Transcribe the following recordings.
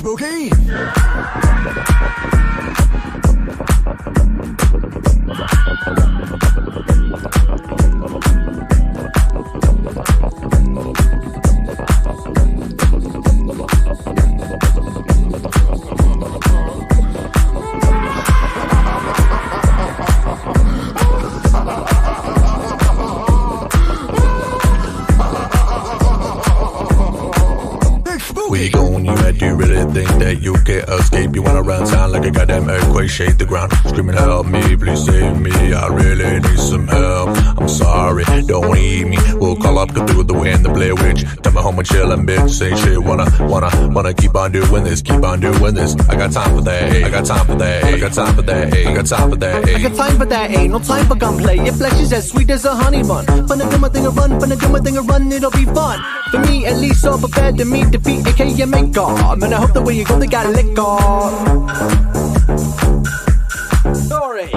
Spooky. Where you going, you at? Do you really think that you can escape? You wanna run town like a goddamn earthquake, shake the ground, screaming help me, please save me, I really need some help. I'm sorry, don't eat me, we'll call up Cthulhu the way and the Blair Witch. Tell me home and chillin', bitch, say shit, wanna keep on doing this, I got time for that, I got time for that, I got time for that, I got time for that, I got time for that, ain't no time for gunplay. Your flesh is as sweet as a honey bun. Finna do my thing and run, finna do my thing and run, it'll be fun. For me, at least, all prepared to meet defeat, aka make God. Man, I hope the way you go, they got lick off. Sorry.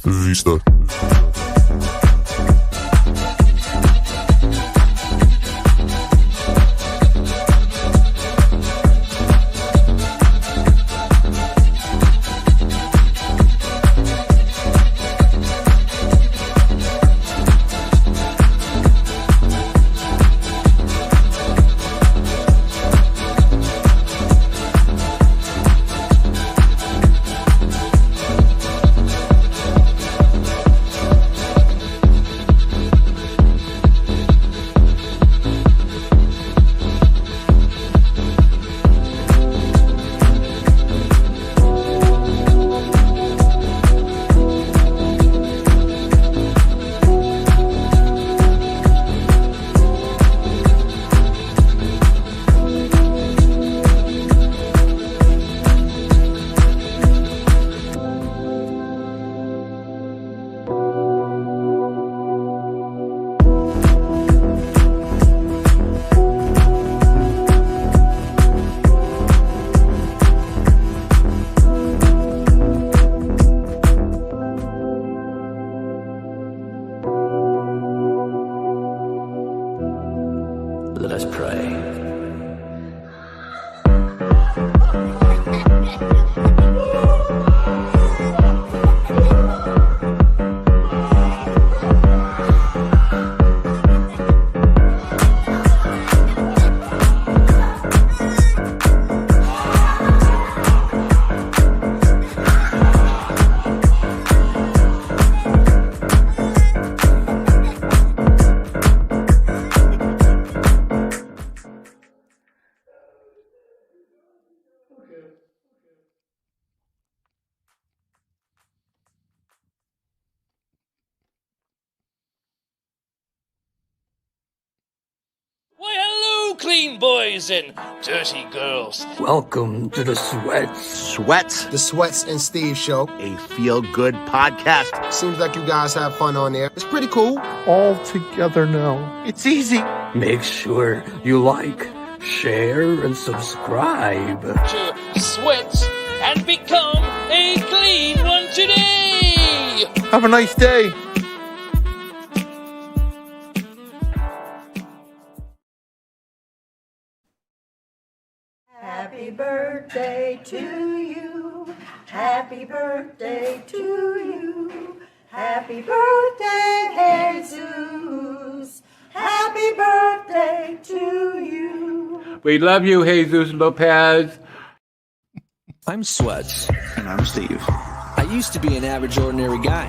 Vista. Let us pray. Why, hello, clean boys and dirty girls. Welcome to the Sweats. Sweats, The Sweats and Steve Show. a feel-good podcast. Seems like you guys have fun on there. It's pretty cool. All together now. It's easy. Make sure you like, share, and subscribe. To sweat and become a clean one today. Have a nice day. Happy birthday to you. Happy birthday to you. Happy birthday, Jesus. Happy birthday to you. We love you, Jesus Lopez. I'm Sweats. And I'm Steve. I used to be an average, ordinary guy.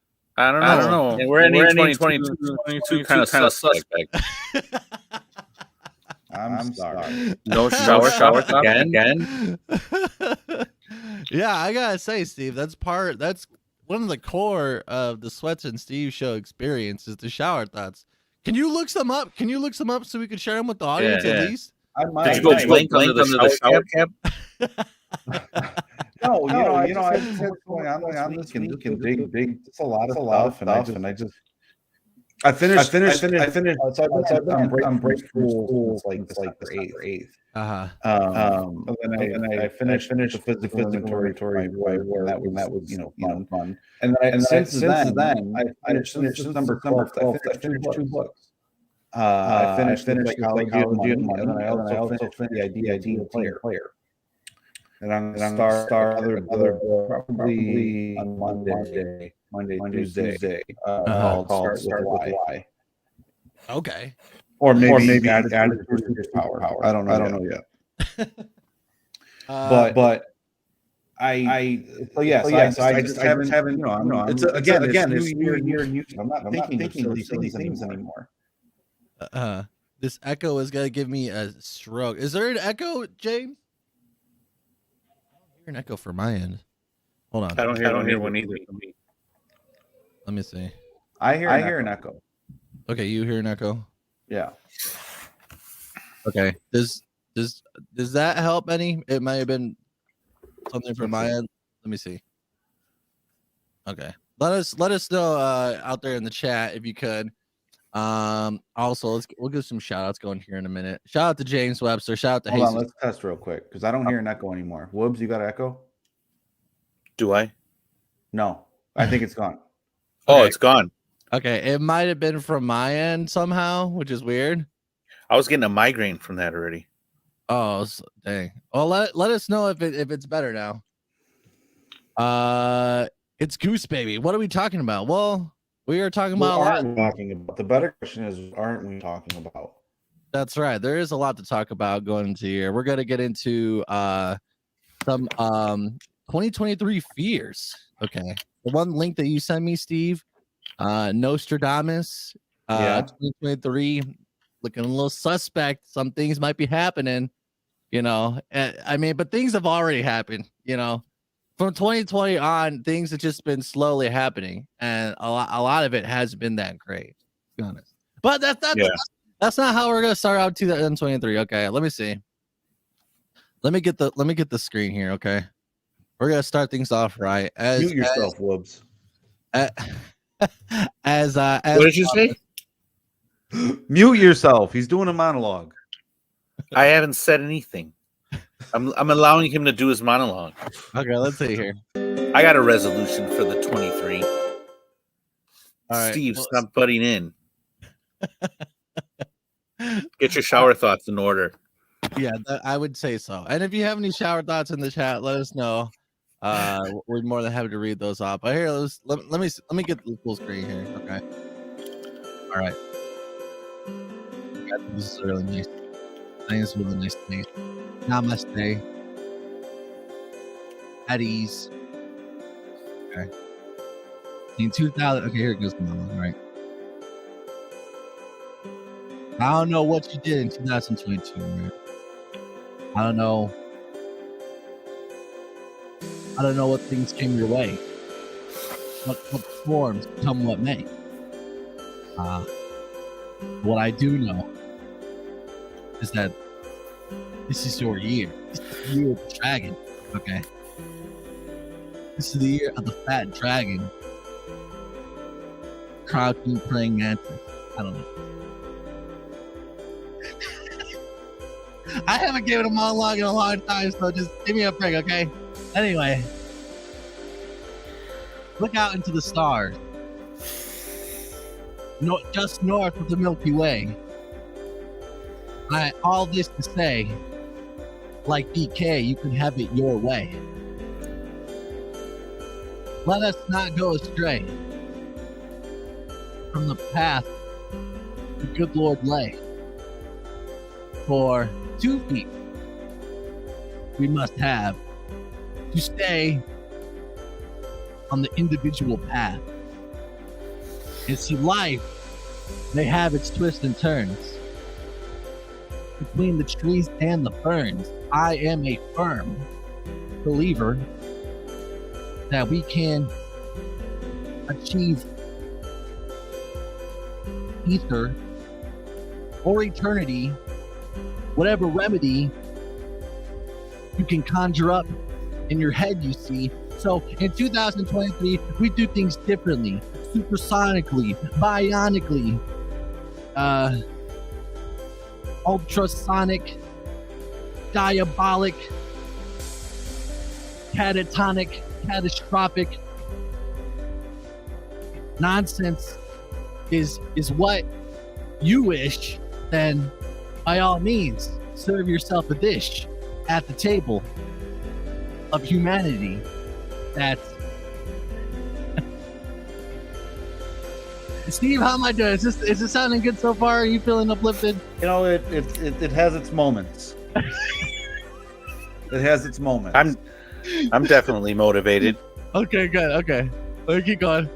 I don't know. And we're ending 2022 kind of suspect. I'm sorry. No shower again. Yeah, I gotta say, Steve, that's one of the core of the Sweats and Steve show experience is the shower thoughts. Can you look some up? So we can share them with the audience at least? Did you go blank under the shower cap? No, I just had going on this week and big. It's a lot of stuff, and I finished. So I'm break schools like for eighth. And then I finished the physical inventory where that was fun. And since then I finished December 12th. I finished 2 books. I finished Psychology of Money, and then I also finished the ID player. And I'm gonna start other probably on Monday, Tuesday. Called Start with Why. Okay. Or maybe add to power. I don't know yet. But I just haven't. It's again it's new year and I'm not thinking of these things anymore. This echo is gonna give me a stroke. Is there an echo, James? I don't hear an echo from my end. Hold on. I don't hear one either. Let me see. I hear an echo. Okay, you hear an echo? Yeah. Okay. Does that help any? It might have been something from my end. Let me see. Okay. Let us know out there in the chat if you could. Also we'll give some shout outs going here in a minute. Shout out to James Webster. Shout out to Hold on, let's test real quick because I don't hear an echo anymore. Woobs, you got an echo? Do I? No, I think it's gone. Oh, it's gone. Okay, it might have been from my end somehow, which is weird. I was getting a migraine from that already. Oh, dang. Well, let us know if it's better now. It's Goose Baby. What are we talking about? Well, we are talking about the better question is, aren't we talking about? That's right. There is a lot to talk about going into here. We're gonna get into some 2023 fears. Okay. The one link that you sent me, Steve, Nostradamus, 2023, looking a little suspect. Some things might be happening, but things have already happened, From 2020 on, things have just been slowly happening, and a lot of it hasn't been that great, to be honest. But that's not how we're gonna start out 2023. Okay, let me see. Let me get the screen here. Okay, we're gonna start things off right. Mute yourself, Woobs. What did you say? Mute yourself. He's doing a monologue. I haven't said anything. I'm allowing him to do his monologue. Okay, let's see here. I got a resolution for the 23. All right, Steve, stop butting in. Get your shower thoughts in order. Yeah, I would say so. And if you have any shower thoughts in the chat, let us know. We're more than happy to read those off. But here, let me get the full screen here. Okay. All right. This is really nice. I think it's really nice to meet. Namaste. At ease. Okay. In 2000. Okay, here it goes. All right. I don't know what you did in 2022. Right? I don't know what things came your way. What forms come what may. What I do know is that this is your year. This is the year of the dragon. Okay. This is the year of the fat dragon. Crouching, praying mantis. I don't know. I haven't given a monologue in a long time, so just give me a break, okay? Anyway, look out into the stars. Just north of the Milky Way. All this to say, like DK, you can have it your way. Let us not go astray from the path the good Lord lay. For 2 feet we must have to stay on the individual path. You see, life may have its twists and turns. Between the trees and the ferns, I am a firm believer that we can achieve ether or eternity, whatever remedy you can conjure up in your head, you see. So in 2023, we do things differently, supersonically, bionically, ultrasonic, diabolic, catatonic, catastrophic. Nonsense is what you wish, then by all means, serve yourself a dish at the table of humanity. That's Steve, how am I doing? Is this sounding good so far? Are you feeling uplifted? You know, it has its moments. It has its moments. I'm definitely motivated. Okay, good. Okay, let's keep going.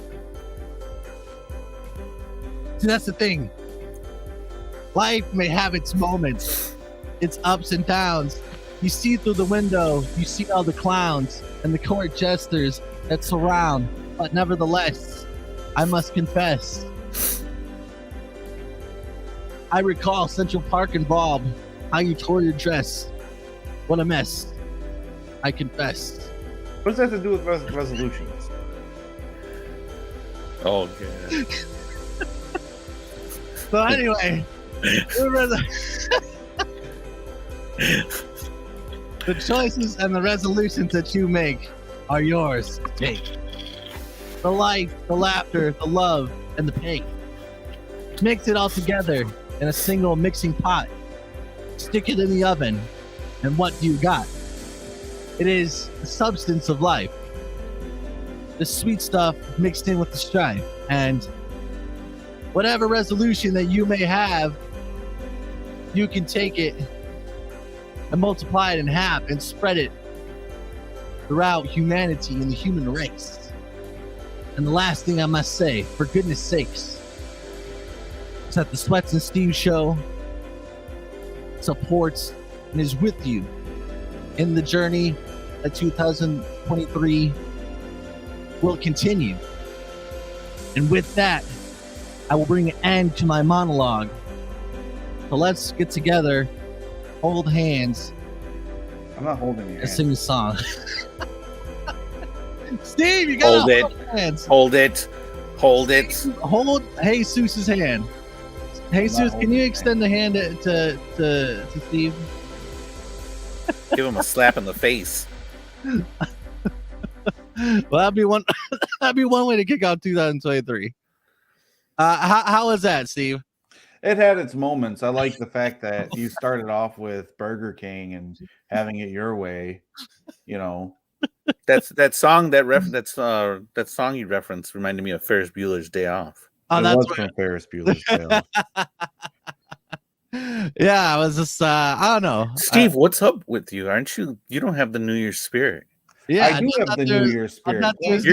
See, that's the thing. Life may have its moments, its ups and downs. You see through the window, you see all the clowns and the court jesters that surround, but nevertheless, I must confess, I recall Central Park and Bob, how you tore your dress. What a mess. I confess. What does that have to do with resolutions? Oh, yeah. So anyway, the choices and the resolutions that you make are yours to take. The life, the laughter, the love, and the pain. Mix it all together in a single mixing pot. Stick it in the oven, and what do you got? It is the substance of life. The sweet stuff mixed in with the strife. And whatever resolution that you may have, you can take it and multiply it in half and spread it throughout humanity and the human race. And the last thing I must say, for goodness sakes, is that the Sweats and Steve Show supports and is with you in the journey that 2023 will continue. And with that, I will bring an end to my monologue. So let's get together, hold hands. I'm not holding you. And sing the song. Steve, you gotta hold hands. Hold it. Hold it. Hold Jesus' hand. Jesus, can you extend the hand to Steve? Give him a slap in the face. Well, that'd be one. That'd be one way to kick out 2023. How was that, Steve? It had its moments. I like the fact that you started off with Burger King and having it your way. You know, that song you referenced reminded me of Ferris Bueller's Day Off. Oh, that's from Ferris Bueller's Day Off. Yeah, I was just I don't know. Steve, what's up with you? You don't have the New Year's spirit. Yeah, I do have the New Year's spirit. It's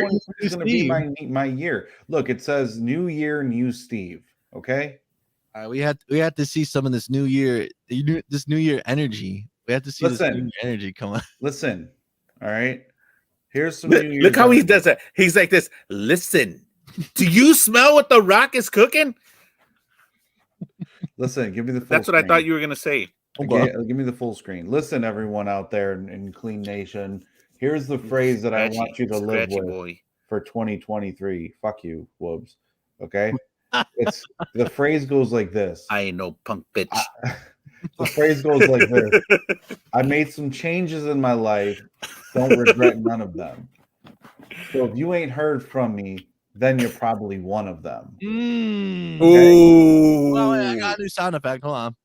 going to be my year. Look, it says New Year, New Steve. Okay. We had to see some of this New Year, this New Year energy. We have to see this New Year energy come on. Listen, all right. Here's some. Look how he does it. He's like this. Listen, do you smell what the Rock is cooking? Listen, give me the full That's what screen. I thought you were going to say. Okay, give me the full screen. Listen, everyone out there in Clean Nation. Here's the phrase that I want you to live with for 2023. Fuck you, Woobs. Okay? It's the phrase goes like this. I ain't no punk bitch. The phrase goes like this. I made some changes in my life. Don't regret none of them. So if you ain't heard from me, then you're probably one of them. Okay? Well, I got a new sound effect. Hold on.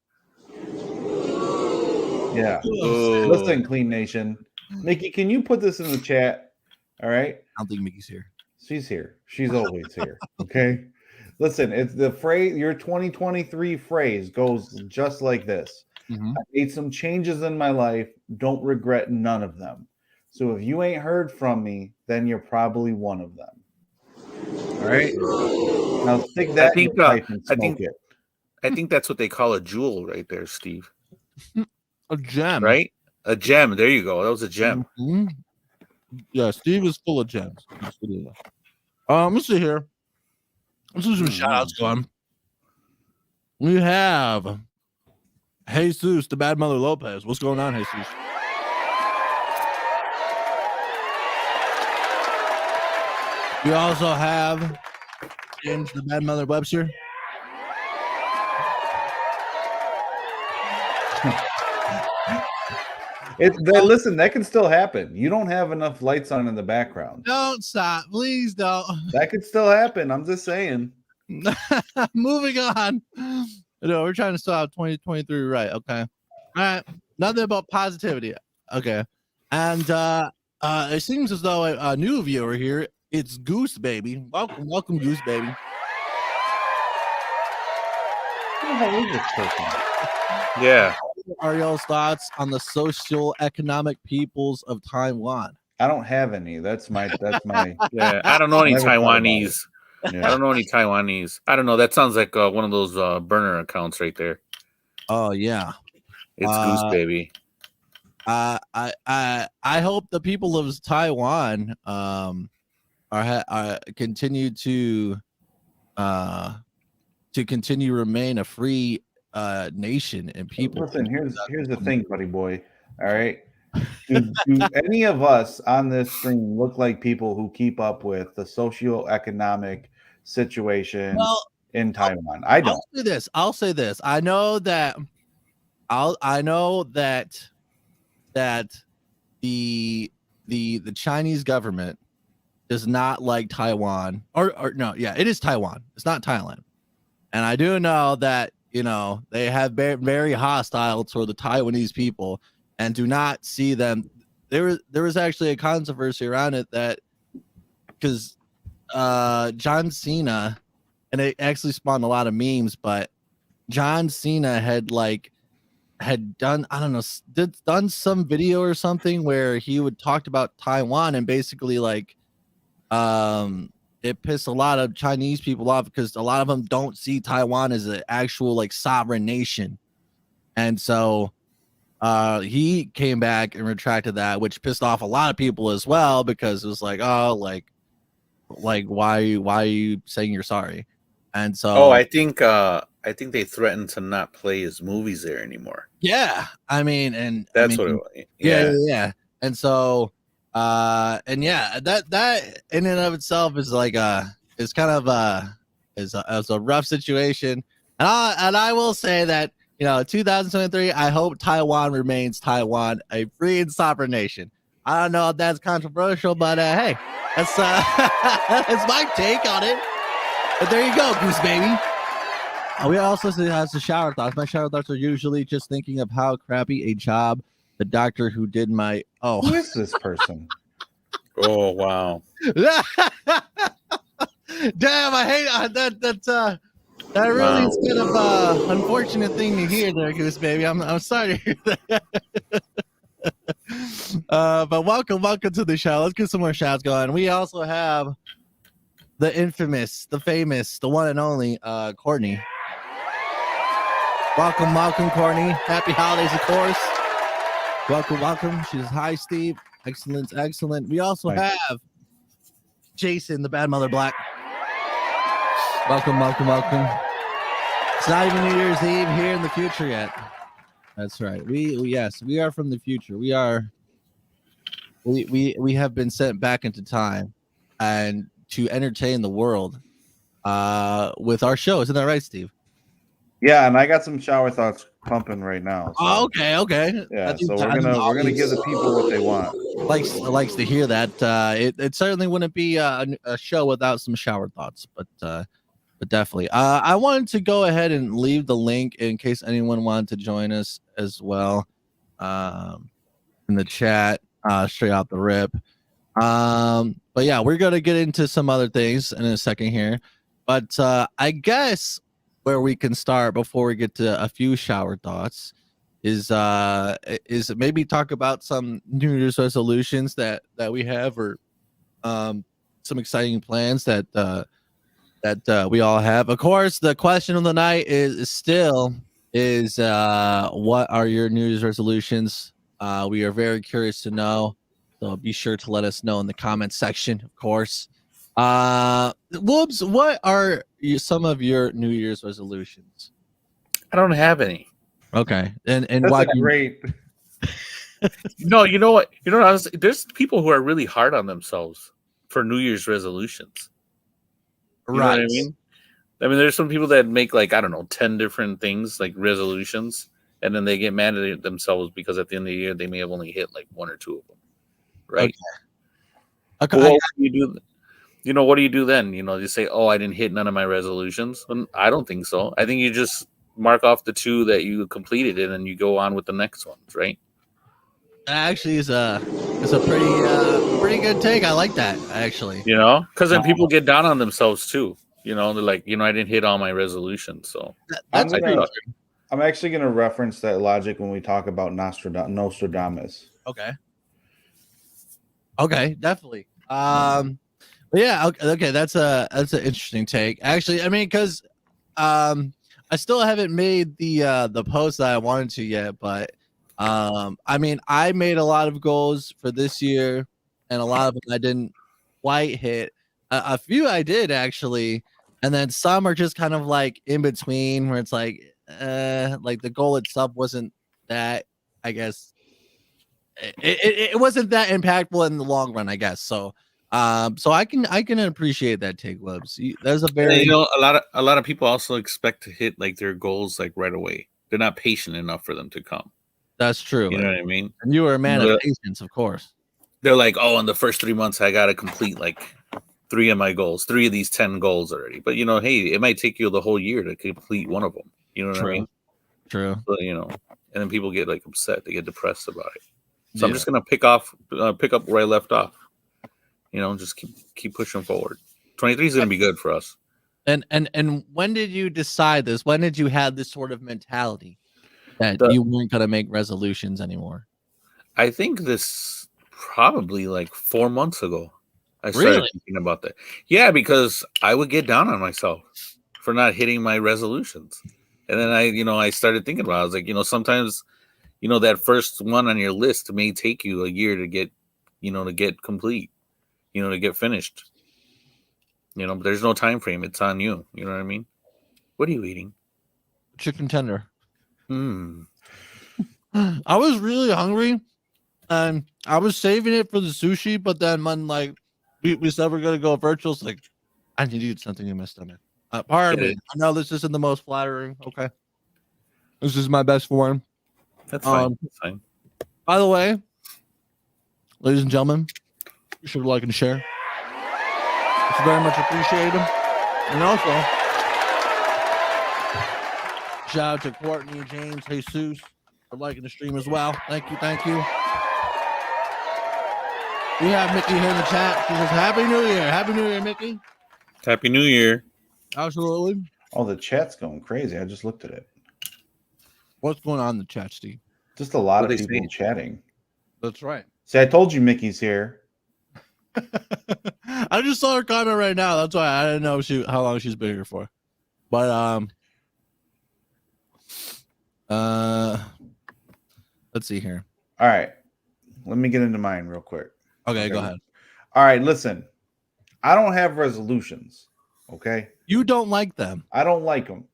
Yeah. Listen, Clean Nation. Mickey, can you put this in the chat? All right. I don't think Mickey's here. She's here. She's always here. Okay. Listen, it's the phrase, your 2023 phrase goes just like this. I made some changes in my life. Don't regret none of them. So if you ain't heard from me, then you're probably one of them. All right. Now stick that in your pipe and smoke it. I think that's what they call a jewel right there, Steve. A gem, right? A gem. There you go. That was a gem. Mm-hmm. Yeah, Steve is full of gems. Let's see here. Let's do some shout outs going. We have Jesus, the Bad Mother Lopez. What's going on, Jesus? We also have James, the Bad Mother Webster. Listen, that can still happen. You don't have enough lights on in the background. Don't stop. Please don't. That could still happen. I'm just saying. Moving on. No, we're trying to start out 2023 right. Okay. All right. Nothing about positivity. Okay. And it seems as though a new viewer here. It's Goose Baby. Welcome, Goose Baby. Who is this person? Yeah. Are y'all's thoughts on the social economic peoples of Taiwan? I don't have any. That's my yeah. I don't know any Taiwanese. Yeah. I don't know any Taiwanese. I don't know. That sounds like one of those burner accounts right there. Oh yeah. It's Goose Baby. I hope the people of Taiwan are continue to continue remain a free nation and people. Listen, here's the thing, buddy boy. All right. Do any of us on this stream look like people who keep up with the socio-economic situation in Taiwan? I don't. I'll say this. I know that the Chinese government does not like Taiwan. Or no, yeah, it is Taiwan. It's not Thailand. And I do know that, they have very hostile toward the Taiwanese people and do not see them. There was actually a controversy around it that because John Cena, and it actually spawned a lot of memes, but John Cena had done some video or something where he would talk about Taiwan and basically it pissed a lot of Chinese people off because a lot of them don't see Taiwan as an actual sovereign nation. And so he came back and retracted that, which pissed off a lot of people as well, because it was why are you saying you're sorry? And so I think they threatened to not play his movies there anymore. Yeah. What it was. Yeah. And so and yeah, that in and of itself is is kind of a rough situation. And I will say that 2023, I hope Taiwan remains Taiwan, a free and sovereign nation. I don't know if that's controversial, but hey, that's that's my take on it. But there you go, Goose Baby. We also has the shower thoughts. My shower thoughts are usually just thinking of how crappy a job the doctor who did my Who is this person? Oh wow. Damn, I hate that really is kind of unfortunate thing to hear there, Goose Baby. I'm sorry to hear that. But welcome to the show. Let's get some more shouts going. We also have the infamous, the famous, the one and only Courtney. Welcome, Courtney. Happy holidays, of course. Welcome. She says, hi, Steve. Excellent. We also have Jason, the Bad Mother Black. Welcome. It's not even New Year's Eve here in the future yet. That's right. We are from the future. We have been sent back into time and to entertain the world with our show. Isn't that right, Steve? Yeah, and I got some shower thoughts pumping right now. So. Okay. Yeah, so we're gonna give the people what they want. Likes to hear that. It certainly wouldn't be a show without some shower thoughts, but definitely. I wanted to go ahead and leave the link in case anyone wanted to join us as well in the chat straight out the rip. But yeah, we're gonna get into some other things in a second here. But I guess where we can start before we get to a few shower thoughts is maybe talk about some New Year's resolutions that we have, or some exciting plans that that we all have. Of course, the question of the night is still what are your New Year's resolutions? We are very curious to know. So be sure to let us know in the comment section, of course. Whoops, what are some of your New Year's resolutions? I don't have any. Okay, and That's why? great. No, you know what? There's people who are really hard on themselves for New Year's resolutions. You know what I mean? There's some people that make 10 different things, like resolutions, and then they get mad at themselves because at the end of the year they may have only hit like 1 or 2 of them. Right? Okay. Well, what do you do? What do you do then? You say, "Oh, I didn't hit none of my resolutions." I don't think so. I think you just mark off the 2 that you completed, and then you go on with the next ones, right? That actually is a pretty good take. I like that, actually. Because then people get down on themselves too. They're like, I didn't hit all my resolutions. So I'm actually going to reference that logic when we talk about Nostradamus. Okay, definitely. But yeah, okay, that's an interesting take. Actually, because I still haven't made the post that I wanted to yet, but I made a lot of goals for this year, and a lot of them I didn't quite hit. A few I did actually, and then some are just kind of like in between, where it's like the goal itself wasn't that, I guess, it wasn't that impactful in the long run, I guess. So I can appreciate that take, Webs. There's a very a lot of people also expect to hit like their goals like right away. They're not patient enough for them to come. That's true. You know what I mean? And you were a man of patience, of course. They're like, oh, in the first 3 months, I got to complete like 3 of my goals, 3 of these 10 goals already. But hey, it might take you the whole year to complete one of them. You know what I mean? True. But, and then people get like upset. They get depressed about it. So I'm just gonna pick up where I left off. Just keep pushing forward. 23 is gonna be good for us. And when did you decide this? When did you have this sort of mentality that you weren't gonna make resolutions anymore? I think this probably like 4 months ago. I started thinking about that. Yeah, because I would get down on myself for not hitting my resolutions, and then I started thinking about it. I was like, sometimes. That first one on your list may take you a year to get, to get complete, to get finished. But there's no time frame. It's on you. You know what I mean? What are you eating? Chicken tender. I was really hungry, and I was saving it for the sushi. But then when we said we're gonna go virtual, it's like I need to eat something in my stomach. Pardon me. I know this isn't the most flattering. Okay, this is my best form. That's fine. That's fine. By the way, ladies and gentlemen, you should like and share. It's very much appreciated. And also, shout out to Courtney, James, Jesus for liking the stream as well. Thank you. We have Mickey here in the chat. She says, Happy New Year. Happy New Year, Mickey. Happy New Year. Absolutely. Oh, the chat's going crazy. I just looked at it. What's going on in the chat, Steve? Just a lot of people chatting. That's right. See, I told you Mickey's here. I just saw her comment right now. That's why I didn't know how long she's been here for. But let's see here. All right. Let me get into mine real quick. Okay, go ahead. All right, listen. I don't have resolutions. Okay. You don't like them. I don't like them.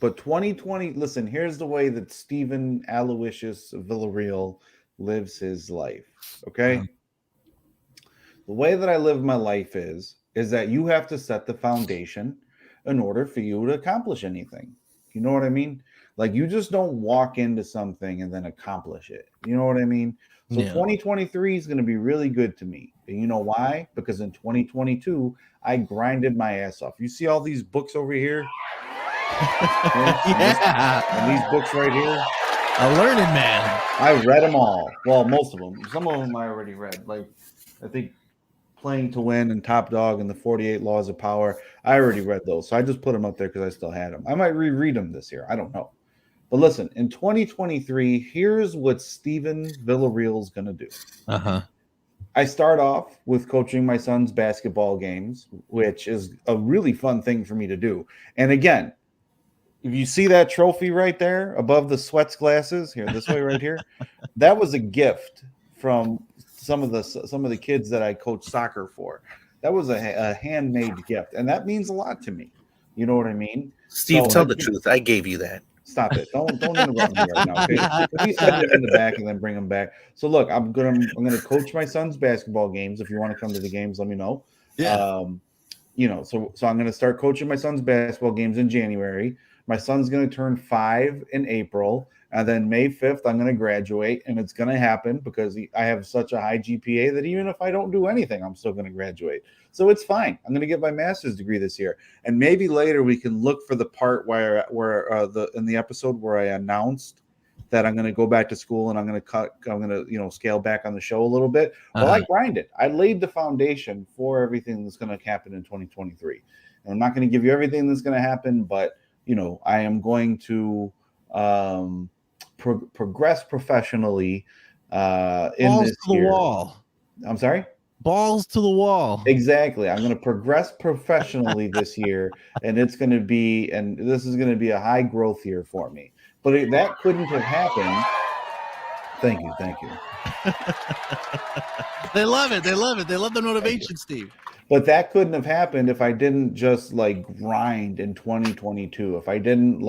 But 2020, listen, here's the way that Stephen Aloysius Villarreal lives his life. Okay. The way that I live my life is that you have to set the foundation in order for you to accomplish anything. You know what I mean? Like you just don't walk into something and then accomplish it. You know what I mean? So 2023 is going to be really good to me. And you know why? Because in 2022, I grinded my ass off. You see all these books over here? And these books right here. A learning man. I read them all. Well, most of them. Some of them I already read. Like, I think Playing to Win and Top Dog and the 48 Laws of Power. I already read those. So I just put them up there because I still had them. I might reread them this year. I don't know. But listen, in 2023, here's what Stephen Villarreal's going to do. I start off with coaching my son's basketball games, which is a really fun thing for me to do. And again, if you see that trophy right there above the Sweats glasses here, this way right here, that was a gift from some of the kids that I coach soccer for. That was a handmade gift, and that means a lot to me. You know what I mean? Steve, tell the truth. I gave you that. Stop it! Don't interrupt me right now. Okay? Please send them in the back and then bring them back. So look, I'm gonna coach my son's basketball games. If you want to come to the games, let me know. Yeah. So I'm gonna start coaching my son's basketball games in January. My son's gonna turn 5 in April, and then May 5th I'm gonna graduate, and it's gonna happen because I have such a high GPA that even if I don't do anything, I'm still gonna graduate. So it's fine. I'm going to get my master's degree this year, and maybe later we can look for the part where in the episode where I announced that I'm going to go back to school and I'm going to scale back on the show a little bit. Well, I grind it. I laid the foundation for everything that's going to happen in 2023, and I'm not going to give you everything that's going to happen, but I am going to progress professionally in this year. The wall. I'm sorry. Balls to the wall. Exactly. I'm going to progress professionally this year, and this is going to be a high growth year for me. But that couldn't have happened. Thank you. They love it. They love the motivation, Steve. But that couldn't have happened if I didn't just grind in 2022. If I didn't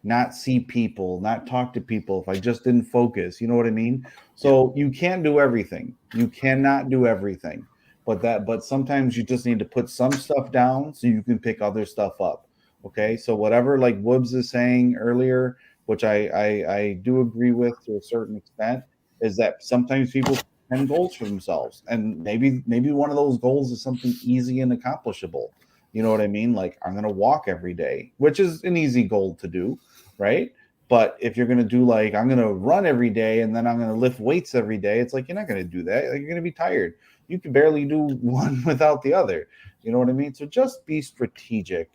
not see people, not talk to people, if I just didn't focus, you know what I mean? So you can't do everything. You cannot do everything. But sometimes you just need to put some stuff down so you can pick other stuff up. Okay. So whatever Woobs is saying earlier, which I do agree with to a certain extent, is that sometimes people and goals for themselves, and maybe one of those goals is something easy and accomplishable. You know what I mean? I'm going to walk every day, which is an easy goal to do, right? But if you're going to do I'm going to run every day and then I'm going to lift weights every day, it's you're not going to do that. You're going to be tired. You can barely do one without the other. You know what I mean? So just be strategic.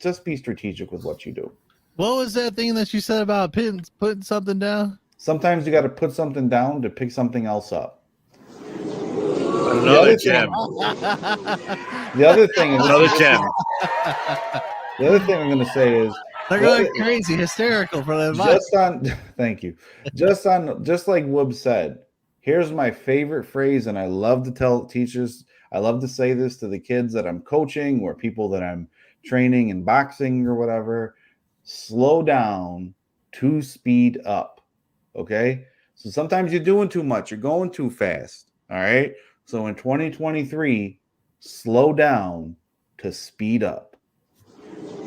Just be strategic with what you do. What was that thing that you said about putting something down? Sometimes you got to put something down to pick something else up. Another gem. The other thing is another gem. The other thing I'm going to say is they're going crazy, hysterical for the advice. Thank you. Just like Woobs said, here's my favorite phrase, and I love to tell teachers. I love to say this to the kids that I'm coaching or people that I'm training in boxing or whatever. Slow down to speed up. Okay, so sometimes you're doing too much, you're going too fast. All right, so in 2023, slow down to speed up.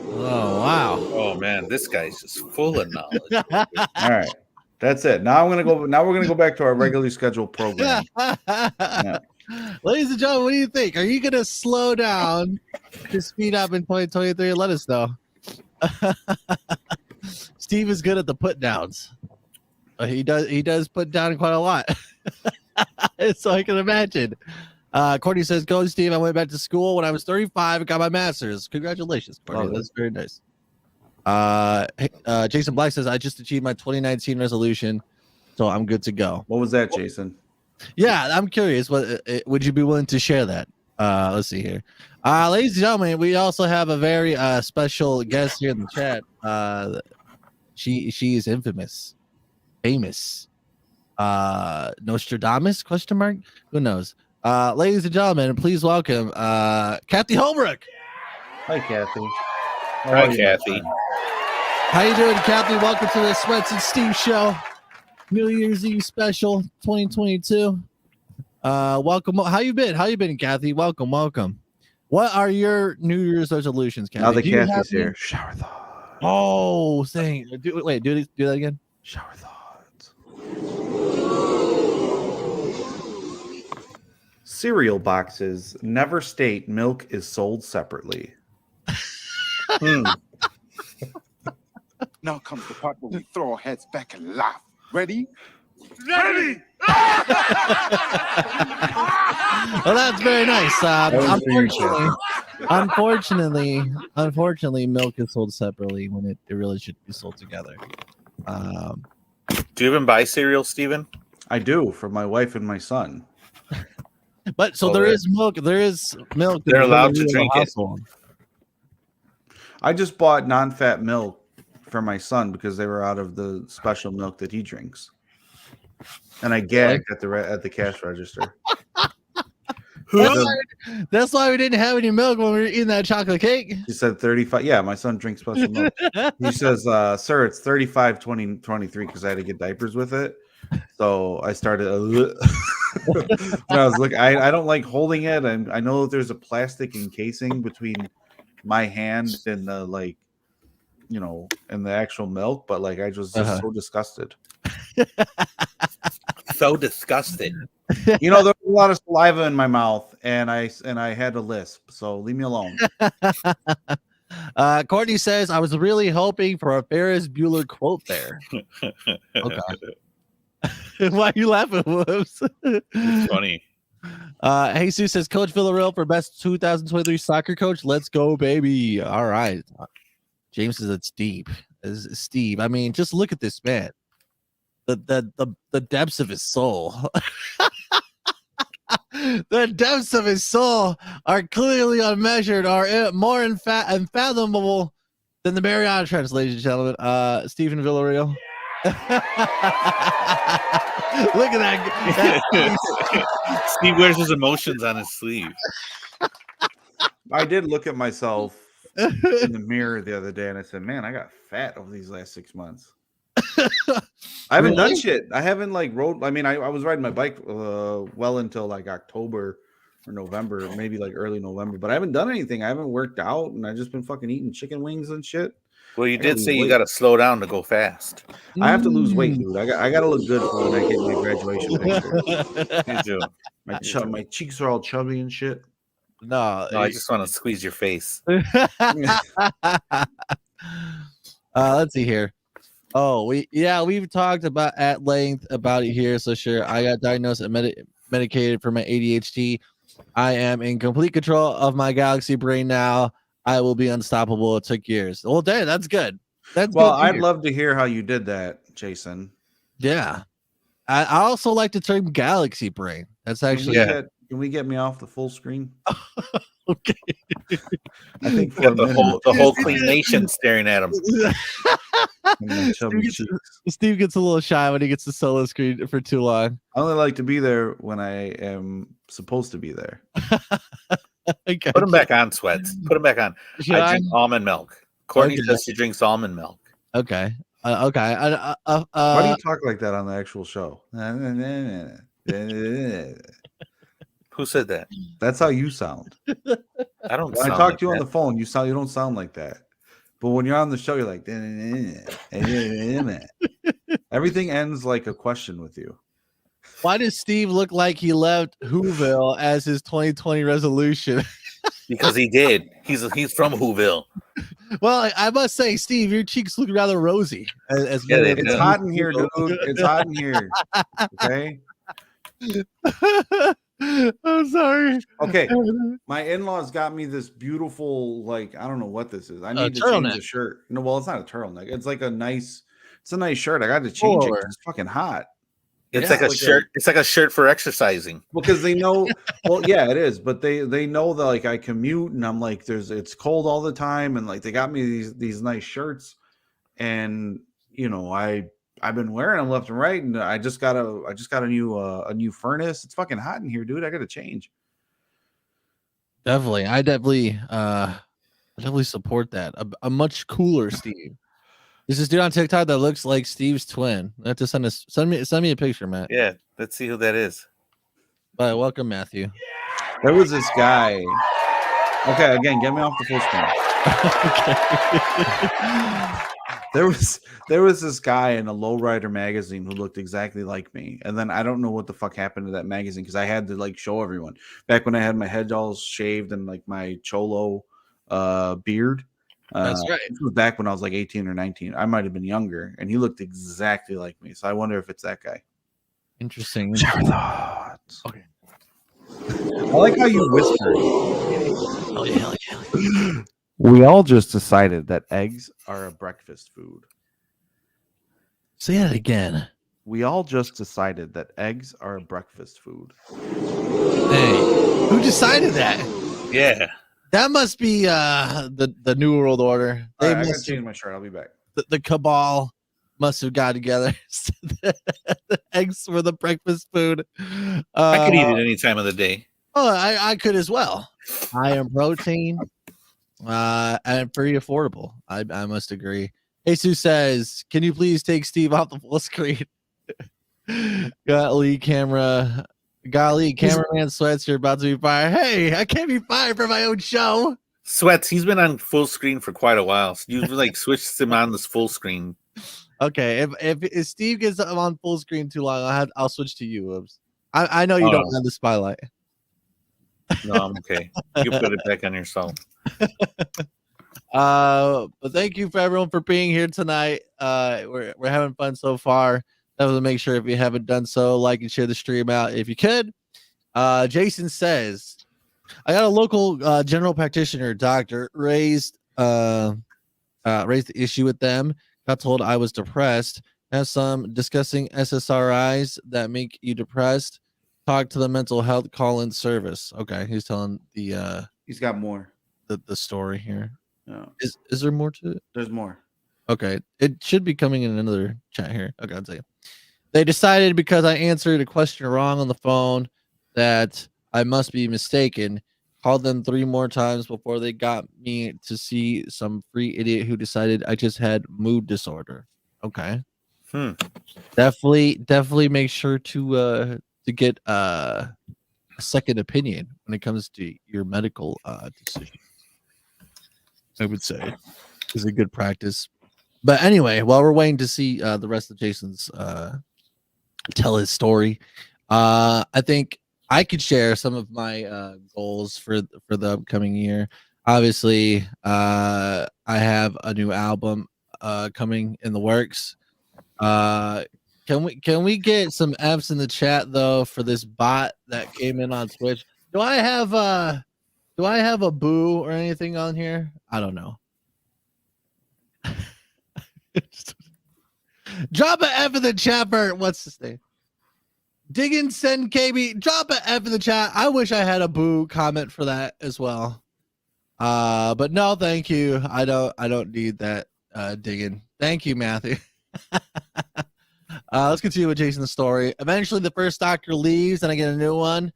Oh wow! Oh man, this guy's just full of knowledge. All right, that's it. Now we're gonna go back to our regularly scheduled program. Yeah. Ladies and gentlemen, what do you think? Are you gonna slow down to speed up in 2023? Let us know. Steve is good at the put downs. He does put down quite a lot. So I can imagine. Courtney says, go Steve. I went back to school when I was 35 and got my master's. Congratulations, Courtney. That's very nice. Jason Black says, I just achieved my 2019 resolution, so I'm good to go. What was that, Jason? Yeah, I'm curious. Would you be willing to share that? Let's see here. Ladies and gentlemen, we also have a very special guest here in the chat. She is infamous. Famous. Nostradamus? ? Who knows? Ladies and gentlemen, please welcome Kathy Holbrook. Hi, Kathy. Hi, Kathy. How you doing, Kathy? Welcome to the Sweats and Steve Show, New Year's Eve special 2022. Welcome. How you been, Kathy? Welcome. What are your New Year's resolutions, Kathy? Now the Kathy's here. Shower thoughts. Oh, saying. Do that again. Shower thoughts. Cereal boxes never state milk is sold separately. Now comes the part where we throw our heads back and laugh. Ready? Well, that's very nice. Unfortunately, milk is sold separately when it really should be sold together. Do you even buy cereal, Steven? I do for my wife and my son. But so there is milk. There is milk. They're allowed to in the drink it. household. I just bought non-fat milk for my son because they were out of the special milk that he drinks, and I gagged at the cash register. That's why we didn't have any milk when we were eating that chocolate cake. He said 35. Yeah, my son drinks special milk. He says, sir, it's 35, 20, 23 because I had to get diapers with it. So I started when I was looking. I don't like holding it, and I know that there's a plastic encasing between my hand and the and the actual milk, but like I was just so disgusted. So disgusted. There was a lot of saliva in my mouth, and I had a lisp. So leave me alone. Courtney says, I was really hoping for a Ferris Bueller quote there. Okay. Why are you laughing, Whoops? It's funny. Jesus says, Coach Villarreal for best 2023 soccer coach. Let's go, baby. All right. James says it's deep. It's Steve. I mean, just look at this man. The depths of his soul. The depths of his soul are clearly unmeasured, are more unfathomable than the Mariana Trench, ladies and gentlemen. Stephen Villarreal. Look at that. Steve wears his emotions on his sleeve. I did look at myself in the mirror the other day, and I said, man, I got fat over these last 6 months. I haven't done shit. I haven't rode. I mean, I was riding my bike well until like October or November, maybe like early November, but I haven't done anything. I haven't worked out, and I've just been fucking eating chicken wings and shit. Well, you did say you got to slow down to go fast. I have to lose weight, dude. I got to look good for when I get my graduation picture. You do. My cheeks are all chubby and shit. No, I just want to squeeze your face. Let's see here. Oh, we've talked about at length about it here. So sure, I got diagnosed and medicated for my ADHD. I am in complete control of my galaxy brain now. I will be unstoppable. It took years. Well, dang, that's good. That's well, good I'd love to hear how you did that, Jason. Yeah, I also like the term galaxy brain. That's actually can we get me off the full screen? Okay. I think the whole clean nation staring at him. Steve gets a little shy when he gets the solo screen for too long. I only like to be there when I am supposed to be there. Put him back on, Sweats. Put him back on. I drink almond milk. Courtney says she drinks almond milk. Okay. Okay. Why do you talk like that on the actual show? Who said that? That's how you sound. I don't. When I talk to you on the phone, you don't sound like that. But when you're on the show, you're like, everything ends like a question with you. Why does Steve look like he left Whoville as his 2020 resolution? Because he did. He's from Whoville. Well, I must say, Steve, your cheeks look rather rosy. It's hot in here, dude. It's hot in here. Okay. I'm sorry. Okay. My in-laws got me this beautiful, I don't know what this is. I need to change the shirt. No, well, it's not a turtleneck. It's like a nice shirt. I got to change it. It's fucking hot. It's like a shirt. It's like a shirt for exercising. Because they know. Well, yeah, it is. But they know that I commute and I'm like, it's cold all the time, and they got me these nice shirts, and I've been wearing them left and right, and I just got a new furnace. It's fucking hot in here, dude. I got to change. Definitely, I definitely support that. A much cooler Steve. There's this dude on TikTok that looks like Steve's twin. I have to send me a picture, Matt. Yeah, let's see who that is. But welcome, Matthew. There was this guy. Okay, again, get me off the full screen. There was this guy in a Lowrider magazine who looked exactly like me, and then I don't know what the fuck happened to that magazine because I had to show everyone back when I had my head all shaved and my cholo beard. That's right. This was back when I was 18 or 19. I might have been younger, and he looked exactly like me. So I wonder if it's that guy. Interesting. Okay. I like how you whispered. Oh yeah. We all just decided that eggs are a breakfast food. Say that again. We all just decided that eggs are a breakfast food. Hey, who decided that? Yeah. That must be the New World Order. All They right, I gotta must change my shirt. I'll be back. the cabal must have got together. The eggs were the breakfast food. I could eat it any time of the day. Oh, I could as well. I am protein, and pretty affordable. I must agree. Jesus says, "Can you please take Steve off the full screen?" Golly, cameraman Sweats, you're about to be fired. Hey, I can't be fired for my own show. Sweats, he's been on full screen for quite a while. So you like switched him on this full screen. Okay, if Steve gets on full screen too long, I'll switch to you, Oops. I know you don't have the spotlight. No, I'm okay. You put it back on yourself. But thank you for everyone for being here tonight. We're having fun so far. Definitely make sure if you haven't done so, like and share the stream out if you could. Jason says, I got a local general practitioner doctor raised the issue with them. Got told I was depressed. Have some discussing SSRIs that make you depressed. Talk to the mental health call-in service. Okay, he's telling the He's got more. The story here. No. Is there more to it? There's more. Okay, it should be coming in another chat here. Okay, I'll tell you. They decided because I answered a question wrong on the phone that I must be mistaken. Called them 3 more times before they got me to see some free idiot who decided I just had mood disorder. Okay. Definitely make sure to get a second opinion when it comes to your medical decision. I would say is a good practice. But anyway, while we're waiting to see the rest of Jason's tell his story, I think I could share some of my goals for the upcoming year. Obviously, I have a new album coming in the works. Can we get some F's in the chat though for this bot that came in on Twitch? Do I have a boo or anything on here? I don't know. Drop a F in the chat, Bert. What's his name? Diggin send KB. Drop a F in the chat. I wish I had a boo comment for that as well. But no, thank you. I don't need that digging. Thank you, Matthew. Let's continue with Jason's story. Eventually, the first doctor leaves, and I get a new one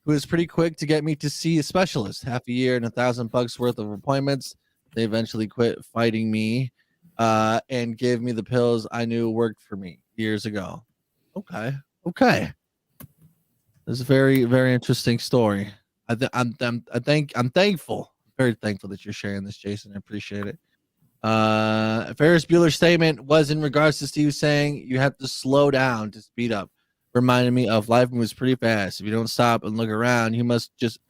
who is pretty quick to get me to see a specialist. Half a year and $1,000 worth of appointments. They eventually quit fighting me and gave me the pills I knew worked for me years ago. Okay. This is a very, very interesting story. I'm thankful, very thankful that you're sharing this, Jason. I appreciate it. Ferris Bueller's statement was in regards to Steve saying you have to slow down to speed up. Reminded me of life moves pretty fast. If you don't stop and look around, you might just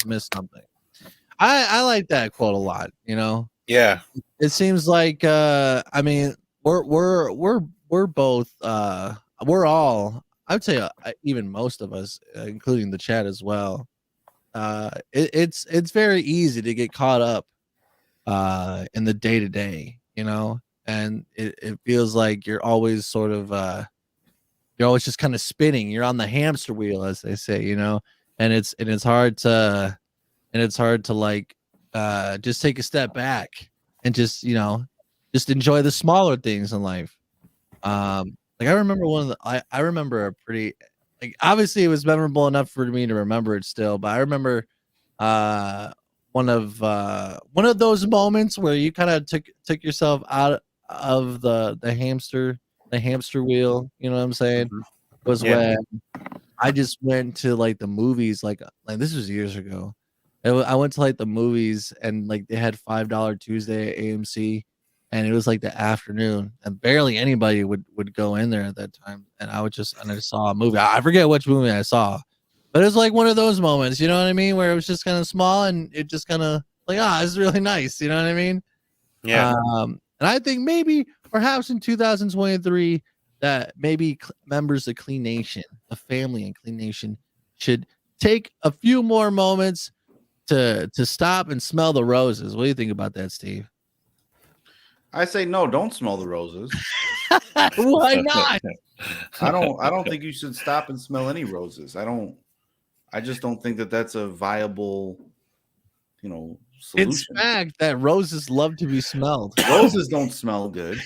miss something. I like that quote a lot, you know. Yeah. It seems like I mean we're both we're all, I would say even most of us, including the chat as well. It's very easy to get caught up in the day to day, you know, and it feels like you're always sort of you're always just kind of spinning. You're on the hamster wheel, as they say, you know, and it's hard to like just take a step back and just, you know, just enjoy the smaller things in life. Like I remember I remember a pretty, like, obviously it was memorable enough for me to remember it still, but I remember one of those moments where you kind of took yourself out of the hamster wheel, you know what I'm saying? Was when I just went to like the movies, like this was years ago. I went to like the movies and like they had $5 Tuesday at AMC, and it was like the afternoon, and barely anybody would go in there at that time. And I saw a movie. I forget which movie I saw, but it was like one of those moments, you know what I mean, where it was just kind of small and it just kind of like, this is really nice, you know what I mean? Yeah. And I think maybe perhaps in 2023 that maybe members of Clean Nation, the family in Clean Nation, should take a few more moments to stop and smell the roses. What do you think about that, Steve? I say no. Don't smell the roses. Why not? I don't think you should stop and smell any roses. I just don't think that that's a viable, solution. It's fact that roses love to be smelled. Roses don't smell good.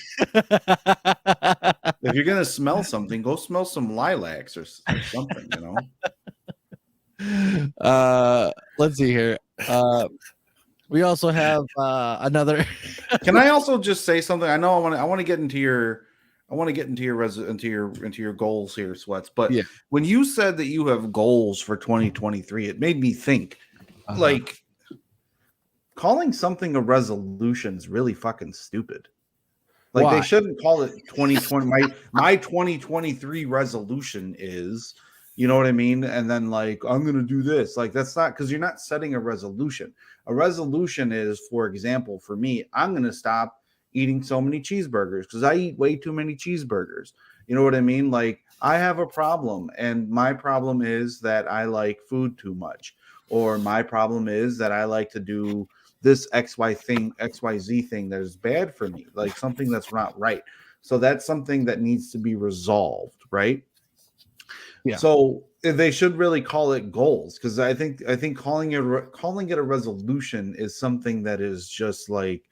If you're gonna smell something, go smell some lilacs or something. Let's see here. We also have another. Can I also just say something? I know I want to get into your goals here, Sweats. But when you said that you have goals for 2023, it made me think like calling something a resolution is really fucking stupid. Like Why? They shouldn't call it 2020. My 2023 resolution is, you know what I mean? And then like, I'm going to do this. Like, that's not, because you're not setting a resolution. A resolution is, for example, for me, I'm going to stop eating so many cheeseburgers because I eat way too many cheeseburgers. You know what I mean? Like, I have a problem, and my problem is that I like food too much, or my problem is that I like to do this XYZ thing that is bad for me, like something that's not right. So that's something that needs to be resolved, right? Yeah. So they should really call it goals, because I think calling it a resolution is something that is just like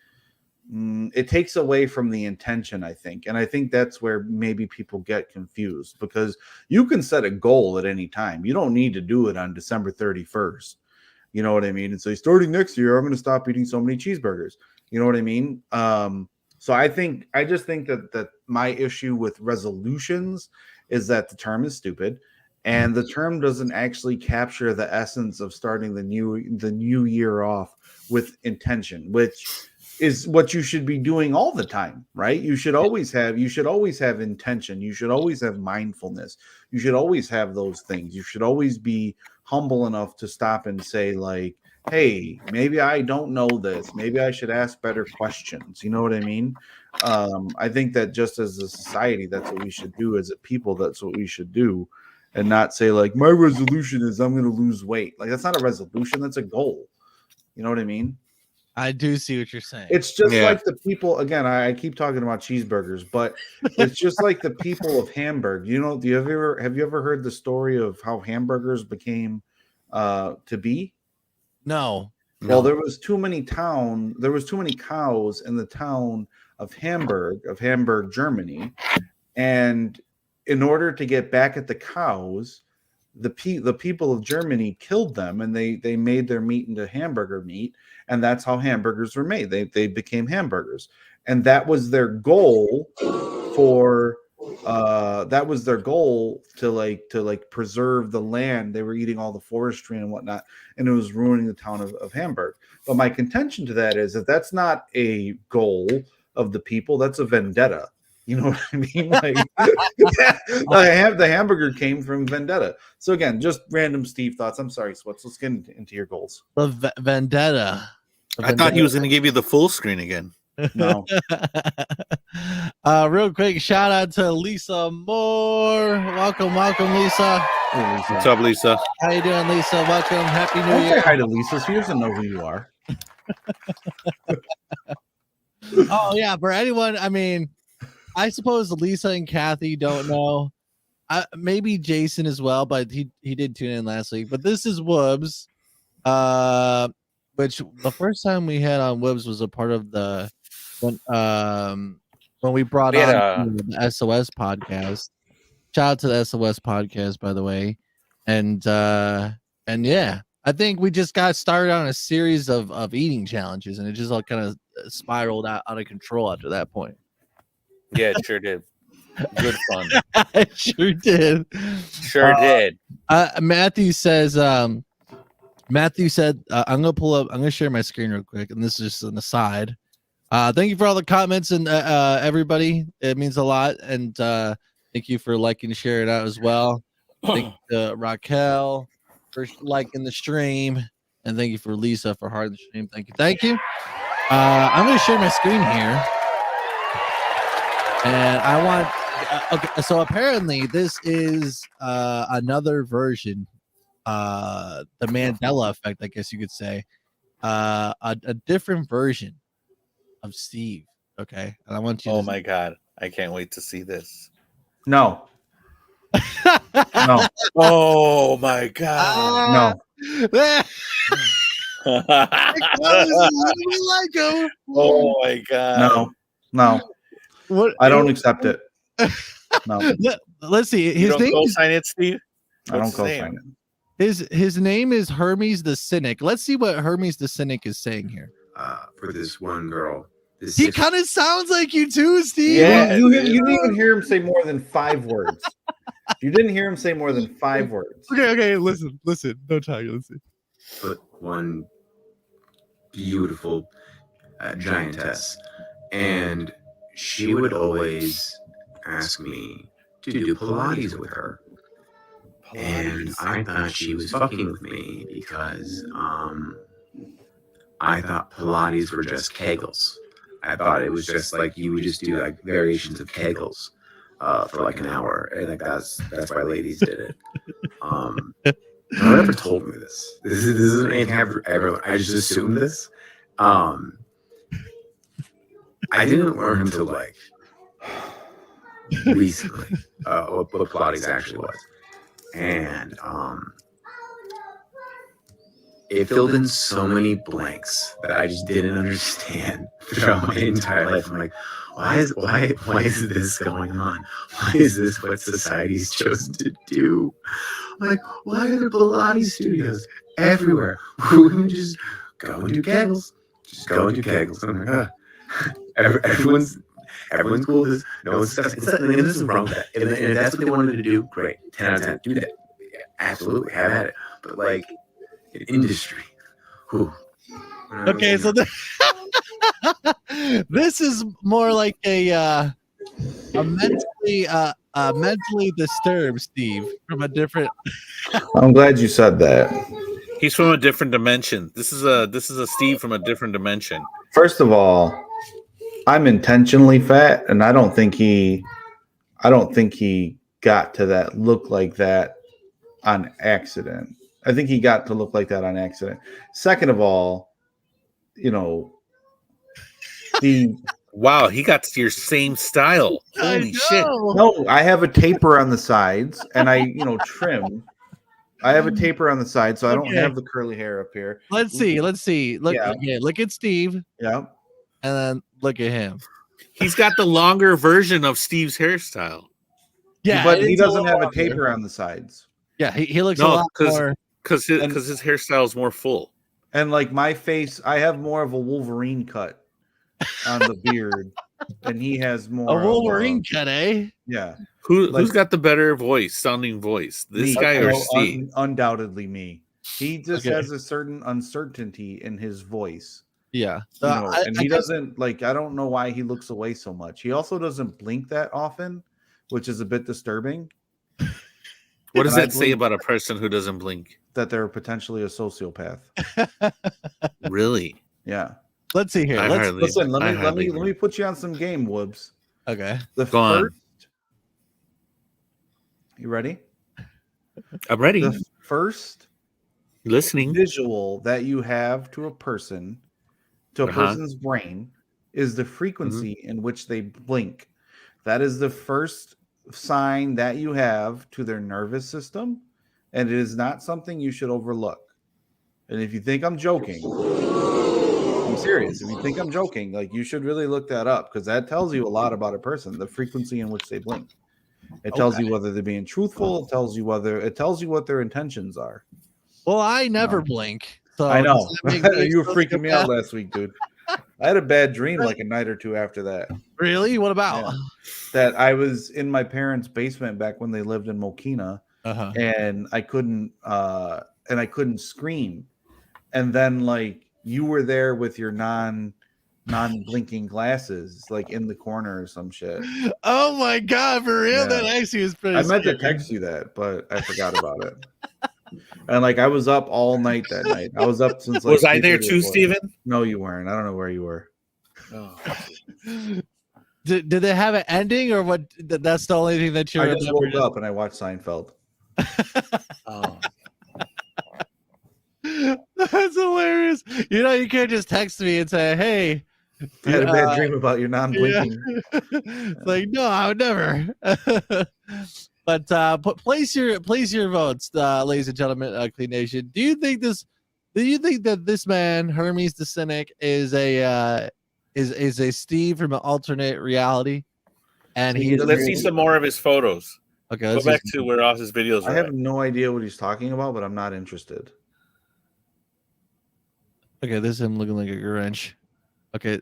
it takes away from the intention, I think. And I think that's where maybe people get confused, because you can set a goal at any time. You don't need to do it on December 31st. You know what I mean? And say, starting next year, I'm going to stop eating so many cheeseburgers. You know what I mean? So I just think that my issue with resolutions is that the term is stupid, and the term doesn't actually capture the essence of starting the new year off with intention, which is what you should be doing all the time, right? You should always have intention. You should always have mindfulness. You should always have those things. You should always be humble enough to stop and say, like, hey, maybe I don't know this. Maybe I should ask better questions. You know what I mean? I think that just as a society, that's what we should do. As a people, that's what we should do. And not say, like, my resolution is I'm going to lose weight. Like, that's not a resolution. That's a goal. You know what I mean? I do see what you're saying. It's just like the people, again, I keep talking about cheeseburgers, but it's just like the people of Hamburg. You know, have you ever heard the story of how hamburgers became to be? No. Well, there was too many cows in the town of Hamburg, Germany. And in order to get back at the cows, the people of Germany killed them, and they made their meat into hamburger meat, and that's how hamburgers were made. They became hamburgers, and that was their goal to preserve the land. They were eating all the forestry and whatnot, and it was ruining the town of Hamburg. But my contention to that is that that's not a goal of the people. That's a vendetta. You know what I mean? Like, the hamburger came from vendetta. So again, just random Steve thoughts. I'm sorry, Sweats. Let's get into your goals. The vendetta. I thought he was going to give you the full screen again. No. Real quick, shout out to Lisa Moore. Welcome, Lisa. Hey, Lisa. What's up, Lisa? How you doing, Lisa? Welcome. Happy New Don't Year. say hi to Lisa. She doesn't know who you are. Oh yeah, for anyone, I mean, I suppose Lisa and Kathy don't know. Maybe Jason as well, but he did tune in last week. But this is Woobs, which the first time we had on Woobs was a part of the when we brought on the SOS podcast. Shout out to the SOS podcast, by the way. And yeah, I think we just got started on a series of eating challenges, and it just all kind of spiraled out of control after that point. Yeah, it sure did. Good fun. It sure did. Sure did. Matthew said, I'm gonna share my screen real quick, and this is just an aside. Thank you for all the comments and everybody. It means a lot, and thank you for liking and sharing it out as well. Thank you to Raquel for liking the stream, and thank you for Lisa for hearting the stream. Thank you. I'm gonna share my screen here. And I want okay, so apparently this is another version, the Mandela effect, I guess you could say, a different version of Steve. Okay, and I want you. Oh my god, I can't wait to see this. No. No. Oh my god. No. Oh my god. No. No. What? I don't accept it. No. Let's see. You His don't name. co-sign it, Steve? I don't What's his name? co-sign it. His name is Hermes the Cynic. Let's see what Hermes the Cynic is saying here. For this one girl. He kind of sounds like you too, Steve. Yeah, you didn't even hear him say more than 5 words. You didn't hear him say more than 5 words. Okay, listen. No time, listen. But one beautiful giantess, and she would always ask me to do Pilates with her. And I thought she was fucking with me because I thought Pilates were just Kegels. I thought it was just like you would just do like variations of Kegels for like an hour, and like that's why ladies did it. No one ever told me this. This isn't anything ever. I just assumed this. I didn't learn until like recently what Pilates actually was, and it filled in so many blanks that I just didn't understand throughout my entire life. I'm like, why is this going on? Why is this what society's chosen to do? I'm like, why are there Pilates studios everywhere? Women just go and do Kegels. Just go and do Kegels. I'm like, everyone's cool with this. No one's stuff. And there's nothing wrong with that. And if that's what they wanted to do, great. 10 out of 10. Do that. Yeah, absolutely. Have at it. But like, industry. Whew. Okay, so this is more like a mentally disturbed Steve from a different. I'm glad you said that. He's from a different dimension. This is a Steve from a different dimension. First of all, I'm intentionally fat, and I don't think he got to that look like that on accident. I think he got to look like that on accident. Second of all, wow, he got to your same style. Holy shit. No, I have a taper on the sides, and I trim. I have a taper on the side, so I don't have the curly hair up here. Let's see. Look at Steve. Yeah. And then look at him. He's got the longer version of Steve's hairstyle. Yeah, but he doesn't have a taper on the sides. Yeah, he looks a lot more because his hairstyle is more full. And like my face, I have more of a Wolverine cut on the beard, and he has more a Wolverine cut, eh? Yeah. Who's got the better sounding voice? This guy or Steve? Undoubtedly me. He just has a certain uncertainty in his voice. Yeah. He doesn't I don't know why he looks away so much. He also doesn't blink that often, which is a bit disturbing. What does that say about a person who doesn't blink? That they're potentially a sociopath. Really? Yeah. Let's see here. Let me put you on some game, Woods. Okay. You ready? I'm ready. The first listening visual that you have to a person, to a person's brain, is the frequency in which they blink. That is the first sign that you have to their nervous system, and it is not something you should overlook. And if you think I'm joking, I'm serious. If you think I'm joking, you should really look that up, because that tells you a lot about a person, the frequency in which they blink. It tells you whether they're being truthful. It tells you what their intentions are. Well, I never blink. So I know. You were freaking me out last week, dude. I had a bad dream like a night or two after that. Really? What about? Yeah. That I was in my parents' basement back when they lived in Mokina, and I couldn't scream. And then you were there with your non-blinking glasses, in the corner or some shit. Oh my god, for real? Yeah. That actually was pretty. I meant to text you that, but I forgot about it. And I was up all night that night. I was up since was I there too, Steven? No, you weren't. I don't know where you were. Oh. Did they have an ending, or what? That's the only thing that you I just woke up and I watched Seinfeld. Oh. That's hilarious. You can't just text me and say, "Hey, I had a bad dream about your non-blinking. It's like, no, I would never. But place your votes, ladies and gentlemen, Clean Nation. Do you think that this man, Hermes the Cynic, is a Steve from an alternate reality? And let's see some more of his photos. Okay, go back to where all his videos are. I have no idea what he's talking about, but I'm not interested. Okay, this is him looking like a Grinch. Okay.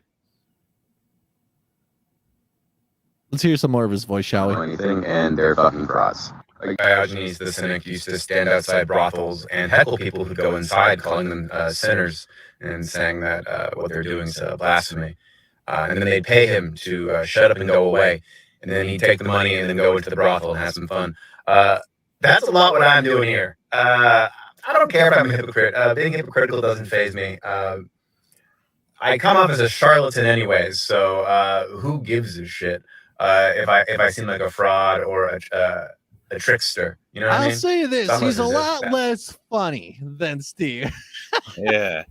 Let's hear some more of his voice, shall we? Anything, and they're fucking frauds. Like Diogenes the Cynic used to stand outside brothels and heckle people who go inside, calling them sinners and saying that what they're doing is blasphemy. And then they'd pay him to shut up and go away. And then he'd take the money and then go into the brothel and have some fun. That's a lot what I'm doing here. I don't care if I'm a hypocrite. Being hypocritical doesn't faze me. I come off as a charlatan anyways, so who gives a shit if I seem like a fraud or a trickster? You know what I mean? I'll say this: he's a lot less funny than Steve. Yeah,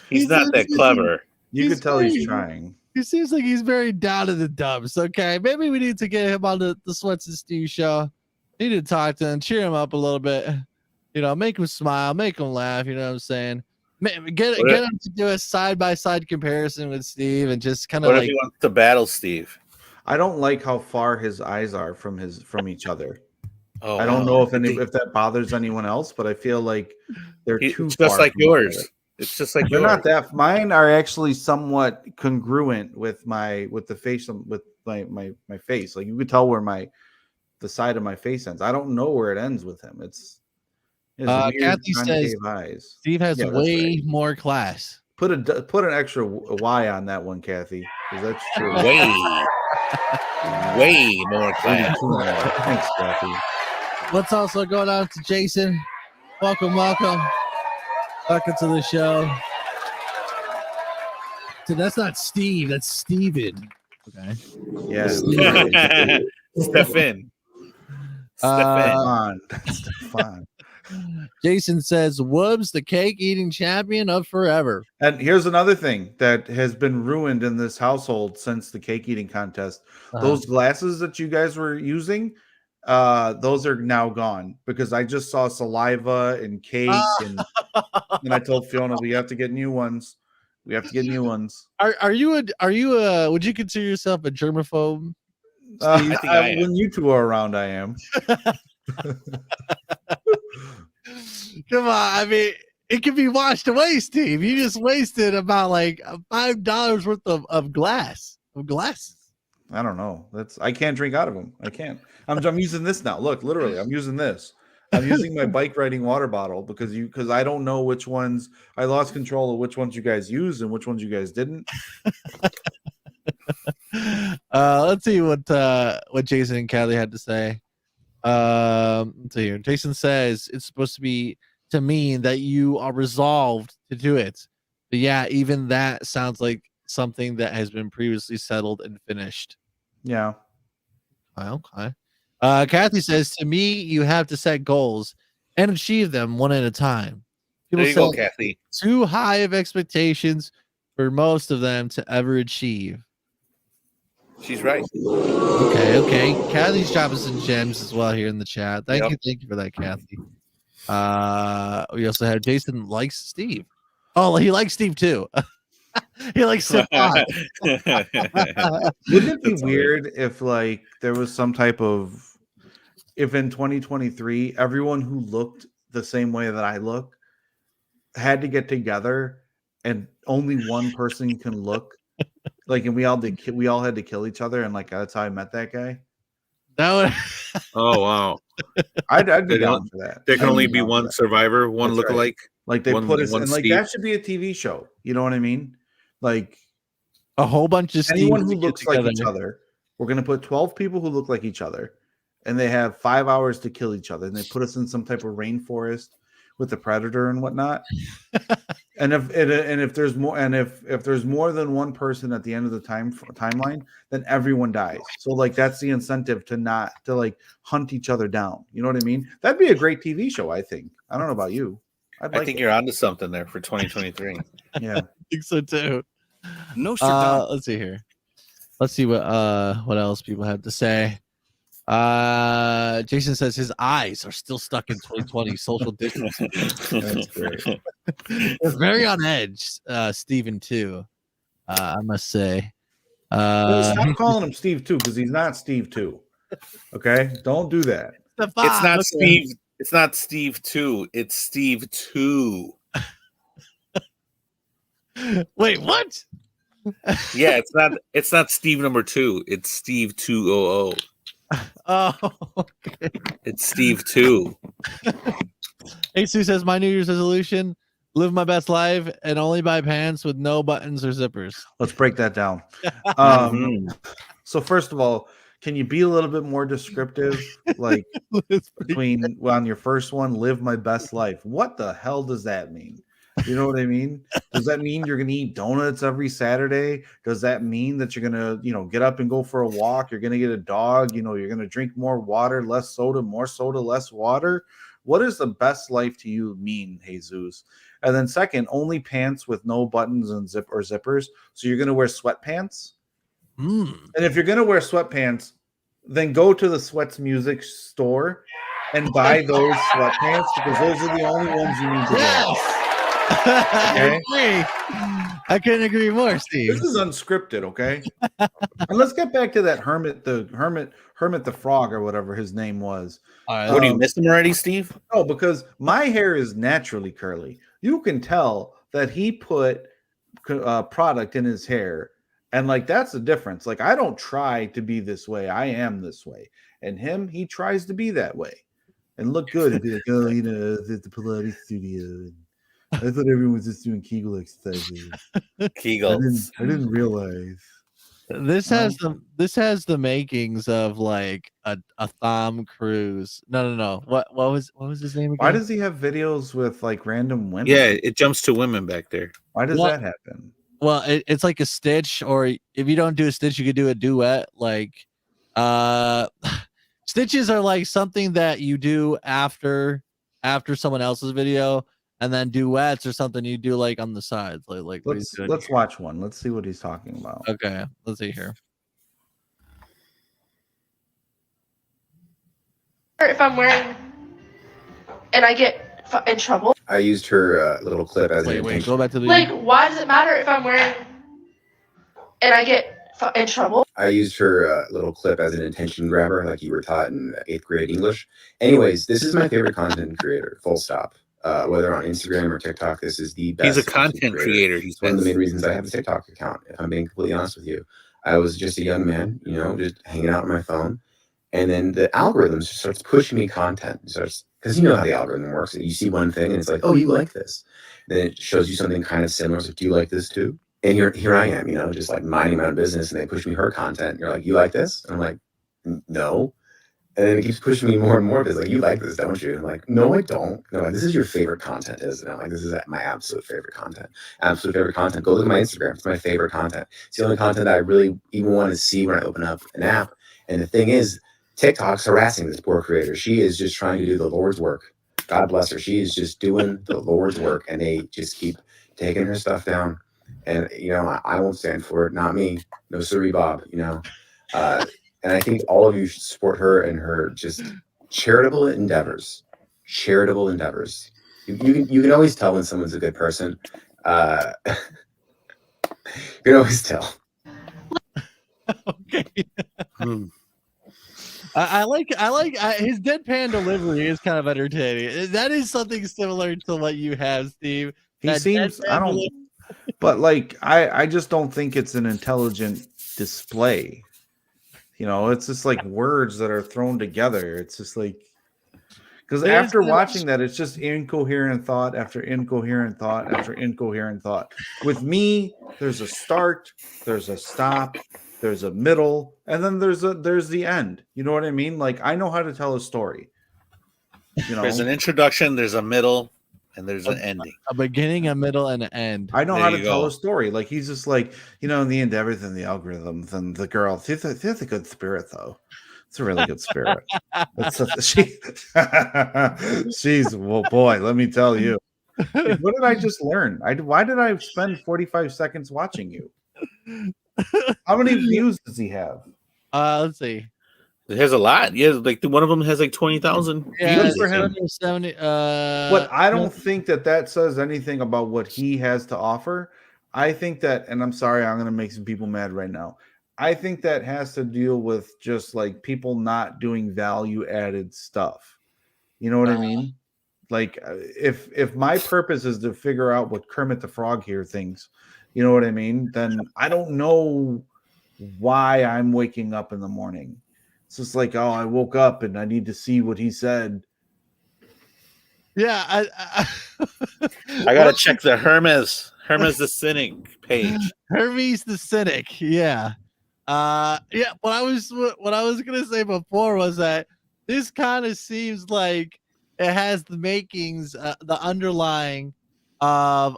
he's not that clever. You could tell he's trying. He seems like he's very down in the dumps. Okay, maybe we need to get him on the Sweats and Steve show. Need to talk to him, cheer him up a little bit. You know, make him smile, make him laugh. You know what I'm saying? Get him to do a side-by-side comparison with Steve and just kind of What if he wants to battle Steve? I don't like how far his eyes are from each other. Oh, I don't know if that bothers anyone else, but I feel like they're too it's far. just like from yours. each other. It's just like they're yours. not that. Mine are actually somewhat congruent with the face with my face. Like you could tell where the side of my face ends. I don't know where it ends with him. It's weird, Kathy says eyes. Steve has way more class. Put an extra Y on that one, Kathy, because that's true. way more class. Thanks, Kathy. What's also going on to Jason? Welcome to the show. So that's not Steve, that's Steven. Okay. Yeah. Stefan. Stefan. Jason says, Woobs, the cake eating champion of forever. And here's another thing that has been ruined in this household since the cake eating contest. Those glasses that you guys were using, those are now gone because I just saw saliva and cake and I told Fiona we have to get new ones. We have to get new ones. Are you would you consider yourself a germaphobe? When you two are around, I am. Come on, I mean, it can be washed away, Steve. You just wasted about like $5 worth of glasses. I don't know. I can't drink out of them. I can't. I'm using this now. Look, literally, I'm using this. I'm using my bike riding water bottle because I don't know which ones I lost control of which ones you guys used and which ones you guys didn't. Let's see what Jason and Callie had to say. Let's see here. Jason says it's supposed to mean that you are resolved to do it. But yeah, even that sounds like something that has been previously settled and finished. Yeah. Okay. Kathy says, to me, you have to set goals and achieve them one at a time. People there you go, Kathy. Too high of expectations for most of them to ever achieve. She's right. Okay. Kathy's dropping some gems as well here in the chat. Thank you for that, Kathy. We also have Jason likes Steve. Oh, he likes Steve too. He likes Stefan. Wouldn't it be weird if like there was some type of if in 2023 everyone who looked the same way that I look had to get together and only one person can look like, and we all had to kill each other, and like that's how I met that guy. Oh wow! I'd be down for that. There can only be one survivor, one lookalike. Right. Like they put us, and like that should be a TV show. You know what I mean? Like a whole bunch of anyone who looks like each other. We're gonna put 12 people who look like each other, and they have 5 hours to kill each other. And they put us in some type of rainforest with the predator and whatnot. and if there's more, and if there's more than one person at the end of the timeline, then everyone dies. So like that's the incentive to like hunt each other down. You know what I mean? That'd be a great TV show. I think. I don't know about you. I think you're onto something there for 2023. Yeah, I think so too. Let's see here. Let's see what else people have to say. Jason says his eyes are still stuck in 2020 social distancing. That's great. It's very on edge, Steven too. I must say. Stop calling him Steve 2 because he's not Steve 2. Okay, don't do that. It's not Steve. It's not Steve 2. It's Steve 2. Wait, what? Yeah, it's not Steve number 2. It's Steve 200. Oh, okay. It's Steve 2. Jesus says my New Year's resolution: live my best life and only buy pants with no buttons or zippers. Let's break that down. So first of all, can you be a little bit more descriptive? Like between on your first one, live my best life. What the hell does that mean? You know what I mean? Does that mean you're going to eat donuts every Saturday? Does that mean that you're going to, get up and go for a walk? You're going to get a dog, you're going to drink more water, less soda, more soda, less water? What does the best life to you mean, Jesus? And then second, only pants with no buttons and zippers. So you're going to wear sweatpants? And if you're going to wear sweatpants, then go to the Sweats Music store and buy those sweatpants because those are the only ones you need to wear. Okay. I couldn't agree more, Steve. This is unscripted, okay? And let's get back to that Hermit the Frog or whatever his name was. What do you miss him already, Steve? No, because my hair is naturally curly. You can tell that he put product in his hair, and like that's the difference. Like I don't try to be this way; I am this way, and he tries to be that way and look good and be like, oh, at the Pilates studio. I thought everyone was just doing Kegel exercises. Kegels. I didn't realize. This has the makings of like a Tom Cruise. No. What was his name again? Why does he have videos with like random women? Yeah, it jumps to women back there. Why does that happen? Well, it's like a stitch, or if you don't do a stitch, you could do a duet. Like, stitches are like something that you do after someone else's video. And then duets or something you do like on the sides. Like let's watch one. Let's see what he's talking about. Okay, let's see here. If I'm wearing and I get in trouble. I used her little clip as go back to the like. Why does it matter if I'm wearing and I get in trouble? I used her little clip as an attention grabber, like you were taught in 8th grade English. Anyways, this is my favorite content creator. Full stop. Whether on Instagram or TikTok, this is the best. He's a content creator. He's one of the main reasons I have a TikTok account. If I'm being completely honest with you, I was just a young man, just hanging out on my phone, and then the algorithm just starts pushing me content. Because you know how the algorithm works. You see one thing, and it's like, oh, you like this. Then it shows you something kind of similar. So, do you like this too? And here I am, just like minding my own business, and they push me her content. And you're like, you like this? And I'm like, no. And then it keeps pushing me more and more. It's like, you like this, don't you? And I'm like, no, I don't. No, like, this is your favorite content, isn't it? I'm like, this is my absolute favorite content. Absolute favorite content. Go look at my Instagram. It's my favorite content. It's the only content that I really even want to see when I open up an app. And the thing is, TikTok's harassing this poor creator. She is just trying to do the Lord's work. God bless her. She is just doing the Lord's work. And they just keep taking her stuff down. And, I won't stand for it. Not me. No siree, Bob, and I think all of you should support her and her just charitable endeavors. Charitable endeavors. You can always tell when someone's a good person. You can always tell. Okay. I like his deadpan delivery is kind of entertaining. That is something similar to what you have, Steve. He seems but like I just don't think it's an intelligent display. It's just like words that are thrown together. It's just like, because after watching that, it's just incoherent thought after incoherent thought after incoherent thought. With me, there's a start, there's a stop, there's a middle, and then there's the end. You know what I mean? Like I know how to tell a story. There's an introduction, there's a middle, and there's an ending. A beginning, a middle, and an end. I know how to tell a story. Like he's just like, in the end, everything, the algorithms and the girl. She's a good spirit, though. It's a really good spirit. She's well, boy. Let me tell you. Like, what did I just learn? Why did I spend 45 seconds watching you? How many views does he have? Let's see. It has a lot. Yeah, like one of them has like 20,000. Yeah, for him. 70. But I don't think that says anything about what he has to offer. I think that, and I'm sorry, I'm going to make some people mad right now. I think that has to deal with just like people not doing value added stuff. You know what I mean? Like if my purpose is to figure out what Kermit the Frog here thinks, you know what I mean? Then I don't know why I'm waking up in the morning. It's just like, oh, I woke up and I need to see what he said. Yeah, I gotta check the Hermes the Cynic page. Hermes the Cynic. Yeah. Yeah. What I was gonna say before was that this kind of seems like it has the makings, the underlying of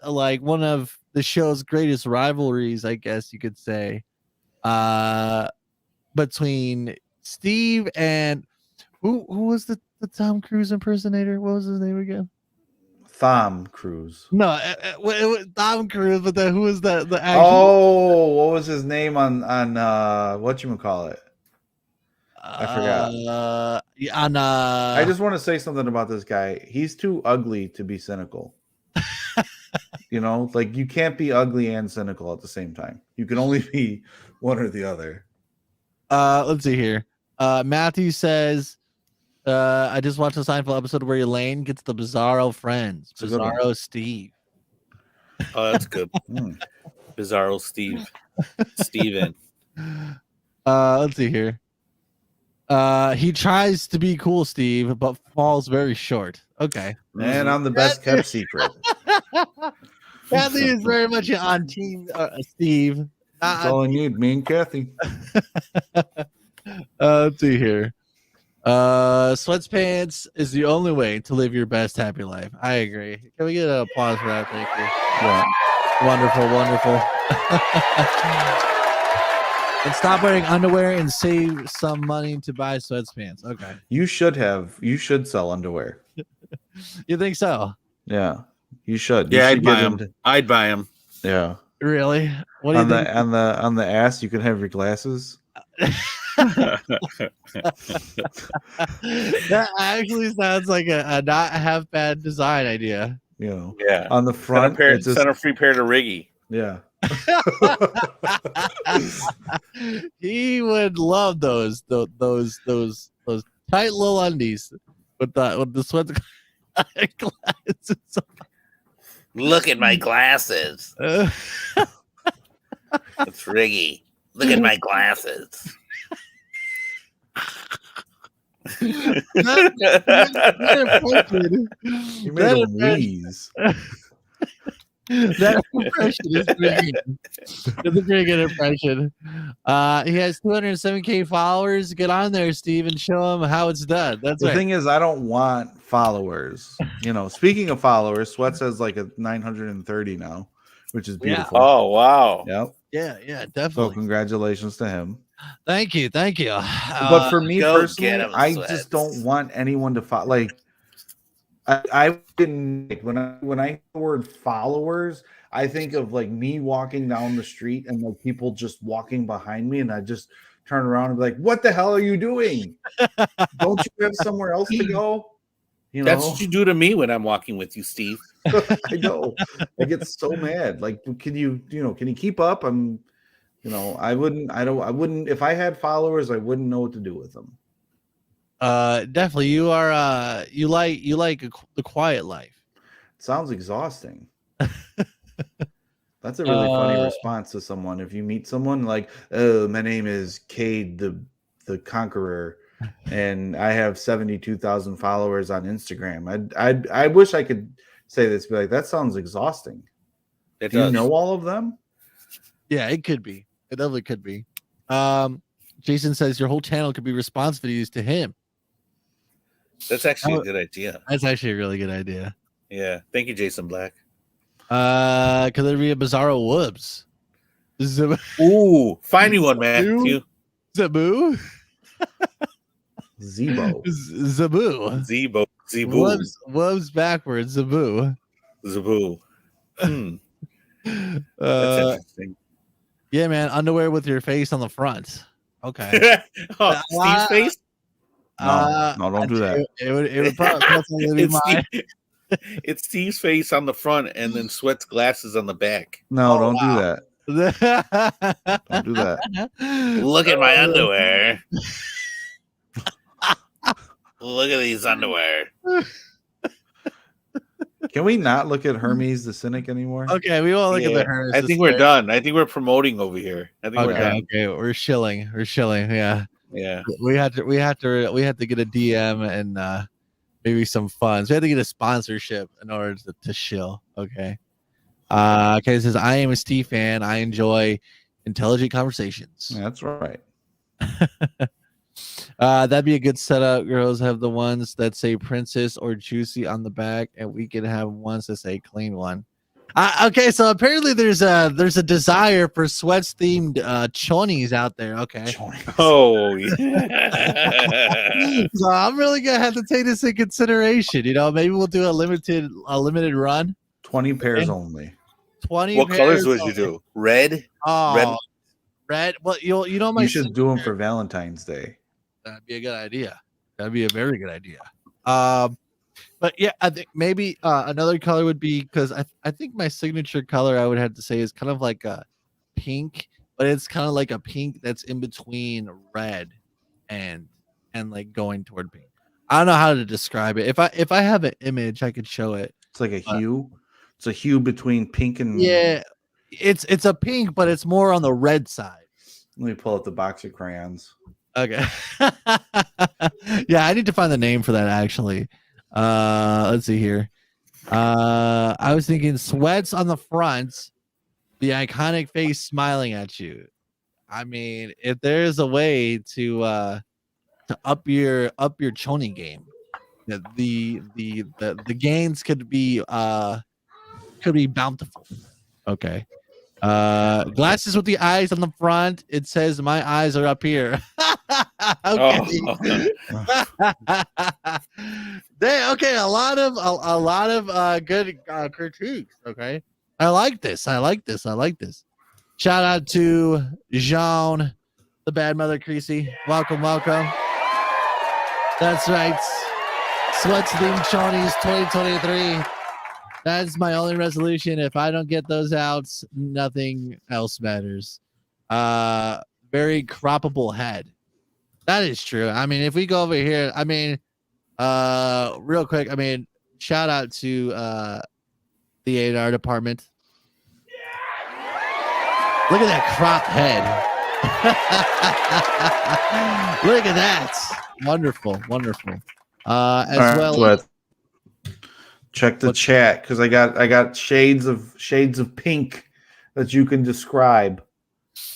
like one of the show's greatest rivalries, I guess you could say, between Steve and who was the Tom Cruise impersonator? What was his name again? Tom Cruise. No, it was Tom Cruise, but then who was the actual? Oh, what was his name on whatchamacallit? I forgot. I just want to say something about this guy. He's too ugly to be cynical. You know, like you can't be ugly and cynical at the same time. You can only be one or the other. Let's see here. Matthew says, I just watched a Seinfeld episode where Elaine gets the Bizarro friends. Bizarro Steve. Oh, that's good. Bizarro Steve. Steven. Let's see here. He tries to be cool, Steve, but falls very short. Okay. Man, I'm the best kept secret. Kathy is very much on team Steve. That's all I need, me and Kathy. Let's see here. Sweatpants is the only way to live your best happy life. I agree. Can we get an applause for that? Thank you. Yeah. Wonderful, wonderful. And stop wearing underwear and save some money to buy sweatpants. Okay. You should sell underwear. You think so? Yeah. You should. Yeah, You I'd should buy get them. into- I'd buy them. Yeah. Really? What do you think? On the ass, you can have your glasses. That actually sounds like a not half bad design idea. You know. Yeah. On the front, it's just- send a free pair to Riggy. yeah. He would love those tight little undies with the sweat glasses. Look at my glasses. It's Riggy. Look at my glasses. You made him wheeze. That impression is pretty good. It's a pretty good impression. He has 207K followers. Get on there, Steve, and show him how it's done. That's The right. thing is, I don't want followers. You know, speaking of followers, Sweats has like a 930 now, which is beautiful. Oh, wow. Yep. Yeah, So definitely. congratulations to him. Thank you. But for me go personally, get 'em, I Sweats. just don't want anyone to follow. Like, I didn't when I hear the word followers, I think of like me walking down the street and like people just walking behind me, and I just turn around and be like, "What the hell are you doing? Don't you have somewhere else to go?" You know, That's what you do to me when I'm walking with you, Steve. I know. I get so mad. Like, can you keep up? I wouldn't if I had followers, I wouldn't know what to do with them. Definitely, you are. You like the quiet life. Sounds exhausting. That's a really funny response to someone. If you meet someone like, "Oh, my name is Cade the Conqueror, and I have 72,000 followers on Instagram." I wish I could say this, be like, that sounds exhausting. It Do you does. know all of them? Yeah, it could be. It definitely could be. Jason says your whole channel could be response videos to him. That's actually a good idea. That's actually a really good idea. Yeah. Thank you, Jason Black. Could there be a Bizarro Whoops? Ooh, find me one, Matthew. Zabu? Zebo. Zabu. Zebo. Zebu. Wubs backwards. Zebu. Zebu. That's interesting. Yeah, man. Underwear with your face on the front. Okay. Steve's face? No, don't do that. It would probably be mine. It's Steve's face on the front and then Sweat's glasses on the back. No, don't do that. Don't do that. Look at my underwear. Look at these underwear. Can we not look at Hermes the Cynic anymore? Okay, we won't look at the Hermes. I think we're done. I think we're promoting over here. I think we're done. Okay, we're shilling. Yeah. Yeah. We had to get a DM and maybe some funds. We had to get a sponsorship in order to shill. Okay. Okay, it says I am a Steve fan. I enjoy intelligent conversations. That's right. That'd be a good setup. Girls have the ones that say princess or juicy on the back, and we can have ones that say clean one. Okay, so apparently there's a desire for Sweats themed chonies out there. Okay. Oh yeah. So I'm really gonna have to take this in consideration. You know, maybe we'll do a limited run. 20 pairs only. 20. What colors would you do? Red? Oh, red. Well, you know my. You should do them for Valentine's Day. That'd be a good idea. That'd be a very good idea. But yeah, I think maybe another color would be, because I think my signature color I would have to say is kind of like a pink, but it's kind of like a pink that's in between red and like going toward pink. I don't know how to describe it. If I have an image, I could show it. It's like a hue. It's a hue between pink and it's a pink, but it's more on the red side. Let me pull out the box of crayons. Okay. Yeah, I need to find the name for that actually. Let's see here. I was thinking Sweats on the front, the iconic face smiling at you. I mean, if there's a way to up your choni game, the gains could be bountiful. Okay. Glasses with the eyes on the front. It says my eyes are up here. Okay. Okay, a lot of good critiques. Okay, I like this. Shout out to Jean, the bad mother Creasy. Welcome. That's right. Sweats themed chonies 2023. That's my only resolution. If I don't get those out, nothing else matters. Very croppable head. That is true. I mean, if we go over here, I mean, real quick, I mean, shout out to the A&R department. Look at that crop head. Look at that. Wonderful. As well. Check the chat, because I got shades of pink that you can describe.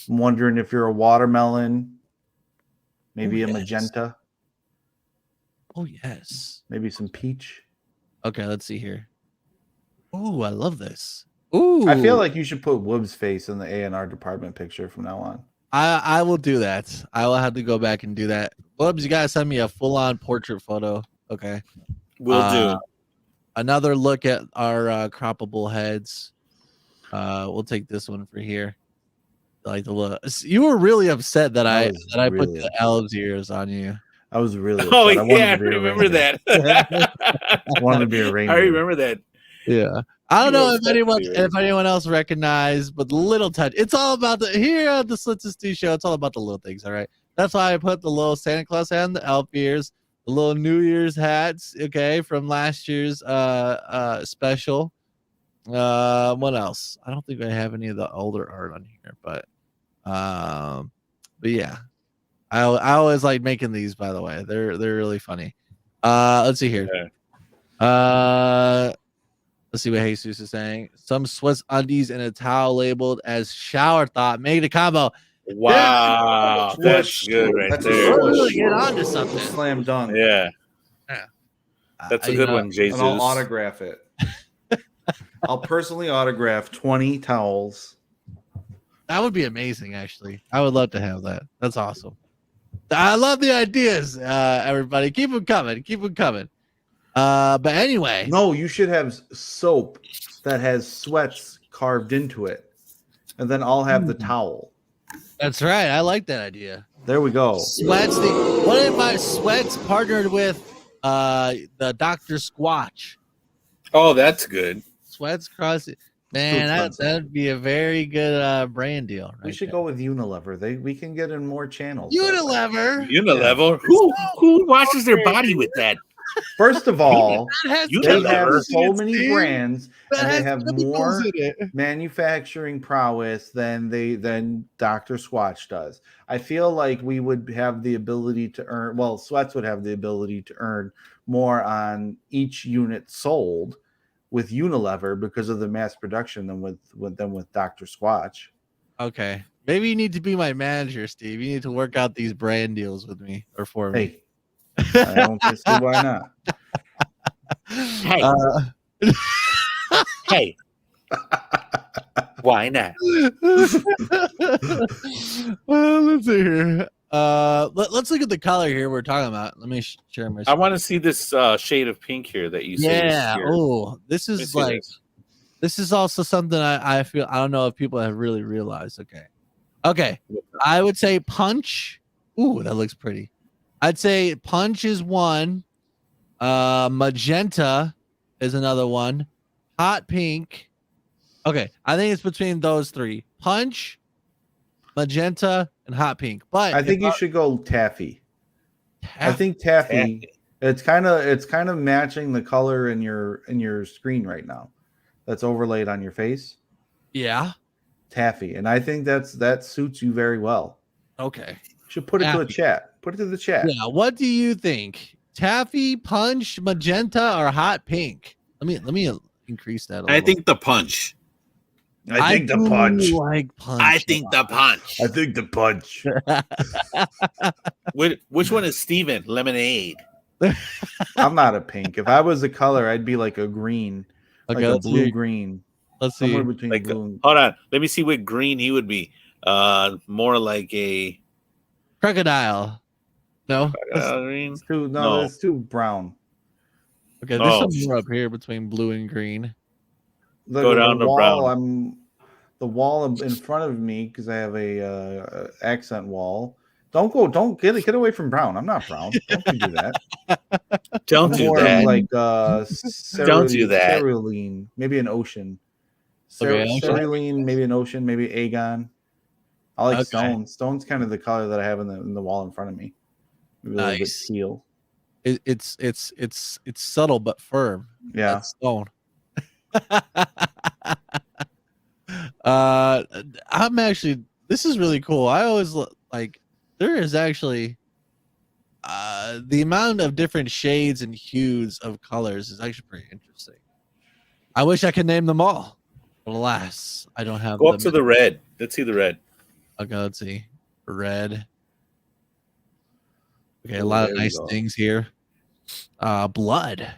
I'm wondering if you're a watermelon, maybe a magenta. Oh yes. Maybe some peach. Okay, let's see here. Oh, I love this. Ooh. I feel like you should put Woob's face in the A&R department picture from now on. I will do that. I will have to go back and do that. Woobs, you gotta send me a full-on portrait photo. Okay. Will do. Another look at our croppable heads. We'll take this one for here. Like the look. You were really upset that I put the elves ears on you. I was really upset. Oh yeah, I remember that. I wanted to be a reindeer. I remember that. Yeah. I don't know if anyone else recognized, but the little touch. It's all about here at the Slits Stew show. It's all about the little things. All right. That's why I put the little Santa Claus hat and the elf ears, the little New Year's hats. Okay, from last year's special. What else? I don't think I have any of the older art on here, but yeah. I always like making these. By the way, they're really funny. Let's see here. Let's see what Jesus is saying. Some Swiss undies and a towel labeled as shower thought. Make the combo. Wow, that's good right there. Really get on to something. Slam dunk. Yeah. That's a good one, Jesus. And I'll autograph it. I'll personally autograph 20 towels. That would be amazing, actually. I would love to have that. That's awesome. I love the ideas, everybody. Keep them coming. But anyway, no, you should have soap that has sweats carved into it, and then I'll have the towel. That's right. I like that idea. There we go. Sweats. What if my Sweats partnered with the Dr. Squatch? Oh, that's good. Sweats cross. Man, that'd be a very good brand deal. We should go with Unilever. We can get in more channels. Unilever. Unilever. Who washes their body with that? First of all, Unilever. they have so many brands, and they have chemicals more in it. manufacturing prowess than Dr. Squatch does. I feel like we would have the ability to earn. Well, Sweats would have the ability to earn more on each unit sold with Unilever because of the mass production than with Dr. Squatch. Okay, maybe you need to be my manager, Steve. You need to work out these brand deals with me or for me. Hey, I don't see why not. Hey, hey, why not? Well, let's see here. Let's look at the color here we're talking about. Let me share my. I want to see this shade of pink here that you say. Yeah. Oh, this is like. This is also something I feel. I don't know if people have really realized. Okay. I would say punch. Ooh, that looks pretty. I'd say punch is one. Magenta is another one. Hot pink. Okay, I think it's between those three: punch, magenta, and hot pink. But I think you should go taffy. I think taffy. It's kind of matching the color in your screen right now. That's overlaid on your face. Yeah, taffy, and I think that suits you very well. Okay, should put it to a chat. Put it to the chat. Yeah, what do you think? Taffy, punch, magenta, or hot pink? Let me increase that. I think the punch. I think the punch. Like punch. I think the punch. I think the punch. Which one is Steven? Lemonade. I'm not a pink. If I was a color, I'd be like a green, okay, like a blue green. Let's see. Somewhere between like blue and... Hold on. Let me see what green he would be. More like a crocodile. No, green. It's too brown. Okay, there's some more up here between blue and green. Go down to brown. The wall in front of me because I have a accent wall. Don't get away from brown. I'm not brown. Don't do that. Don't do that. Like don't do that. Cerulean, maybe an ocean. Cerulean, maybe an ocean, maybe Aegon. I like stone. Stone's kind of the color that I have in the wall in front of me. Maybe a little bit teal. It's subtle but firm. Yeah. That's stone. I'm actually. This is really cool. I always like. There is actually. The amount of different shades and hues of colors is actually pretty interesting. I wish I could name them all. But alas, I don't have. Go up to the red. Let's see the red. Okay, let's see. Red. Okay, a lot of nice things here. Blood.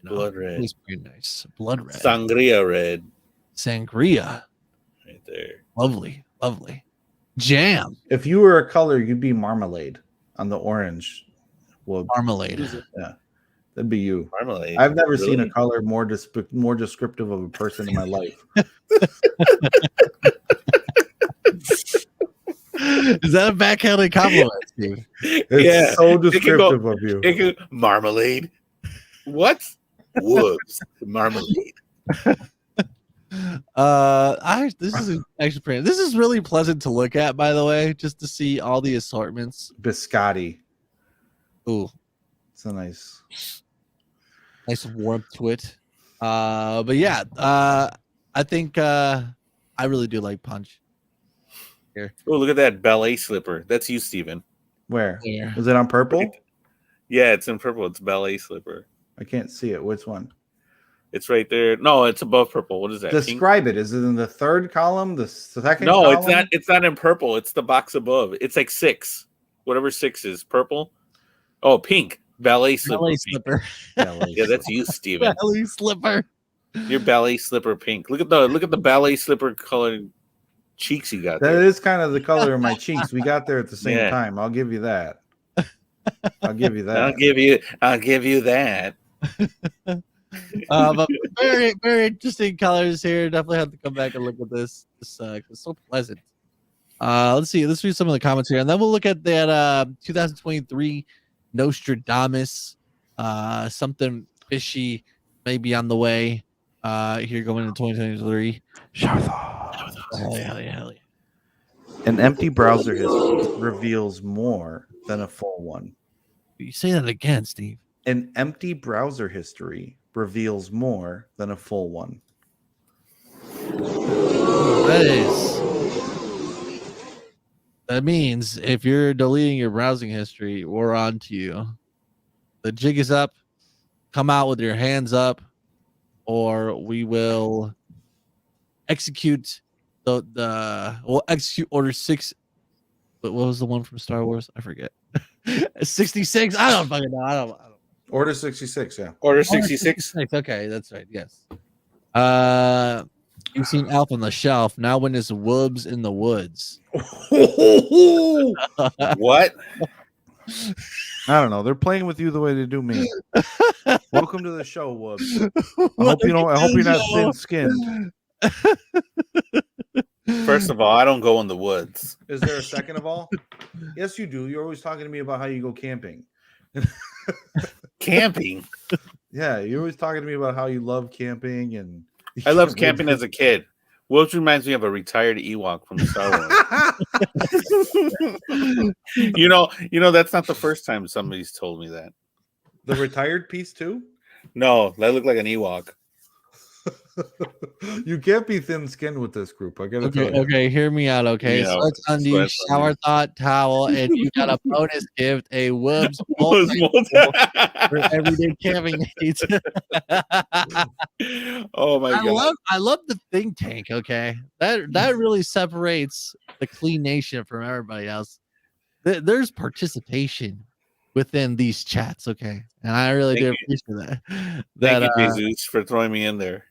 Blood red. It's pretty nice. Blood red. Sangria red. Sangria. Right there. Lovely. Lovely. Jam. If you were a color, you'd be marmalade on the orange. Well, marmalade. Yeah. That'd be you. Marmalade. I've never seen a color more descriptive of a person in my life. Is that a backhanded compliment, Steve? It's so descriptive of you. Marmalade. What? Whoops. Marmalade. This is actually pretty. This is really pleasant to look at, by the way, just to see all the assortments. Biscotti. Ooh, it's a nice warmth to it. But yeah, I think I really do like punch. Here. Oh, look at that ballet slipper. That's you, Steven. Where? Yeah. Is it on purple? Yeah, it's in purple. It's ballet slipper. I can't see it. Which one? It's right there. No, it's above purple. What is that? Describe it. Is it in the third column? The second? No, column? it's not. It's not in purple. It's the box above. It's like 6. Whatever 6 is. Purple. Oh, pink. Ballet slipper. Ballet slipper. Yeah, that's you, Steven. Ballet slipper. Your ballet slipper pink. Look at the ballet slipper colored cheeks you got That there. is kind of the color of my cheeks. We got there at the same time. I'll give you that. I'll give you that. I'll give you that. But very, very interesting colors here. Definitely have to come back and look at this. It's so pleasant. Let's see. Let's read some of the comments here, and then we'll look at that 2023 Nostradamus. Something fishy may be on the way. Here going into 2023. Hell yeah. An empty browser history reveals more than a full one. You say that again, Steve. An empty browser history reveals more than a full one. That means if you're deleting your browsing history, we're on to you. The jig is up. Come out with your hands up, or we will execute we'll execute Order 6. But what was the one from Star Wars? I forget. 66. I don't fucking know. I don't. Order 66. Yeah. Order 66. Okay, that's right. Yes. You've seen Alf on the Shelf. Now when is Woobs in the Woods? What? I don't know. They're playing with you the way they do me. Welcome to the show, Woobs. I hope you're not thin-skinned. First of all, I don't go in the woods. Is there a second of all? Yes, you do. You're always talking to me about how you go camping. Camping? Yeah, you're always talking to me about how you love camping, and I loved camping as a kid. Whoops reminds me of a retired Ewok from Star Wars. you know, that's not the first time somebody's told me that. The retired piece too? No, that looked like an Ewok. You can't be thin-skinned with this group. I gotta tell you. Okay, hear me out. Okay, Yeah, so let's undo shower thought towel, and you got a bonus gift: a Woobs for everyday camping needs. Oh my god! I love the think tank. Okay, that really separates the Clean Nation from everybody else. There's participation within these chats. Okay, and I really do appreciate that. Thank you, Jesus, for throwing me in there.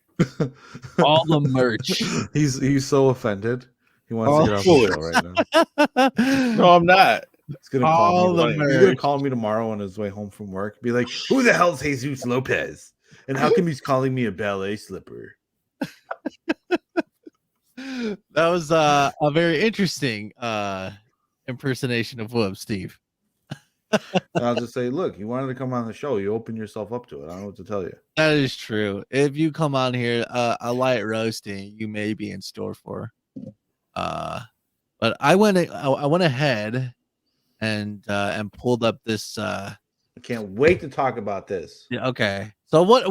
All the merch. He's so offended. He wants to get off the show right now. No, I'm not. He's gonna call me tomorrow on his way home from work. Be like, "Who the hell's Jesus Lopez? And how come he's calling me a ballet slipper?" That was a very interesting impersonation of Woobs, Steve. I'll just say, look, you wanted to come on the show. You open yourself up to it. I don't know what to tell you. That is true. If you come on here, a light roasting, you may be in store for. But I went ahead and pulled up this. I can't wait to talk about this. Yeah. Okay. So what?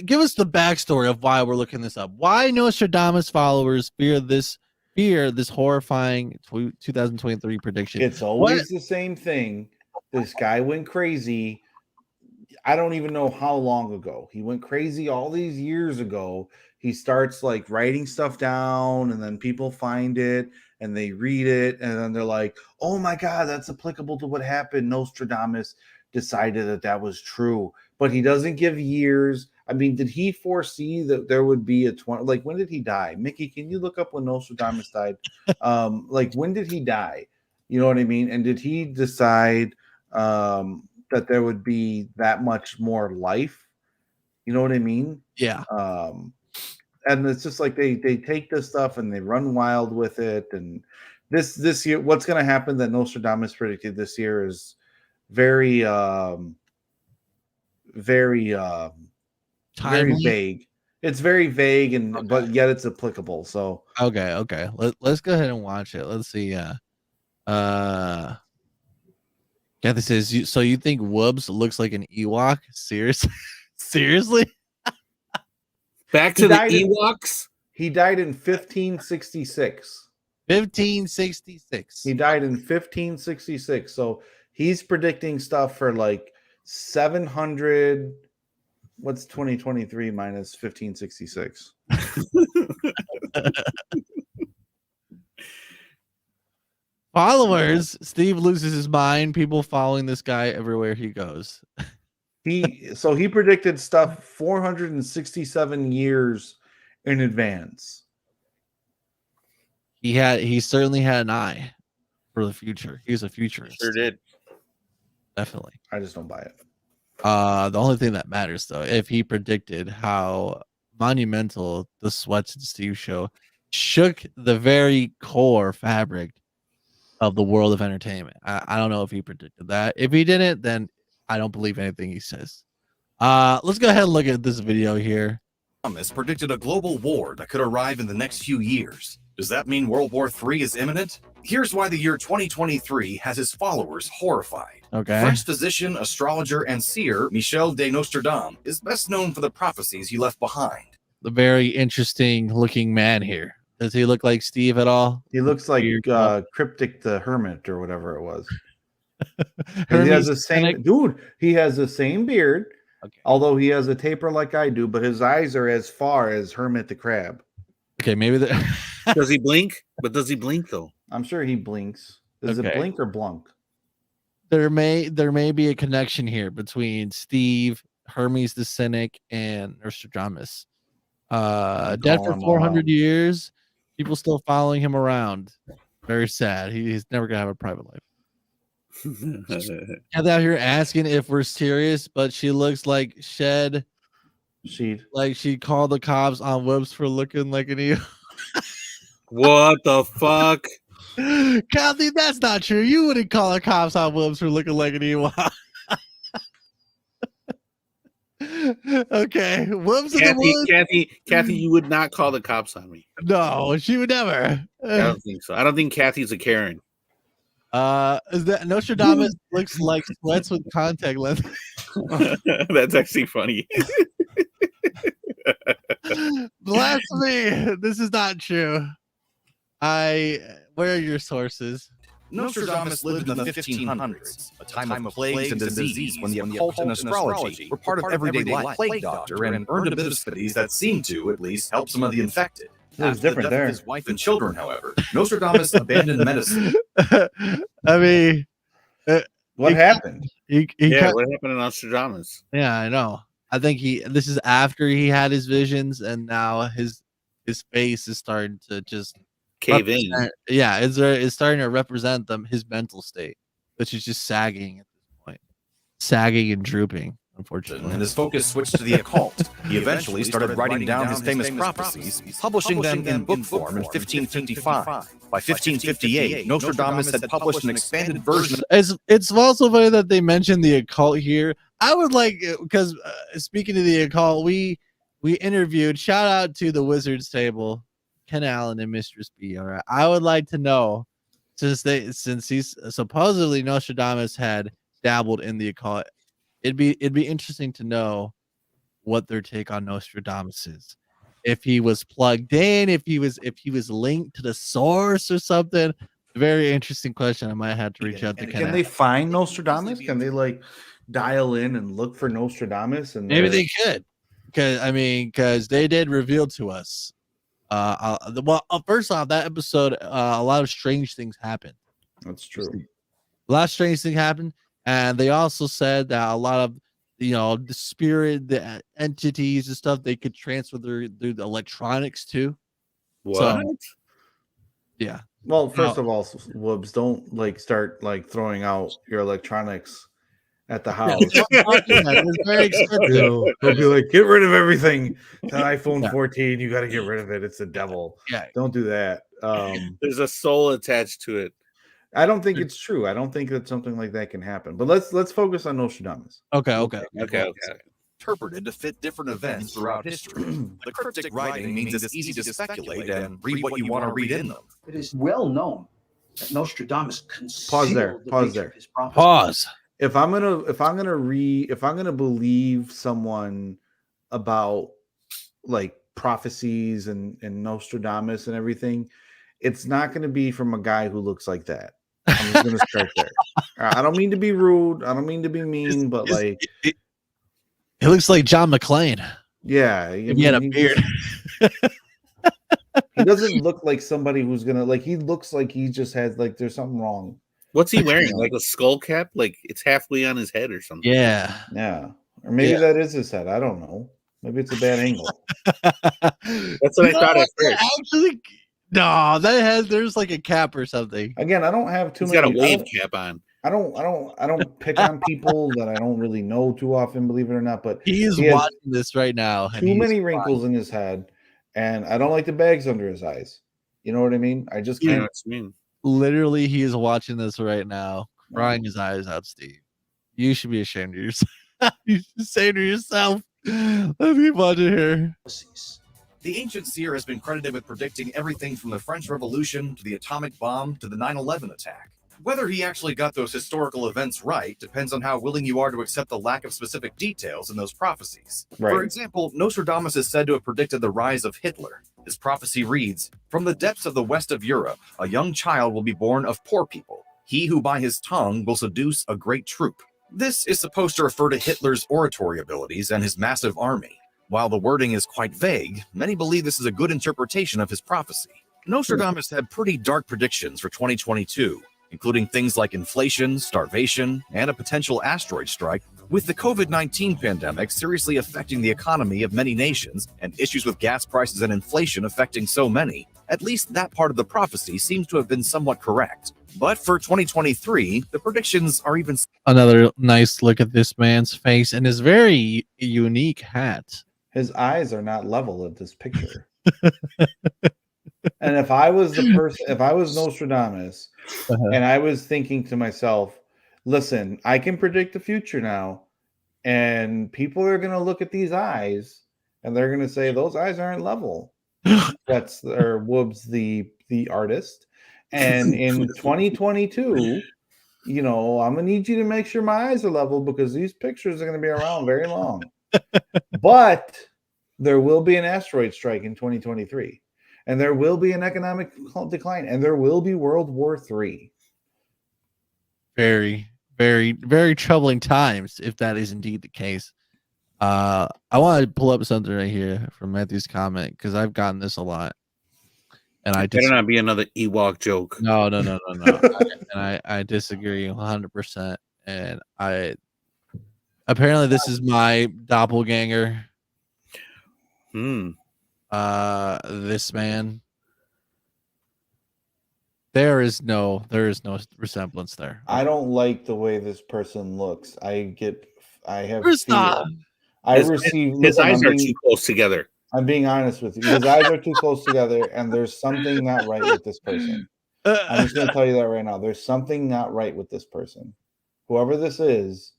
Give us the backstory of why we're looking this up. Why Nostradamus followers fear this horrifying 2023 prediction? It's always the same thing. This guy went crazy. I don't even know how long ago. He went crazy all these years ago. He starts like writing stuff down, and then people find it and they read it, and then they're like, "Oh my God, that's applicable to what happened." Nostradamus decided that was true, but he doesn't give years. I mean, did he foresee that there would be a 20? Like, when did he die? Mickey, can you look up when Nostradamus died? Like, when did he die? You know what I mean? And did he decide that there would be that much more life? You know what I mean? Yeah. And it's just like they take this stuff and they run wild with it. And this year, what's going to happen that Nostradamus predicted this year is very very vague. It's very vague, and but yet it's applicable. So okay. Let's go ahead and watch it. Let's see. Kathy says, so you think Woobs looks like an Ewok? Seriously? Back to the Ewoks? He died in 1566. 1566. He died in 1566. So he's predicting stuff for like 700. What's 2023 minus 1566? Followers, Steve loses his mind. People following this guy everywhere he goes. He predicted stuff 467 years in advance. He certainly had an eye for the future. He was a futurist. Sure did. Definitely. I just don't buy it. The only thing that matters, though, if he predicted how monumental the Sweats and Steve show shook the very core fabric of the world of entertainment. I don't know if he predicted that. If he didn't, then I don't believe anything he says. Let's go ahead and look at this video here. Thomas predicted a global war that could arrive in the next few years. Does that mean World War III is imminent? Here's why the year 2023 has his followers horrified. Okay. French physician, astrologer, and seer Michel de Nostradame is best known for the prophecies he left behind. The very interesting looking man here. Does he look like Steve at all? He looks like Cryptic the Hermit or whatever it was. He Hermes has the same dude. He has the same beard, Okay. although he has a taper like I do, but his eyes are as far as Hermit the Crab. Okay, maybe Does he blink? But does he blink though? I'm sure he blinks. Is it Okay. blink or blunk? there may be a connection here between Steve, Hermes the Cynic, and Nostradamus. Dead for 400 years, people still following him around. Very sad. He's never gonna have a private life. Kathy out here asking if we're serious, but she looks like she'd call the cops on Whoops for looking like an eel. What the fuck? Kathy, that's not true. You wouldn't call the cops on Whoops for looking like an Ewok. Okay, Whoops in the woods. Kathy, you would not call the cops on me. No, she would never. I don't think so. I don't think Kathy's a Karen. Is that Nostradamus looks like Sweats with contact lenses? That's actually funny. Blasphemy! This is not true. Where are your sources? Nostradamus lived in the 1500s, a time of plagues and disease when the occult and astrology were part of everyday life. Plague doctor and earned a bit of studies that seemed to, at least, help some of the infected. It was different there. His wife and children, however, Nostradamus abandoned medicine. I mean, what happened? What happened to Nostradamus? Yeah, I know. I think this is after he had his visions, and now his face is starting to just cave in. Yeah, it's starting to represent his mental state, which is just sagging at this point, sagging and drooping. Unfortunately, and his focus switched to the occult. He eventually started writing down his famous prophecies, publishing them in book form in 1555. By 1558, Nostradamus had published an expanded version. It's also funny that they mentioned the occult here. I would like, because speaking of the occult, we interviewed. Shout out to the Wizards Table, Ken Allen and Mistress B. All right, I would like to know, since he's supposedly Nostradamus had dabbled in the occult. It'd be interesting to know what their take on Nostradamus is. If he was plugged in, if he was linked to the source or something. Very interesting question. I might have to reach out to Ken. Can they find Nostradamus? Can they dial in and look for Nostradamus? And maybe they could, because they did reveal to us. First off, that episode, a lot of strange things happened. That's true. A lot of strange things happened. And they also said that a lot of, the spirit, the entities and stuff, they could transfer through the electronics too. What? So, yeah. Well, first of all, Woods, don't start throwing out your electronics at the house. It's very expensive. They'll be like, get rid of everything. It's an iPhone 14. You got to get rid of it. It's the devil. Yeah. Don't do that. There's a soul attached to it. I don't think it's true. I don't think that something like that can happen. But let's focus on Nostradamus. Okay. Interpreted to fit different events throughout history. The cryptic writing means it's easy to speculate and read what you want to read in them. It is well known that Nostradamus Pause there. Pause. If I'm gonna believe someone about prophecies and Nostradamus and everything, it's not gonna be from a guy who looks like that. I'm just gonna start there. I don't mean to be rude. I don't mean to be mean, but it looks like John McClane. Yeah, he had a beard. He doesn't look like somebody who's gonna he looks like he just has there's something wrong. What's he wearing? Like a skull cap? Like it's halfway on his head or something. Yeah. Or maybe that is his head. I don't know. Maybe it's a bad angle. That's what I thought at first. Actually, no, there's a cap or something. Again, I don't have too He's many. got a wave cap on. I don't pick on people that I don't really know too often, believe it or not. But he is watching this right now. Too many wrinkles in his head, and I don't like the bags under his eyes. You know what I mean? I just can't. Literally, he is watching this right now, crying his eyes out. Steve, you should be ashamed of yourself. You should say to yourself, "Let's keep watching here." The ancient seer has been credited with predicting everything from the French Revolution to the atomic bomb to the 9/11 attack. Whether he actually got those historical events right depends on how willing you are to accept the lack of specific details in those prophecies. Right. For example, Nostradamus is said to have predicted the rise of Hitler. His prophecy reads, "From the depths of the west of Europe, a young child will be born of poor people. He who by his tongue will seduce a great troop." This is supposed to refer to Hitler's oratory abilities and his massive army. While the wording is quite vague, many believe this is a good interpretation of his prophecy. Nostradamus had pretty dark predictions for 2022, including things like inflation, starvation, and a potential asteroid strike, with the COVID-19 pandemic seriously affecting the economy of many nations and issues with gas prices and inflation affecting so many. At least that part of the prophecy seems to have been somewhat correct. But for 2023, the predictions are even... Another nice look at this man's face and his very unique hat. His eyes are not level at this picture. And if I was the person, if I was Nostradamus, and I was thinking to myself, listen, I can predict the future now, and people are going to look at these eyes, and they're going to say, those eyes aren't level. That's Woobs, the artist. And in 2022, you know, I'm going to need you to make sure my eyes are level because these pictures are going to be around very long. But there will be an asteroid strike in 2023. And there will be an economic decline, and there will be World War III. Very, very, very troubling times, if that is indeed the case. I want to pull up something right here from Matthew's comment because I've gotten this a lot, and I better not be another Ewok joke. No. I disagree 100%. And apparently this is my doppelganger. This man, there is no resemblance there. I don't like the way this person looks. I have his eyes are too close together. I'm being honest with you. His eyes are too close together, and there's something not right with this person. I'm just going to tell you that right now. There's something not right with this person. Whoever this is,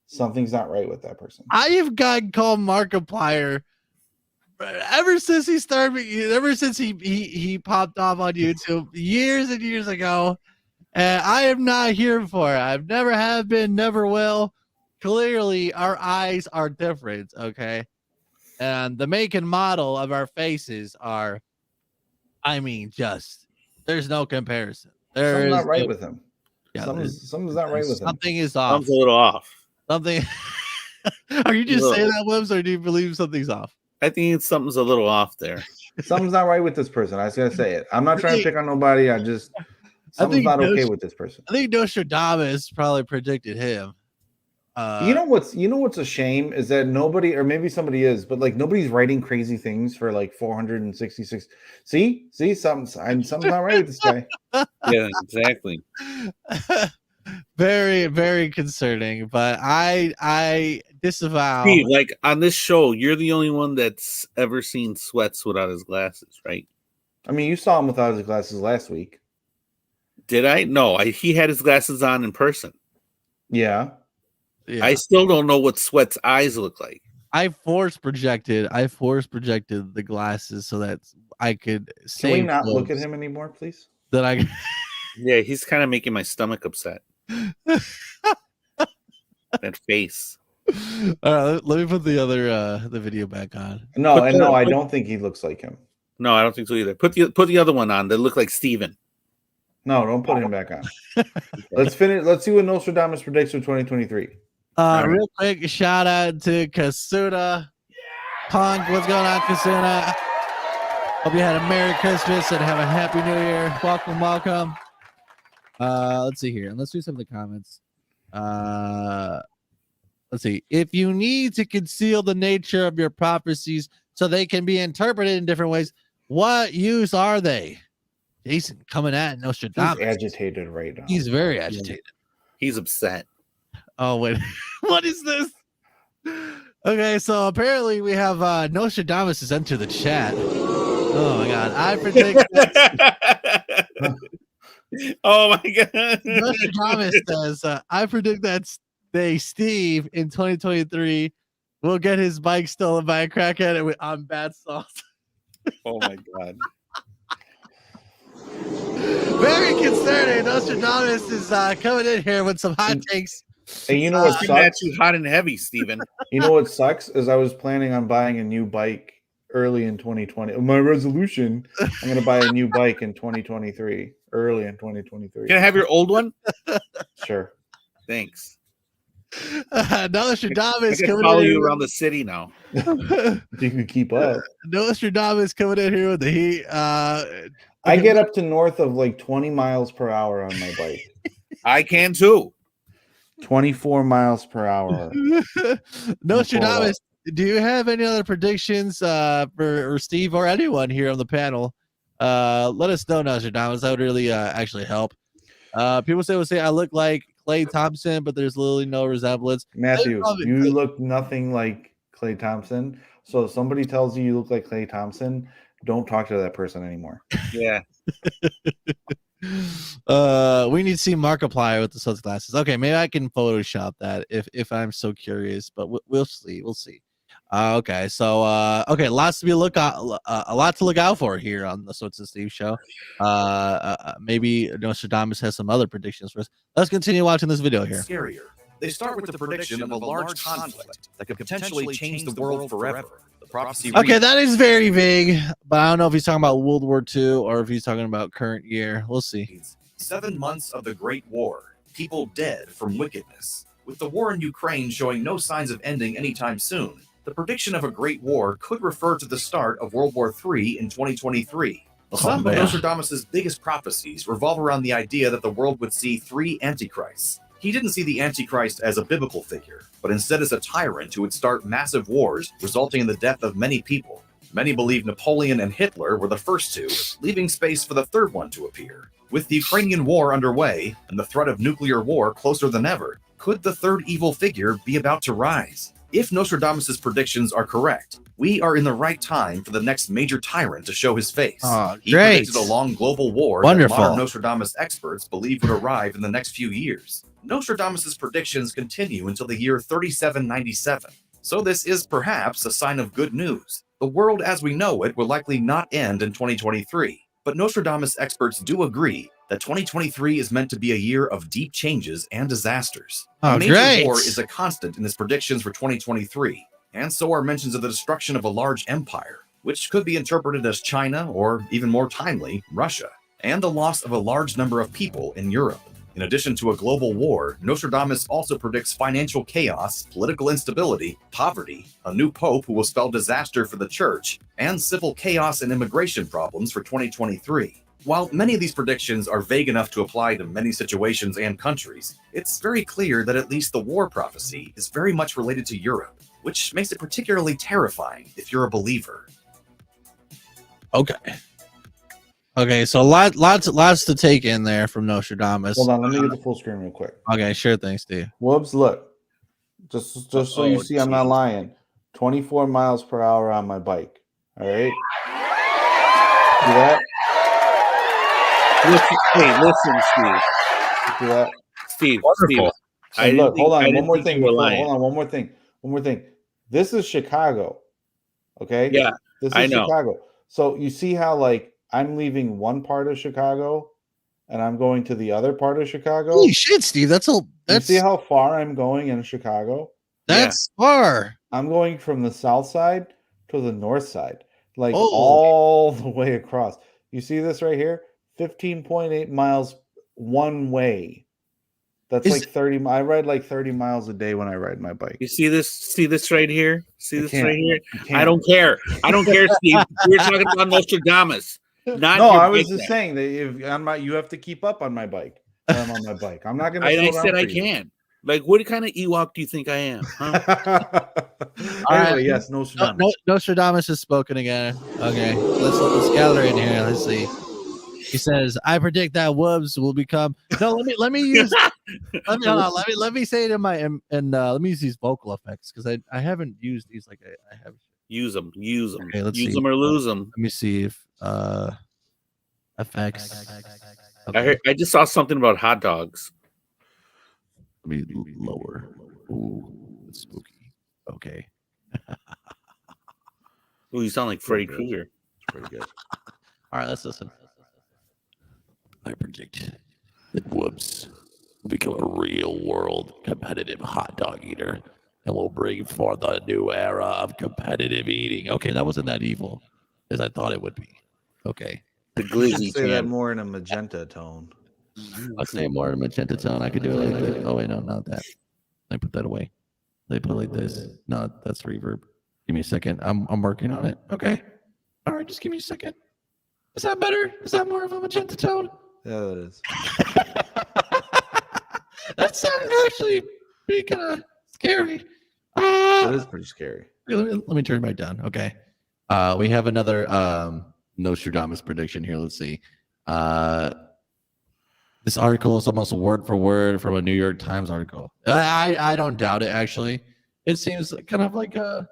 something's not right with that person. I have gotten called Markiplier ever since he popped off on YouTube years and years ago, and I am not here for it. I've never have been, never will. Clearly, our eyes are different, okay? And the make and model of our faces are, I mean, just there's no comparison. Something's not right with him. Yeah, something's not right with him. Something is off. Something's a little off. Something. Are you just saying that, Wims, or do you believe something's off? I think something's a little off there. Something's not right with this person. I was gonna say it. I'm not trying to pick on nobody. Something's not okay with this person. I think Nostradamus probably predicted him. You know what's a shame is that nobody, or maybe somebody is, but like nobody's writing crazy things for like 466. See, something's not right with this guy. Yeah, exactly. Very, very concerning, but I disavow. Steve, like on this show, you're the only one that's ever seen Sweats without his glasses, right? I mean, you saw him without his glasses last week. Did I? No, he had his glasses on in person. Yeah. I still don't know what Sweat's eyes look like. I force projected the glasses so that I could Can we not look at him anymore, please? That I Yeah, he's kind of making my stomach upset. That face. All right, let me put the other the video back on. I don't think he looks like him. No, I don't think so either. Put the other one on that look like Steven. No, don't put him back on. Let's finish. Let's see what Nostradamus predicts for 2023. Real quick, shout out to Kasuna. Punk, what's going on, Kasuna? Hope you had a Merry Christmas and have a Happy New Year. Welcome. Let's see here. Let's do some of the comments. Let's see. If you need to conceal the nature of your prophecies so they can be interpreted in different ways, what use are they? Jason coming at Nostradamus. He's agitated right now. He's very agitated. He's upset. Oh wait, what is this? Okay, so apparently we have Nostradamus has entered the chat. Oh my god, I predict. Oh my god, Nostradamus says, I predict that Steve in 2023 will get his bike stolen by a crackhead on bad salt. Oh my god. Very concerning. Nostradamus is coming in here with some hot takes. And you know what Coming at sucks? you hot and heavy, Steven. You know what sucks is I was planning on buying a new bike early in 2020. My resolution: I'm going to buy a new bike in 2023, early in 2023. Can I have your old one? Sure. Thanks. Nostradamus I can coming follow in you here around the city now. You can keep up. Nostradamus coming in here with the heat. I get up to north of like 20 miles per hour on my bike. I can too. 24 miles per hour. Nostradamus, do you have any other predictions for Steve or anyone here on the panel? Let us know, Nostradamus. That would really actually help. People say I look like Klay Thompson, but there's literally no resemblance. Matthew, you look nothing like Klay Thompson. So if somebody tells you look like Klay Thompson, don't talk to that person anymore. Yeah. We need to see Markiplier with the sunglasses. Okay, maybe I can Photoshop that if I'm so curious, but we'll see. We'll see. Okay, so okay, lots to be a lot to look out for here on the Swords and Steve show. Maybe Nostradamus has some other predictions for us. Let's continue watching this video here. Scarier. They start with the prediction of a large conflict that could potentially change the world forever. The prophecy. Okay, that is very vague, but I don't know if he's talking about World War II or if he's talking about current year. We'll see. 7 months of the Great War. People dead from wickedness. With the war in Ukraine showing no signs of ending anytime soon, the prediction of a Great War could refer to the start of World War III in 2023. Some of Nostradamus' biggest prophecies revolve around the idea that the world would see 3 antichrists. He didn't see the Antichrist as a biblical figure, but instead as a tyrant who would start massive wars, resulting in the death of many people. Many believe Napoleon and Hitler were the first two, leaving space for the third one to appear. With the Ukrainian war underway and the threat of nuclear war closer than ever, could the third evil figure be about to rise? If Nostradamus' predictions are correct, we are in the right time for the next major tyrant to show his face. Oh, he great. predicted a long global war Wonderful. that modern Nostradamus experts believe would arrive in the next few years. Nostradamus' predictions continue until the year 3797. So this is perhaps a sign of good news. The world as we know it will likely not end in 2023. But Nostradamus experts do agree that 2023 is meant to be a year of deep changes and disasters. Oh, a major great. war is a constant in his predictions for 2023, and so are mentions of the destruction of a large empire, which could be interpreted as China or, even more timely, Russia, and the loss of a large number of people in Europe. In addition to a global war, Nostradamus also predicts financial chaos, political instability, poverty, a new pope who will spell disaster for the church, and civil chaos and immigration problems for 2023. While many of these predictions are vague enough to apply to many situations and countries, it's very clear that at least the war prophecy is very much related to Europe, which makes it particularly terrifying if you're a believer. Okay. Okay, so lots to take in there from Nostradamus. Hold on, let me get the full screen real quick. Okay, sure thing, Steve. Whoops, look. Just so you see, I'm not lying. 24 miles per hour on my bike. All right. See that? Listen, Steve. See that? Steve. And look, hold on. One more thing. Hold on. One more thing. This is Chicago. Okay. Yeah, This is I know. Chicago. So you see how like I'm leaving one part of Chicago and I'm going to the other part of Chicago. Holy shit, Steve! That's You see how far I'm going in Chicago? That's far. I'm going from the south side to the north side, like Oh. all the way across. You see this right here? 15.8 miles one way. That's like 30. I ride like 30 miles a day when I ride my bike. You see this? See this right here? See I this can't. right here? I can't. I don't care. I don't care, Steve. We're talking about Nostradamus. Not No, your I was bike just man. saying that if on my, you have to keep up on my bike. When I'm on my bike. I'm not gonna. I slow down said for I you. can. Like, what kind of Ewok do you think I am? Huh? Anyway, yes, Nostradamus. Nostradamus has spoken again. Okay, let's gather in here. Let's see. He says, "I predict that Wubs will become." No, let me use. Let me say it in my let me use these vocal effects because I haven't used these like I have. Use them. Okay, let's use see. them or lose them. Let me see if effects. Okay. I just saw something about hot dogs. Let me lower. Ooh, it's spooky. Okay. Ooh, you sound like Freddy Krueger. Pretty good. All right, let's listen. I predict that Whoops will become a real world competitive hot dog eater and will bring forth a new era of competitive eating. Okay, that wasn't that evil as I thought it would be. Okay. The glizzy say that more in a magenta tone. I'll say more in a magenta tone. I could do it like this. Oh wait, no, not that. Let me put that away. They put it like this. No, that's reverb. Give me a second. I'm working on it. Okay. All right, just give me a second. Is that better? Is that more of a magenta tone? Yeah, it is. That sounds actually pretty kind of scary. It is pretty scary. Let me turn it back down. Okay. We have another Nostradamus prediction here. Let's see. This article is almost word for word from a New York Times article. I don't doubt it, actually. It seems kind of like a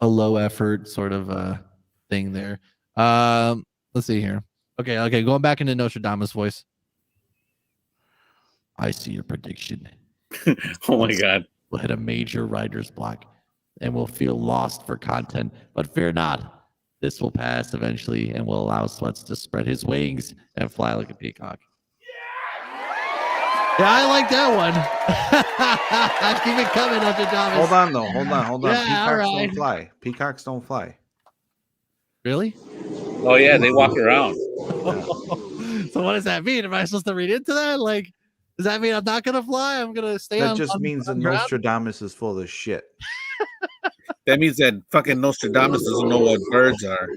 low effort sort of thing there. Let's see here. Okay, going back into Nostradamus voice. I see your prediction. Oh my God. We'll hit a major writer's block and we'll feel lost for content. But fear not, this will pass eventually and will allow Sweats to spread his wings and fly like a peacock. Yeah, I like that one. Keep it coming, Nostradamus. Hold on, though. Hold on. Yeah, Peacocks all right. don't fly. Peacocks don't fly. Really? Oh yeah, they walk around. So what does that mean? Am I supposed to read into that? Like, does that mean I'm not gonna fly? I'm gonna stay That on. just means that ground? Nostradamus is full of shit. That means that fucking Nostradamus doesn't know what birds are.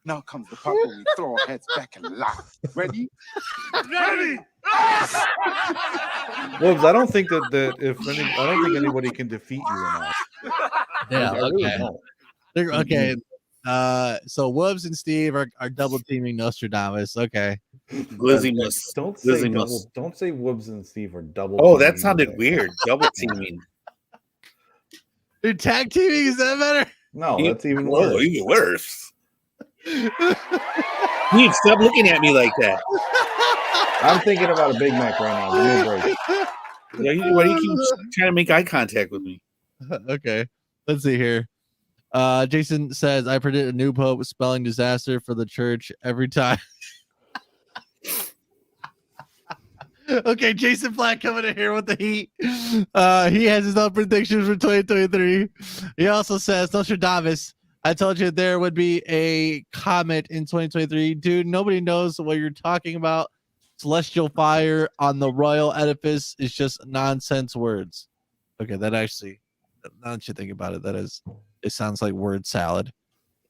Now comes the part where we throw our heads back and laugh. Ready? Ready! Wolves, I don't think that I don't think anybody can defeat you in that. Yeah. I really Okay. don't. Okay. So Wubs and Steve are double teaming Nostradamus. Okay. Glizzymus. Don't say Glizzymus. double, don't say Woods and Steve are double. Oh, that teaming sounded you. weird. Double teaming. Dude, tag teaming, is that better? No, that's even Whoa, worse. even worse. Steve, stop looking at me like that. I'm thinking about a Big Mac right now. Give me a break. Why do you keep trying to make eye contact with me? Okay. Let's see here. Jason says, I predict a new pope spelling disaster for the church every time. Okay, Jason Black coming in here with the heat. He has his own predictions for 2023. He also says, Nostradamus, I told you there would be a comet in 2023. Dude, nobody knows what you're talking about. Celestial fire on the royal edifice is just nonsense words. Okay, that actually, now that you think about it, it sounds like word salad.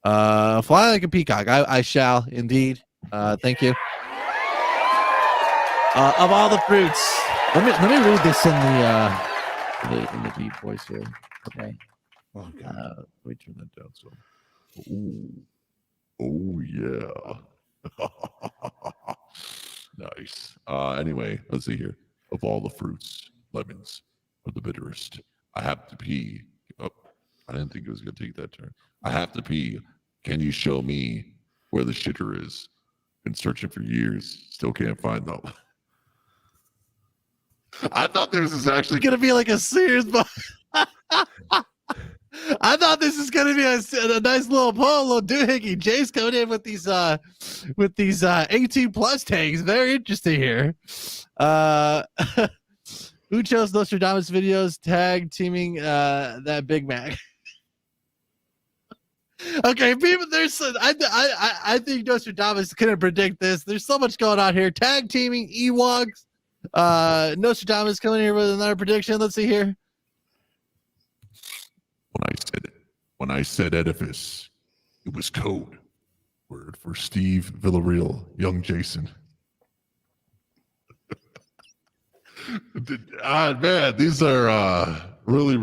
Fly like a peacock. I shall indeed. Thank you. Of all the fruits, let me read this in the deep voice here. Okay. Okay. Let me turn that down. So, oh yeah, nice. Anyway, let's see here. Of all the fruits, lemons are the bitterest. I have to pee. Oh, I didn't think it was gonna take that turn. I have to pee. Can you show me where the shitter is? Been searching for years. Still can't find them. I thought this was actually gonna be like a serious. I thought this is gonna be a nice little poem, little doohickey. Jay's coming in with these 18 plus tags. Very interesting here. Who chose Nostradamus videos tag teaming that Big Mac? Okay, people. I think Nostradamus couldn't predict this. There's so much going on here. Tag teaming Ewoks. Nostradamus coming here with another prediction. Let's see here. When I said edifice, it was code word for Steve Villarreal, young Jason. Man, these are really.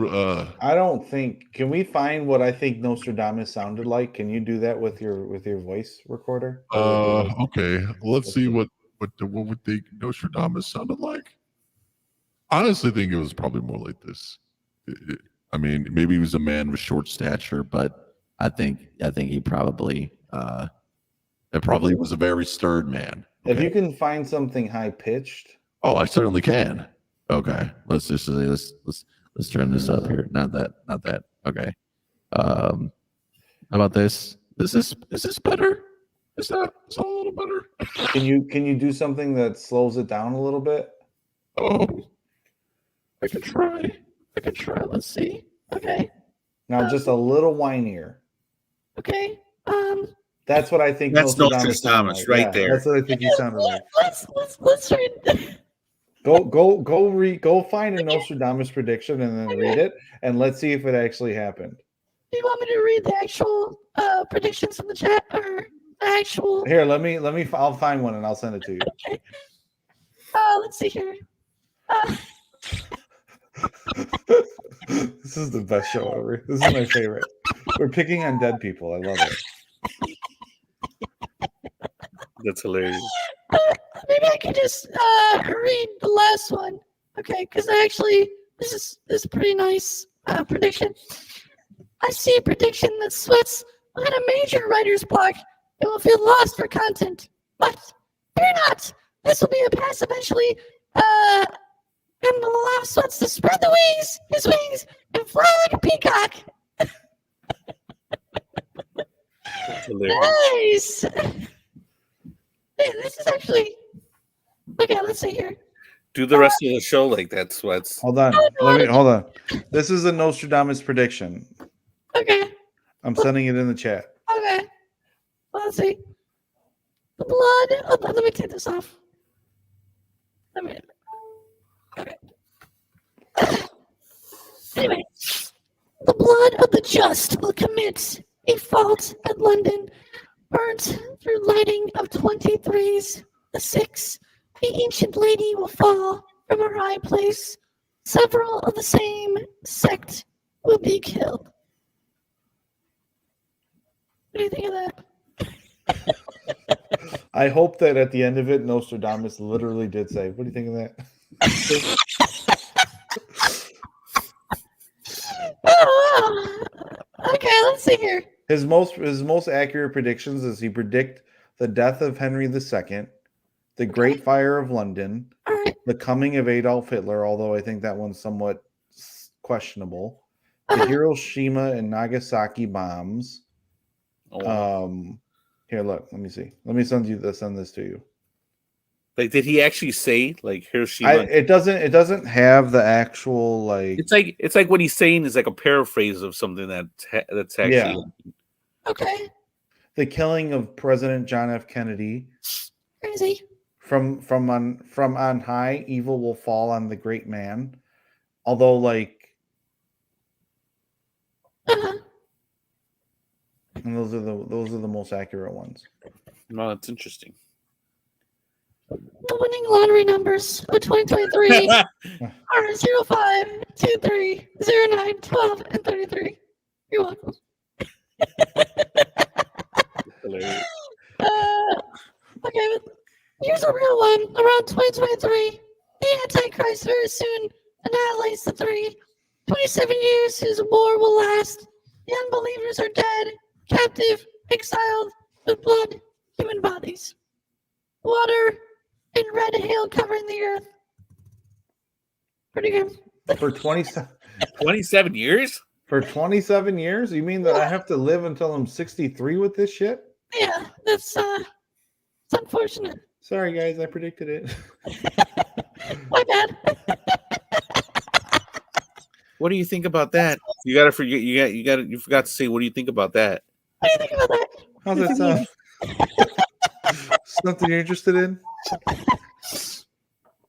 I don't think. Can we find what I think Nostradamus sounded like? Can you do that with your voice recorder? Okay. Let's see what would think Nostradamus sounded like. I honestly think it was probably more like this. I mean, maybe he was a man with short stature, but I think he probably it probably was a very stern man. If Okay. you can find something high pitched. Oh, I certainly can. Okay, let's just say let's turn this up here. Not that. Okay. How about this? Is this better? Is that a little better? Can you do something that slows it down a little bit? Oh, I could try. Let's see. Okay. Now just a little whinier. Okay. That's what I think. That's Nostradamus sounded Nostradamus like. right Yeah, there. That's what I think he sounded like. Let's read. Go find a Nostradamus prediction and then read it, and let's see if it actually happened. Do you want me to read the actual predictions in the chat or the actual? Here, let me. I'll find one and I'll send it to you. Okay. Let's see here. This is the best show ever. This is my favorite. We're picking on dead people. I love it. That's hilarious. Maybe I could just read the last one. Okay, because this is a pretty nice prediction. I see a prediction that Sweats will hit a major writer's block and will feel lost for content. But fear not, this will be a pass eventually, and will allow Sweats to spread his wings, and fly like a peacock. That's hilarious. Nice. Hey, this is actually. Okay, let's see here. Do the rest of the show like that, Sweats. Hold on. Hold on. This is a Nostradamus prediction. Okay. I'm sending it in the chat. Okay. Let's see. The blood. Oh, let me take this off. Okay. Anyway, the blood of the just will commit a fault at London, burnt through lighting of 23s. The 6, the ancient lady will fall from her high place. Several of the same sect will be killed. What do you think of that? I hope that at the end of it, Nostradamus literally did say, "What do you think of that?" Okay, let's see here. His most accurate predictions is he predict the death of Henry II, the Great Fire of London, the coming of Adolf Hitler, although I think that one's somewhat questionable, the Hiroshima and Nagasaki bombs. Here, look, let me see. Let me send this to you. Like, did he actually say like Hiroshima? It doesn't have the actual like. It's like what he's saying is like a paraphrase of something that's actually. Yeah. Okay. The killing of President John F. Kennedy. Crazy. From on high, evil will fall on the great man. Although, like, and those are the most accurate ones. No, that's interesting. The winning lottery numbers of 2023 are 05, 23, 09, 12, and 33. You're welcome. Okay, here's a real one. Around 2023, the Antichrist very soon annihilates the 3. 27 years his war will last. The unbelievers are dead, captive, exiled, with blood, human bodies. Water and red hail covering the earth. Pretty good. For 27 years? For 27 years? You mean that I have to live until I'm 63 with this shit? Yeah, that's it's unfortunate. Sorry guys, I predicted it. My bad. What do you think about that? You gotta forget. You forgot to say. What do you think about that? What do you think about that? How's that sound? Something you're interested in?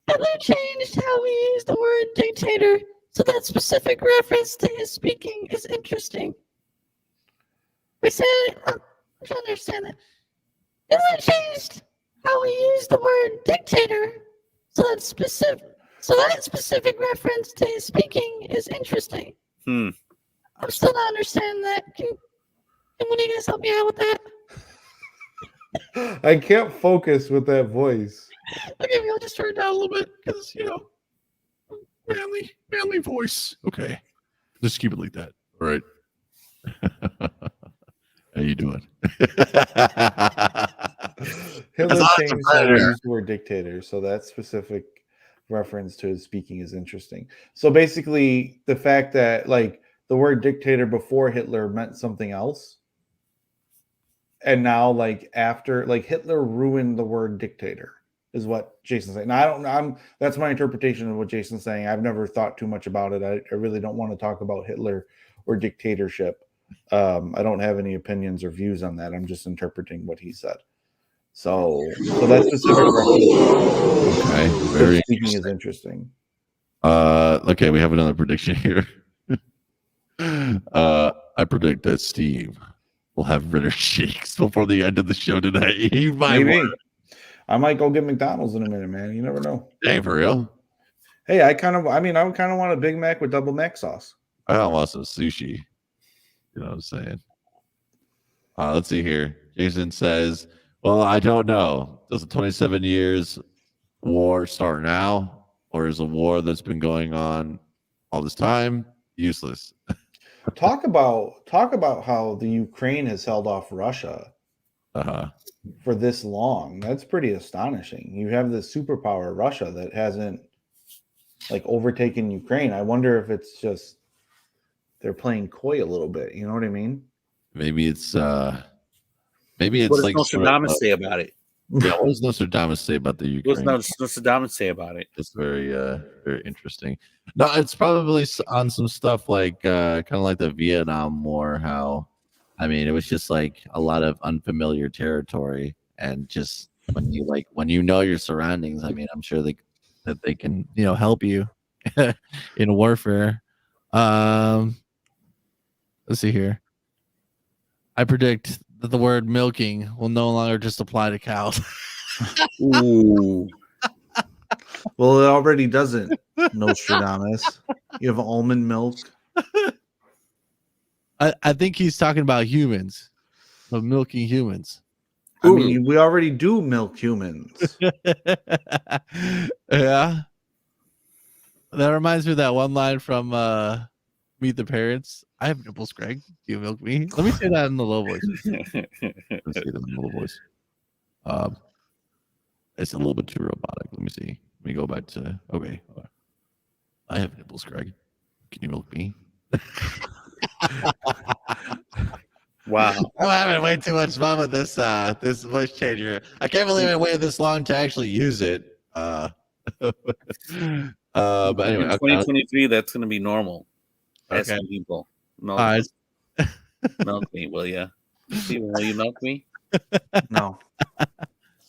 Hitler changed how we use the word dictator, so that specific reference to his speaking is interesting. We said, I'm trying to understand that. Hitler changed how we use the word dictator, so that specific. So that specific reference to his speaking is interesting. I'm still not understanding that. Can one of you guys help me out with that? I can't focus with that voice. Okay, maybe I'll just turn it down a little bit because manly voice. Okay, just keep it like that. All right. How you doing? Hitler changed how he used the word dictator, so that specific reference to his speaking is interesting. So basically, the fact that like the word dictator before Hitler meant something else, and now like after, like Hitler ruined the word dictator, is what Jason's saying. Now, that's my interpretation of what Jason's saying. I've never thought too much about it. I really don't want to talk about Hitler or dictatorship. I don't have any opinions or views on that. I'm just interpreting what he said. So that specific reference, okay, very speaking is interesting. Okay, we have another prediction here. I predict that Steve will have Ritter shakes before the end of the show tonight. Maybe. I might go get McDonald's in a minute, man. You never know. Hey, for real? Hey, I kind of want a Big Mac with double Mac sauce. I don't want some sushi. You know what I'm saying? Let's see here. Jason says, well, I don't know. Does the 27 years war start now? Or is a war that's been going on all this time useless? Talk about how the Ukraine has held off Russia for this long. That's pretty astonishing. You have this superpower, Russia, that hasn't like overtaken Ukraine. I wonder if it's just they're playing coy a little bit. You know what I mean? Maybe it's what does like Nostradamus say about it? Yeah, what does Nostradamus say about the Ukraine? What does Nostradamus say about it? It's very very interesting. No, it's probably on some stuff like kind of like the Vietnam War. How, I mean, it was just like a lot of unfamiliar territory, and just when you know your surroundings. I mean, I'm sure that they can help you in warfare. Let's see here. I predict that the word milking will no longer just apply to cows. Ooh. Well, it already doesn't, Nostradamus. You have almond milk. I think he's talking about humans, of milking humans. I mean, we already do milk humans. Yeah. That reminds me of that one line from Meet the Parents. I have nipples, Greg. Do you milk me? Let me say that in the low voice. Let's say that in the low voice. It's a little bit too robotic. Let me see. Let me go back to okay. I have nipples, Greg. Can you milk me? Wow. I'm having way too much fun with this this voice changer. I can't believe I waited this long to actually use it. But anyway, in 2023, that's going to be normal. Asking people. Milk me, will you? Steven, will you milk me? No.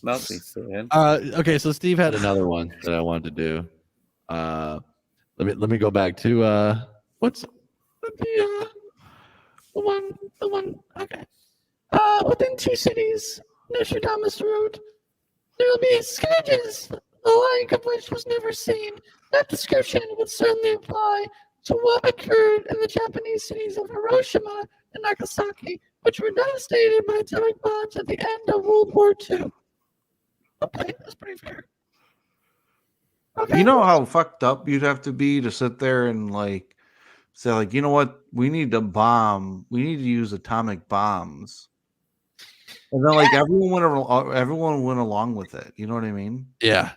Milk me, Steven. Okay, so Steve had another one that I wanted to do. Let me go back to what's the one. Okay. Within 2 cities, Nostradamus wrote, there will be scourges, the like of which was never seen. That description would certainly apply to what occurred in the Japanese cities of Hiroshima and Nagasaki, which were devastated by atomic bombs at the end of World War II. Okay, that's pretty fair. Okay. You know how fucked up you'd have to be to sit there and like say, like, you know what, we need to use atomic bombs, and then like everyone went along with it. You know what I mean? Yeah.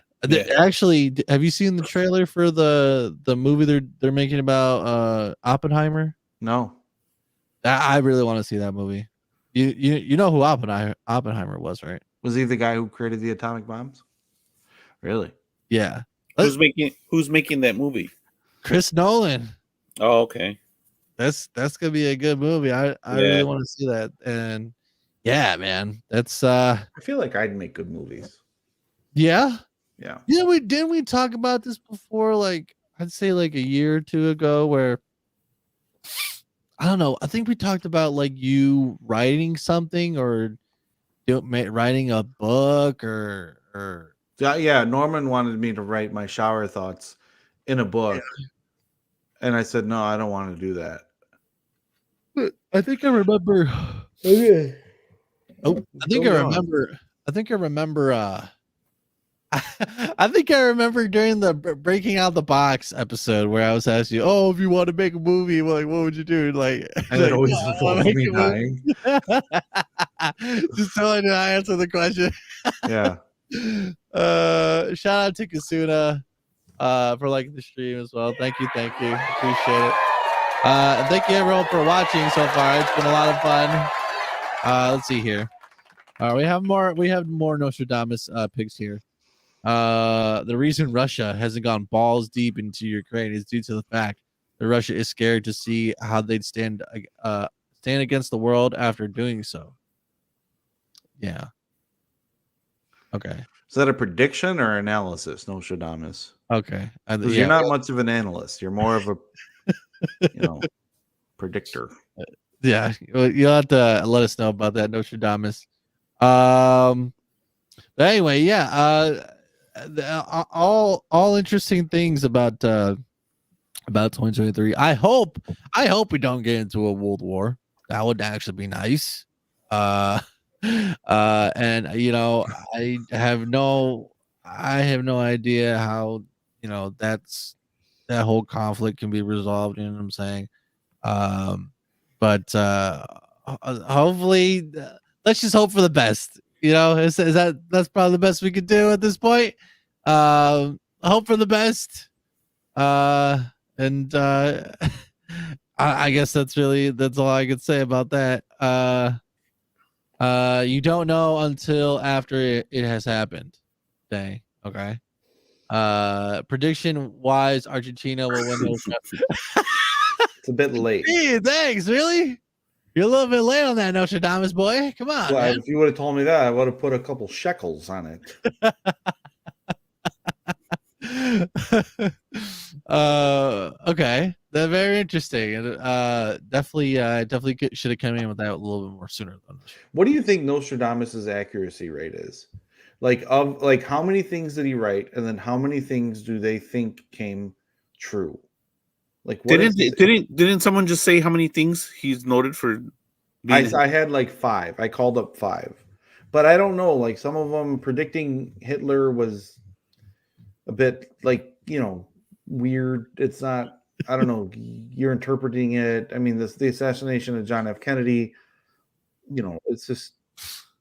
Actually, have you seen the trailer for the movie they're making about Oppenheimer? No. I really want to see that movie. You know who Oppenheimer was, right? Was he the guy who created the atomic bombs? Really? Yeah. Who's making that movie? Chris Nolan. Oh, okay. That's gonna be a good movie. I really want to see that. And yeah, man, that's I feel like I'd make good movies. Yeah. Yeah. Yeah, didn't we talk about this before? Like, I'd say like a year or two ago, where I don't know. I think we talked about like you writing something or writing a book or yeah. Norman wanted me to write my shower thoughts in a book, and I said, no, I don't want to do that. I think I remember. Okay. Oh, I think I remember. I think I remember. I think I remember during the breaking out the box episode where I was asking you, "Oh, if you want to make a movie, like, what would you do?" Like, and it always involves me dying. Just so I know I answer the question. Yeah. Shout out to Kasuna for liking the stream as well. Thank you, appreciate it. Thank you everyone for watching so far. It's been a lot of fun. Let's see here. We have more Nostradamus picks here. The reason Russia hasn't gone balls deep into Ukraine is due to the fact that Russia is scared to see how they'd stand against the world after doing so. Yeah. Okay. Is that a prediction or analysis, Nostradamus? Okay. Because you're not much of an analyst. You're more of a, predictor. Yeah. You'll have to let us know about that, Nostradamus. But anyway, yeah. All interesting things about 2023. I hope we don't get into a world war. That would actually be nice. And I have no idea how that whole conflict can be resolved. You know what I'm saying? But hopefully, let's just hope for the best. That's probably the best we could do at this point. Hope for the best. And I guess that's all I could say about that. You don't know until after it has happened. Dang. Okay. Prediction wise, Argentina will win the It's a bit late. Hey, thanks. Really? You're a little bit late on that, Nostradamus boy. Come on. Well, Man. if you would have told me that, I would have put a couple shekels on it. Okay. That's very interesting. Definitely should have come in with that a little bit more sooner. What do you think Nostradamus's accuracy rate is? How many things did he write, and then how many things do they think came true? Like, didn't someone just say how many things he's noted for? I had like 5. I called up 5, but I don't know. Like, some of them predicting Hitler was a bit weird. It's not. I don't know. You're interpreting it. I mean, the assassination of John F. Kennedy. It's just,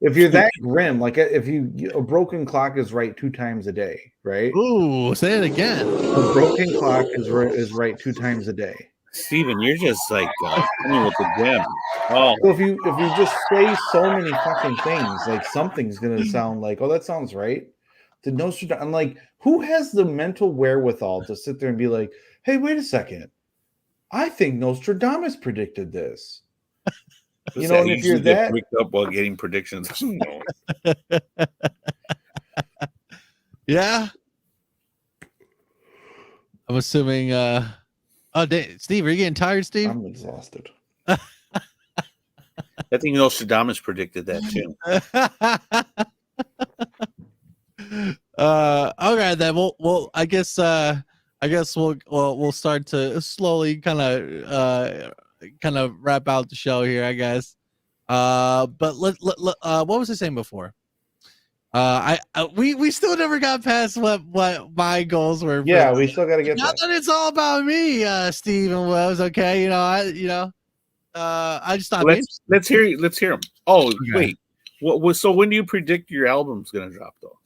if you're that grim, like if a broken clock is right 2 times a day, right? Ooh, say it again. A broken clock is right 2 times a day. Steven, you're just like coming with the gem. Oh, so if you just say so many fucking things, like something's gonna sound like, oh, that sounds right. To Nostradamus, I'm like, who has the mental wherewithal to sit there and be like, hey, wait a second, I think Nostradamus predicted this. And if you're that picked up while getting predictions. Yeah. I'm assuming Steve, are you getting tired, Steve? I'm exhausted. I think Nostradamus predicted that too. Okay, then we'll I guess we'll start to slowly kind of wrap out the show here, I guess. But what was I saying before? We still never got past what my goals were. Yeah, we still got to get. Not that it's all about me, Steve and Wells. Okay, I just thought. Let's hear them. Oh, okay. Wait. So when do you predict your album's gonna drop though?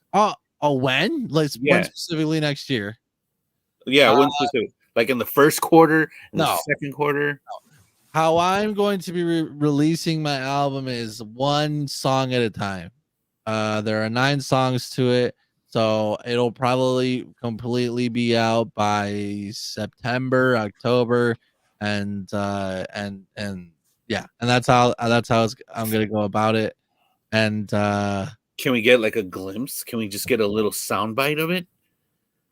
When? When specifically next year? Yeah, when specific? Like in the first quarter, the second quarter. No. How I'm going to be releasing my album is one song at a time. There are 9 songs to it, so it'll probably completely be out by September, October, and yeah, and that's how I'm gonna go about it. And can we get like a glimpse? Can we just get a little soundbite of it?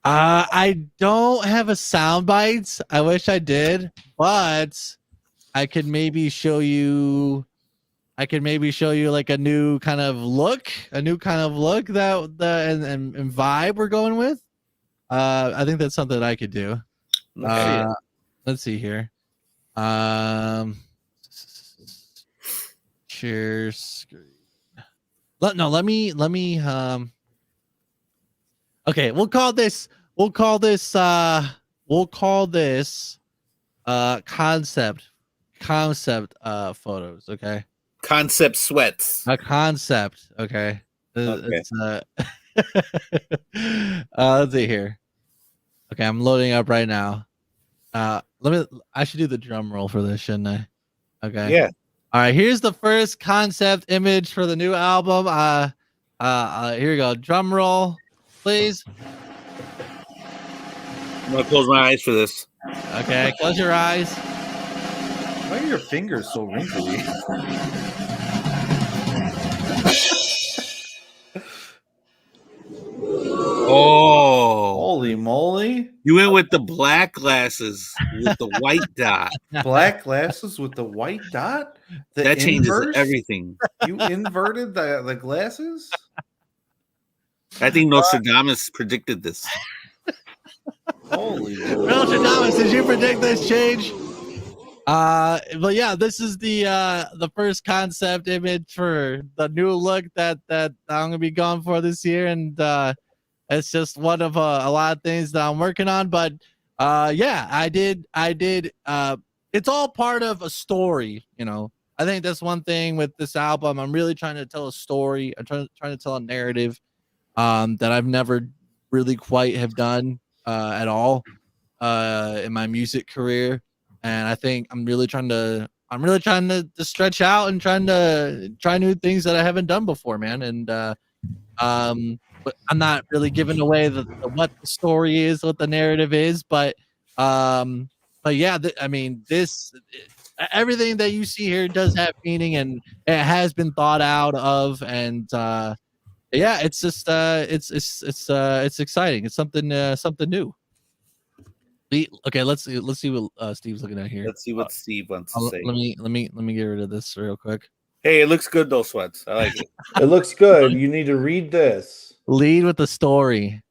I don't have a soundbite. I wish I did, but I could maybe show you like a new kind of look that and vibe we're going with. I think that's something I could do. Let's see here. Share screen. Let me okay, we'll call this concept photos, okay? Concept sweats. A concept, okay. It's let's see here. Okay, I'm loading up right now. I should do the drum roll for this, shouldn't I? Okay. Yeah. All right, here's the first concept image for the new album. Here we go. Drum roll, please. I'm gonna close my eyes for this. Okay, close your eyes. Why are your fingers so wrinkly? Oh, holy moly! You went with the black glasses with the white dot. Black glasses with the white dot? That changes everything. You inverted the glasses? I think Nostradamus predicted this. Holy Nostradamus, did you predict this change? But yeah, this is the first concept image for the new look that I'm gonna be going for this year, and it's just one of a lot of things that I'm working on. But yeah, I did. It's all part of a story, you know. I think that's one thing with this album. I'm really trying to tell a story. I'm trying to tell a narrative that I've never really quite have done at all in my music career. And I think I'm really trying to stretch out and trying to try new things that I haven't done before, man. And but I'm not really giving away what the story is, what the narrative is, but yeah, I mean, everything that you see here does have meaning, and it has been thought out of, and yeah, it's just it's exciting. It's something new. Okay, let's see what Steve's looking at here. Let's see what Steve wants to say. Let me get rid of this real quick. Hey, it looks good though, Sweats. I like it. It looks good. You need to read this. Lead with the story.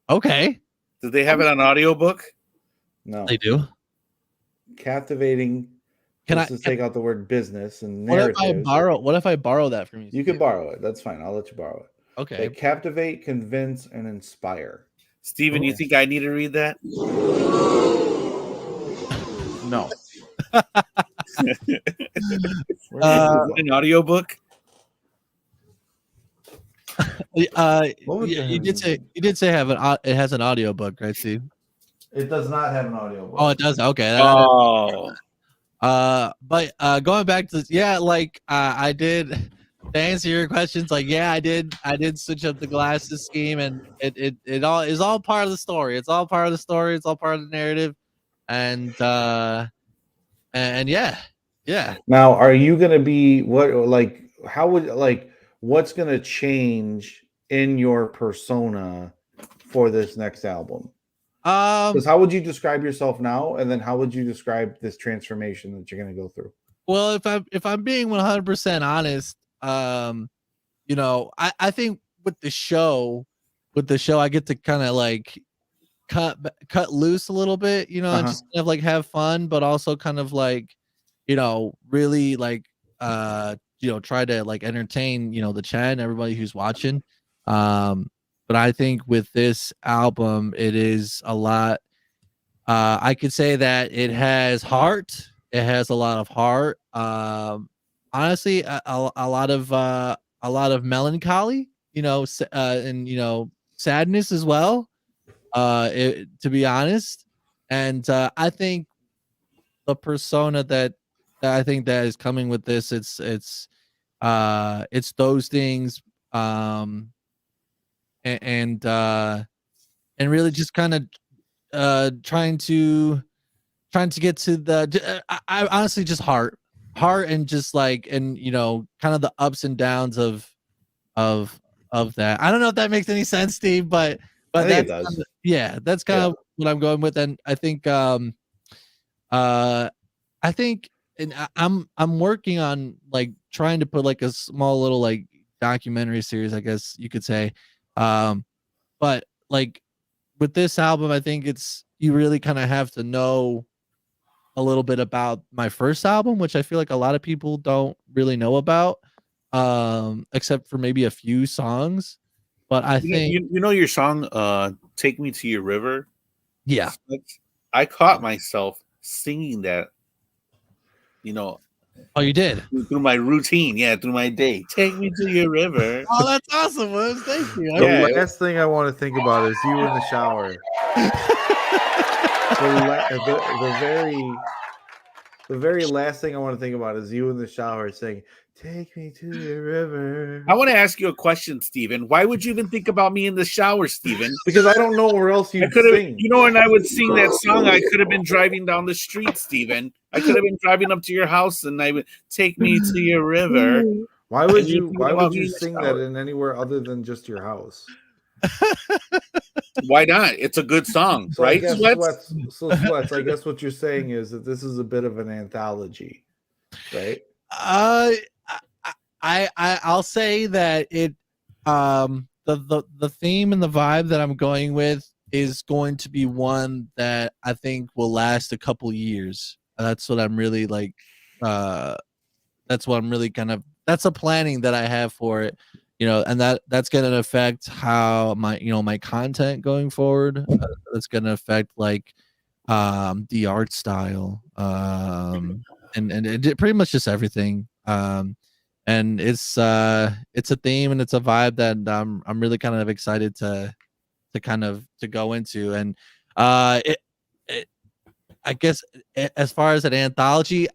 Okay. Do they have it on audiobook? No. They do. Captivating. Can I take out the word business and what narrative? What if I borrow that from you? You can borrow it. That's fine. I'll let you borrow it. Okay. They captivate, convince, and inspire. Steven, you think I need to read that? No. An audiobook? You did say it has an audiobook, right, Steve? It does not have an audiobook. Oh, it does. Okay. But going back to I did, to answer your questions, I did switch up the glasses scheme, and it all is all part of the story. It's all part of the story. It's all part of the narrative, and yeah. Now, are you gonna be what's gonna change in your persona for this next album? Because how would you describe yourself now, and then how would you describe this transformation that you're gonna go through? Well, if I'm being 100% honest, you know, I think with the show, I get to kind of cut loose a little bit, you know, and just kind of have fun, but also kind of you know, really you know, try to entertain, you know, the chat and everybody who's watching. But I think with this album, it is a lot. I could say that it has heart. It has a lot of heart. Honestly, a lot of melancholy, you know, and you know, sadness as well. To be honest, and I think the persona that I think that is coming with this, it's those things, and really just kind of trying to get to the I honestly just heart and just and you know, kind of the ups and downs of that. I don't know if that makes any sense, Steve, but that's that's kind of what I'm going with. And I think and I'm working on trying to put a small little documentary series, I guess you could say, but with this album, I think you really kind of have to know a little bit about my first album, which I feel like a lot of people don't really know about, except for maybe a few songs. But I think you know your song, "Take Me to Your River." Yeah, I caught myself singing that. Oh, you did? Through my routine, through my day. Take me to your river. Oh, that's awesome, Liz. Thank you. The last thing I want to think about is you in the shower. The very last thing I want to think about is you in the shower saying, "Take me to your river." I want to ask you a question, Steven. Why would you even think about me in the shower, Steven? Because I don't know where else you could sing. And I would sing that song. I could have been driving down the street, Steven. I could have been driving up to your house, and I would take me to your river. Why would you sing that in anywhere other than just your house? Why not? It's a good song, So right? Sweats, I guess what you're saying is that this is a bit of an anthology, right? I'll say that it the theme and the vibe that I'm going with is going to be one that I think will last a couple years. That's what I'm really like. That's what I'm really that's a planning that I have for it, and that's going to affect how my content going forward. That's going to affect like the art style, and pretty much just everything. And it's a theme and it's a vibe that I'm really kind of excited to go into. And I guess as far as an anthology,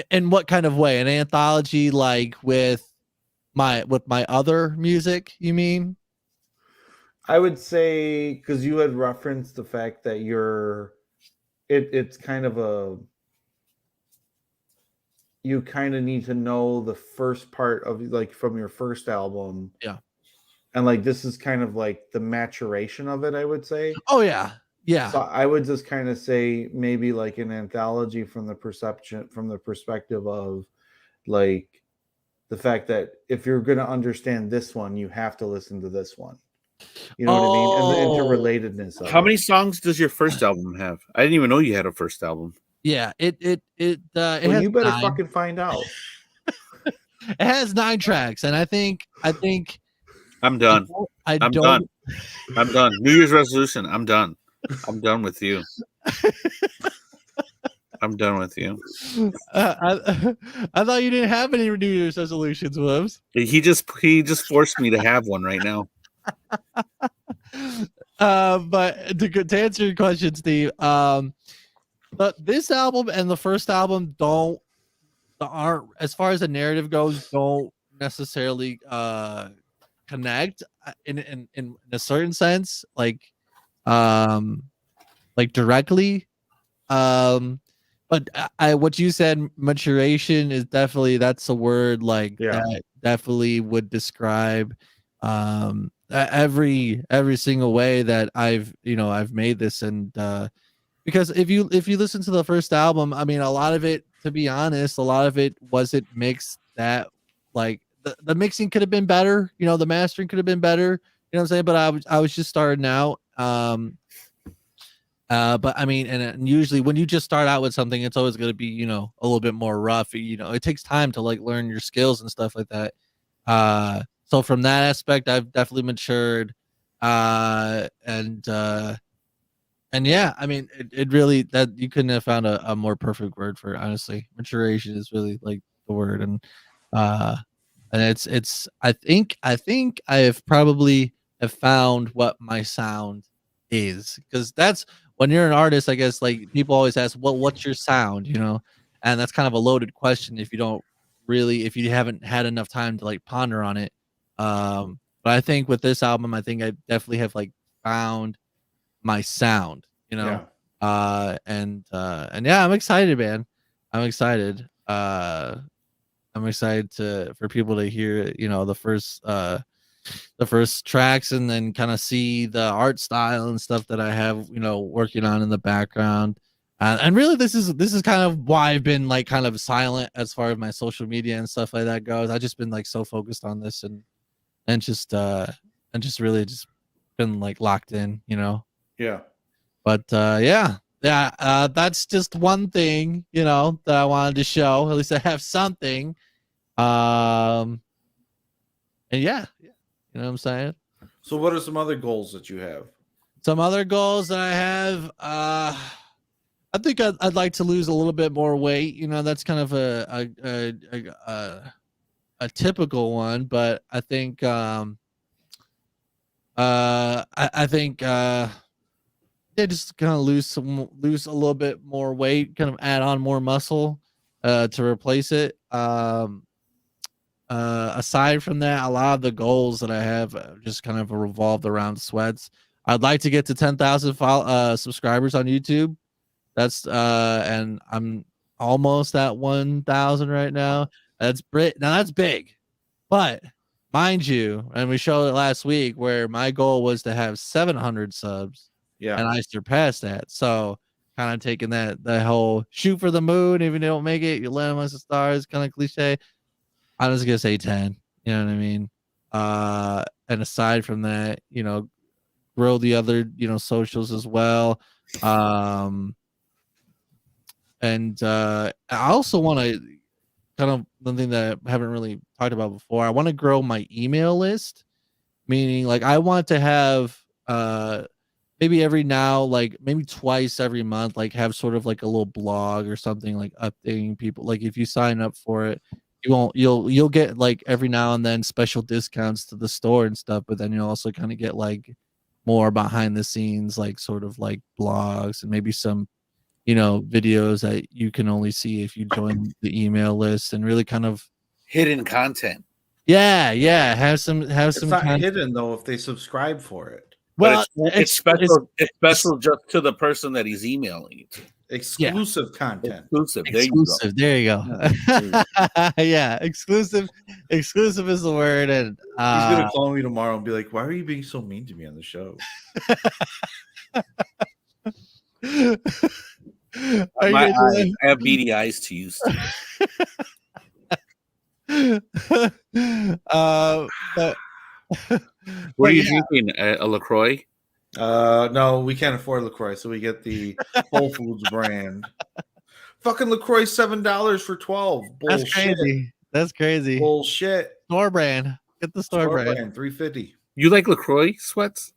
in what kind of way? An anthology like with my other music, you mean? I would say, because you had referenced the fact that it's kind of you kind of need to know the first part of like from your first album. Yeah. And like this is kind of like the maturation of it, I would say. Oh yeah. Yeah. So I would just kind of say maybe like an anthology from the perspective of like the fact that if you're going to understand this one, you have to listen to this one. You know what I mean? And the interrelatedness of How many songs does your first album have? I didn't even know you had a first album. Yeah, it well, has you better 9. fucking find out. It has 9 tracks, and I think I'm done. I'm done. I'm done. New Year's resolution. I'm done. I'm done with you. I'm done with you. I thought you didn't have any New Year's resolutions, Wubs. He just forced me to have one right now. But to answer your question, Steve, but this album and the first album aren't, as far as the narrative goes, don't necessarily connect in a certain sense, like directly. But what you said, maturation, is definitely, that's a word that definitely would describe every single way that I've made this. And because if you listen to the first album, I mean, a lot of it, to be honest, wasn't mixed that like the mixing could have been better, the mastering could have been better, you know what I'm saying? But I was just starting out. But I mean, and usually when you just start out with something, it's always going to be, a little bit more rough. It takes time to like learn your skills and stuff like that. So from that aspect, I've definitely matured. And yeah, I mean, it really, that you couldn't have found a more perfect word for it, honestly. Maturation is really like the word. And it's I think I have probably found what my sound is, because that's when you're an artist, I guess, like people always ask, well, what's your sound, and that's kind of a loaded question if you haven't had enough time to like ponder on it. But I think with this album, I think I definitely have like found my sound, and yeah, I'm excited, man. I'm excited. I'm excited for people to hear, the first tracks, and then kind of see the art style and stuff that I have, working on in the background. And really, this is kind of why I've been like kind of silent as far as my social media and stuff like that goes. I've just been like so focused on this and just really just been like locked in, you know. Yeah. But that's just one thing, you know, that I wanted to show. At least I have something. And yeah, you know what I'm saying? So what are some other goals that you have? Some other goals that I have, I think I'd like to lose a little bit more weight. You know, that's kind of a typical one, but I think I think just kind of lose a little bit more weight, kind of add on more muscle to replace it. Aside from that, a lot of the goals that I have just kind of revolved around sweats. I'd like to get to 10,000 subscribers on YouTube. That's and I'm almost at 1,000 right now. That's big, but mind you, and we showed it last week where my goal was to have 700 subs. Yeah, and I surpassed that. So kind of taking the whole shoot for the moon. Even if you don't make it, you land amongst the stars. Kind of cliche. I'm just gonna say 10. You know what I mean? And aside from that, you know, grow the other, you know, socials as well. And I also want to kind of something that I haven't really talked about before. I want to grow my email list, meaning like I want to have maybe every now, like maybe twice every month, like have sort of like a little blog or something, like updating people. Like if you sign up for it, you'll get like every now and then special discounts to the store and stuff, but then you'll also kind of get like more behind the scenes, like sort of like blogs and maybe some, you know, videos that you can only see if you join the email list, and really kind of hidden content. Yeah, have some it's not hidden though if they subscribe for it. Well, it's special. It's special just to the person that he's emailing it to. Exclusive content. Exclusive. There you go. Yeah, exclusive. Exclusive is the word. And he's gonna call me tomorrow and be like, "Why are you being so mean to me on the show?" My eyes, I have beady eyes to use. But what are you drinking? A LaCroix? No, we can't afford LaCroix, so we get the Whole Foods brand. Fucking LaCroix $7 for 12. Bullshit. That's crazy. That's crazy. Bullshit. Store brand. Get the store brand. $3.50. You like LaCroix sweats?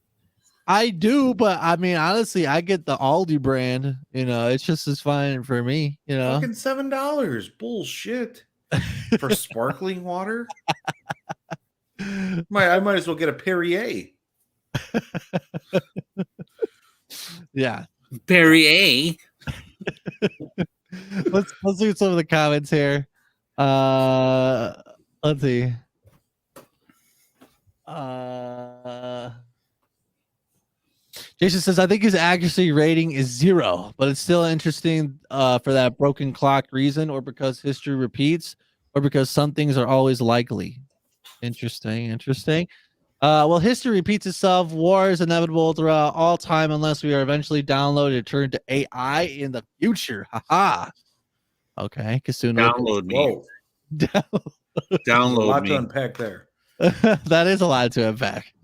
I do, but I mean, honestly, I get the Aldi brand. You know, it's just as fine for me. You know, fucking $7. Bullshit. For sparkling water. I might as well get a Perrier. Yeah, Perrier. let's do some of the comments here. Let's see. Jason says, I think his accuracy rating is 0, but it's still interesting for that broken clock reason, or because history repeats, or because some things are always likely. Interesting. Well, history repeats itself. War is inevitable throughout all time unless we are eventually downloaded and turned to AI in the future. Haha. Okay, Kasuna. Download me. Download a lot me. to unpack there. That is a lot to unpack.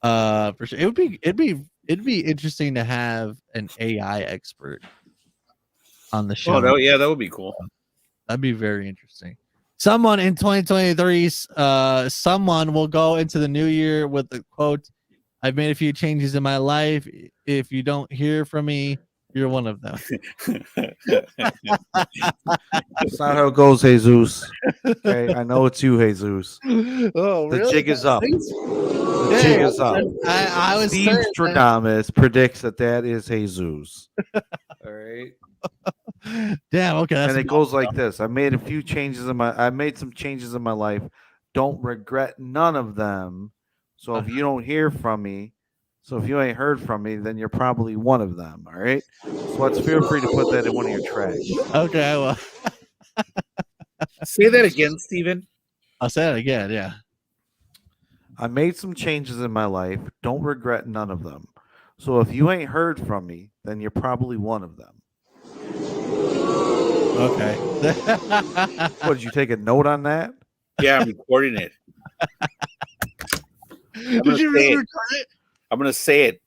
For sure. It'd be interesting to have an AI expert on the show. Oh, that would be cool. That'd be very interesting. Someone in 2023, someone will go into the new year with the quote, I've made a few changes in my life. If you don't hear from me, you're one of them. That's not how it goes, Jesus. Okay, I know it's you, Jesus. Oh, the really? jig is up. The jig is up. I was Steve Stradamus predicts that is Jesus. All right. Damn. Okay. And it goes like this: I made some changes in my life. Don't regret none of them. So if you don't hear from me, if you ain't heard from me, then you're probably one of them. All right. So let's feel free to put that in one of your tracks. Okay. Well, say that again, Steven. I'll say it again. Yeah. I made some changes in my life. Don't regret none of them. So if you ain't heard from me, then you're probably one of them. Okay. What, did you take a note on that? Yeah, I'm recording it. Did you really record it? I'm gonna say it.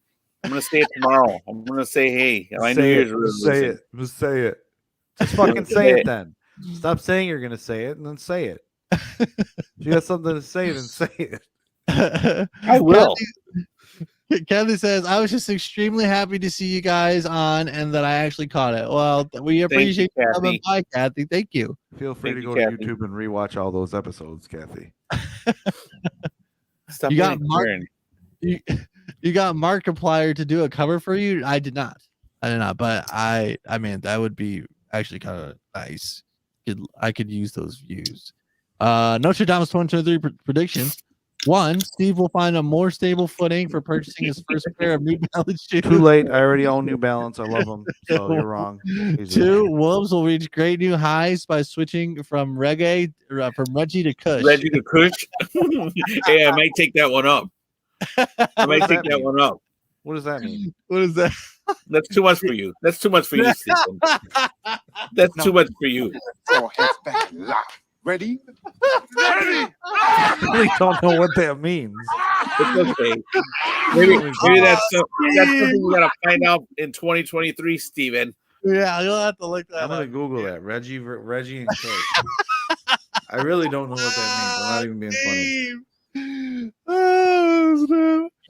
I'm gonna say it tomorrow. I'm gonna say, hey, my New Year's resolution. Say it. Just say it. Just fucking say it then. Stop saying you're gonna say it and then say it. If you got something to say, then say it. I will. Kathy says, I was just extremely happy to see you guys on and that I actually caught it. Well, we appreciate you coming by, Kathy. Thank you. Feel free to go to YouTube and rewatch all those episodes, Kathy. Stop You got being Mark. Karen. You got Markiplier to do a cover for you. I did not. But I mean, that would be actually kind of nice. I could use those views. Notre Dame's 2023 predictions. 1, Steve will find a more stable footing for purchasing his first pair of New Balance shoes. Too late. I already own New Balance. I love them. So you're wrong. 2, Wolves will reach great new highs by switching from Reggie to Kush. Reggie to Kush. Hey, I might take that one up. I might take that one up. What does that mean? What is that? That's too much for you. That's too much for you, Stephen. That's too much for you. Throw heads back and laugh. Ready? Ready? I really don't know what that means. It's okay. Maybe that's something you gotta find out in 2023, Steven. Yeah, you'll have to look that I'm gonna Google that. Reggie and Kush. I really don't know what that means. I'm not even being funny.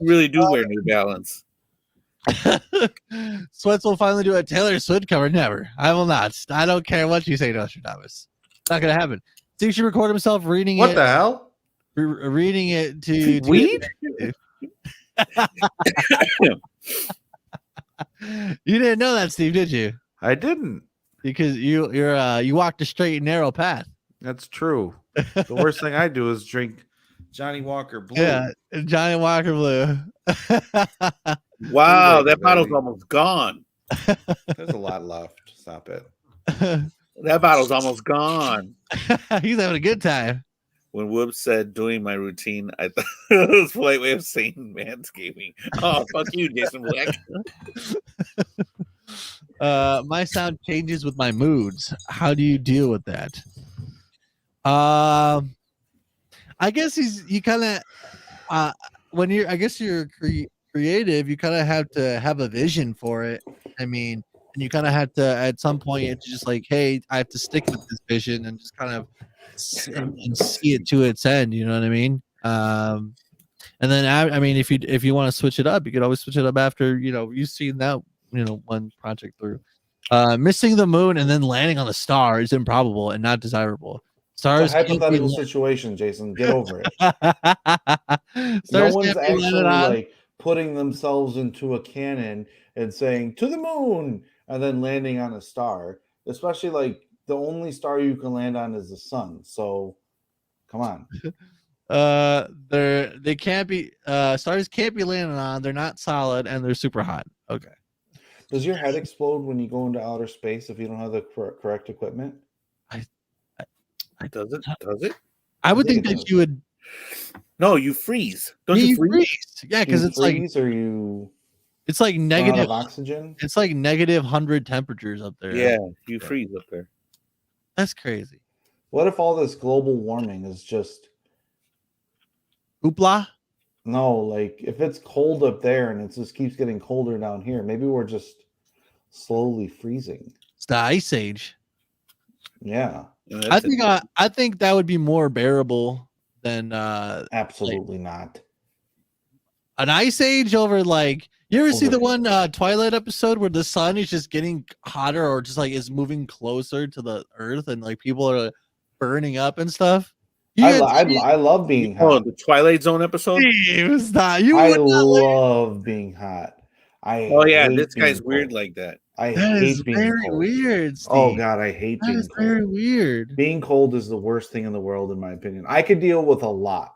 You really do wear New Balance. Sweats will finally do a Taylor Swift cover. Never. I will not. I don't care what you say, Nostradamus. It's not gonna happen. Steve should record himself reading it. What the hell? Reading it to weed? You didn't know that, Steve, did you? I didn't. Because you walked a straight and narrow path. That's true. The worst thing I do is drink Johnny Walker Blue. Yeah, Johnny Walker Blue. Wow, that bottle's almost gone. There's a lot left. Stop it. That bottle's almost gone. He's having a good time. When Whoops said doing my routine, I thought it was a polite way of saying manscaping. Oh, fuck you, Jason Black. My sound changes with my moods. How do you deal with that? I guess you kind of when you're creative, you kind of have to have a vision for it. I mean, and you kind of have to at some point it's just like, hey, I have to stick with this vision and just kind of and see it to its end. You know what I mean? And then I mean, if you want to switch it up, you could always switch it up after you've seen that one project through. Missing the moon and then landing on the star is improbable and not desirable. Stars it's a hypothetical situation, Jason. Get over it. Stars no one's can't be actually landed on. like putting themselves into a cannon and saying to the moon and then landing on a star. Especially like the only star you can land on is the sun. So come on. They can't be stars can't be landed on. They're not solid and they're super hot. Okay. Does your head explode when you go into outer space if you don't have the correct equipment? Does it? Does it? I would think that you would. No, you freeze. Don't you freeze? Yeah, because it's like. Or you. It's like negative oxygen. It's like negative 100 temperatures up there. Yeah, you freeze up there. That's crazy. What if all this global warming is just hoopla? No, like if it's cold up there and it just keeps getting colder down here, maybe we're just slowly freezing. It's the ice age. Yeah. I think that would be more bearable than absolutely not. An ice age over like you ever see the one Twilight episode where the sun is just getting hotter or just like is moving closer to the earth and like people are burning up and stuff? I love being hot. Oh, the Twilight Zone episode? It not. I love being hot. This guy's weird like that. I hate being very cold. weird, Steve. Oh God, I hate being cold. Very weird. Being cold is the worst thing in the world, in my opinion. I could deal with a lot.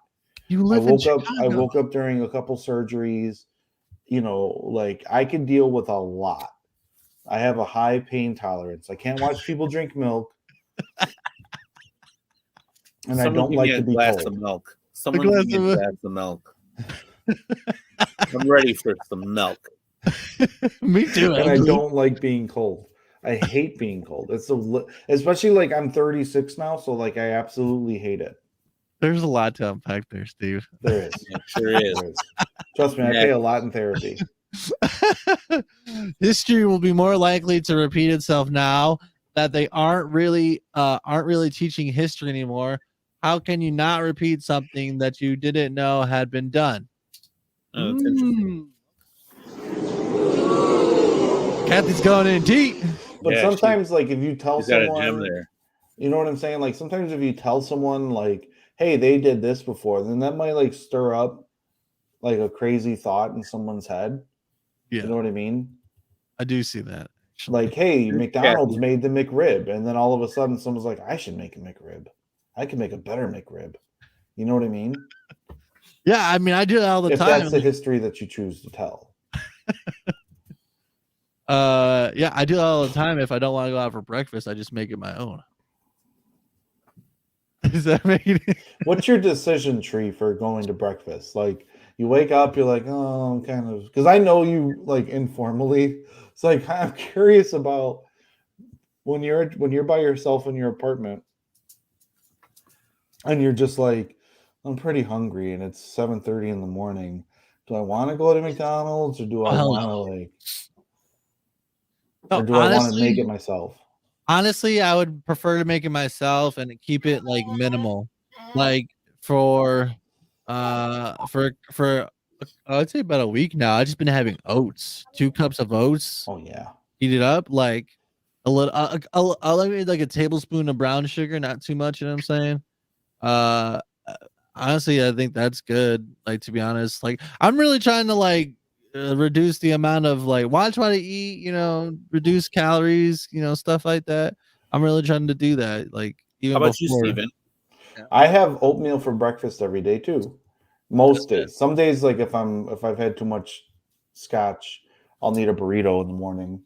You live I woke up during a couple surgeries. Like I could deal with a lot. I have a high pain tolerance. I can't watch people drink milk. And I don't like to be cold. Of milk. Someone give me a glass of milk. I'm ready for some milk. Me too. And I don't like being cold. I hate being cold. Especially like I'm 36 now, so like I absolutely hate it. There's a lot to unpack there, Steve. There is. It sure is. Trust me, I pay a lot in therapy. History will be more likely to repeat itself now that they aren't really teaching history anymore. How can you not repeat something that you didn't know had been done? Oh, that's interesting. Kathy's going in deep. But sometimes, like, if you tell she's got a someone, gem there. you know what I'm saying? Like, sometimes if you tell someone, like, hey, they did this before, then that might, like, stir up, like, a crazy thought in someone's head. Yeah. You know what I mean? I do see that. Like, hey, McDonald's made the McRib, and then all of a sudden someone's like, I should make a McRib. I can make a better McRib. You know what I mean? Yeah, I mean, I do that all the If time. that's the history that you choose to tell. Yeah, I do that all the time. If I don't want to go out for breakfast, I just make it my own. Does that make it? What's your decision tree for going to breakfast? Like, you wake up, you're like, oh, I'm kind of, because I know you, like, informally. It's like, I'm curious about when you're by yourself in your apartment and you're just like, I'm pretty hungry and it's 7:30 in the morning. Do I want to go to McDonald's or do I want to like, or do I want to make it myself? Honestly, I would prefer to make it myself and keep it like minimal. Like for I would say about a week now. I've just been having oats, 2 cups of oats. Oh yeah, heat it up like a little, like a tablespoon of brown sugar, not too much. You know what I'm saying? Honestly, I think that's good. Like, to be honest, like I'm really trying to like reduce the amount of like watch what I eat. You know, reduce calories. You know, stuff like that. I'm really trying to do that. Like, even How about before. you, Steven? I have oatmeal for breakfast every day too. Most days. Some days, like if I've had too much scotch, I'll need a burrito in the morning.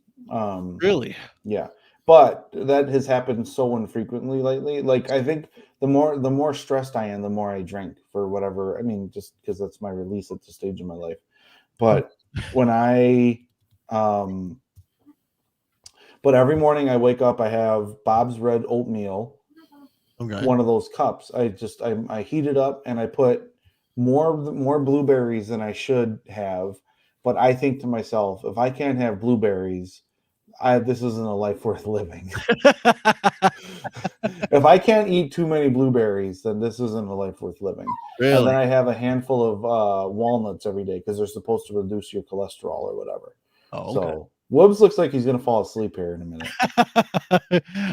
Really? Yeah. But that has happened so infrequently lately. Like, I think the more stressed I am, the more I drink for whatever. I mean, just because that's my release at this stage of my life. But when but every morning I wake up, I have Bob's Red oatmeal. Okay. One of those cups. I heat it up and I put more blueberries than I should have. But I think to myself, if I can't have blueberries, this isn't a life worth living. If I can't eat too many blueberries, then this isn't a life worth living. Really? And then I have a handful of walnuts every day because they're supposed to reduce your cholesterol or whatever. Oh, okay. So Woobs looks like he's gonna fall asleep here in a minute.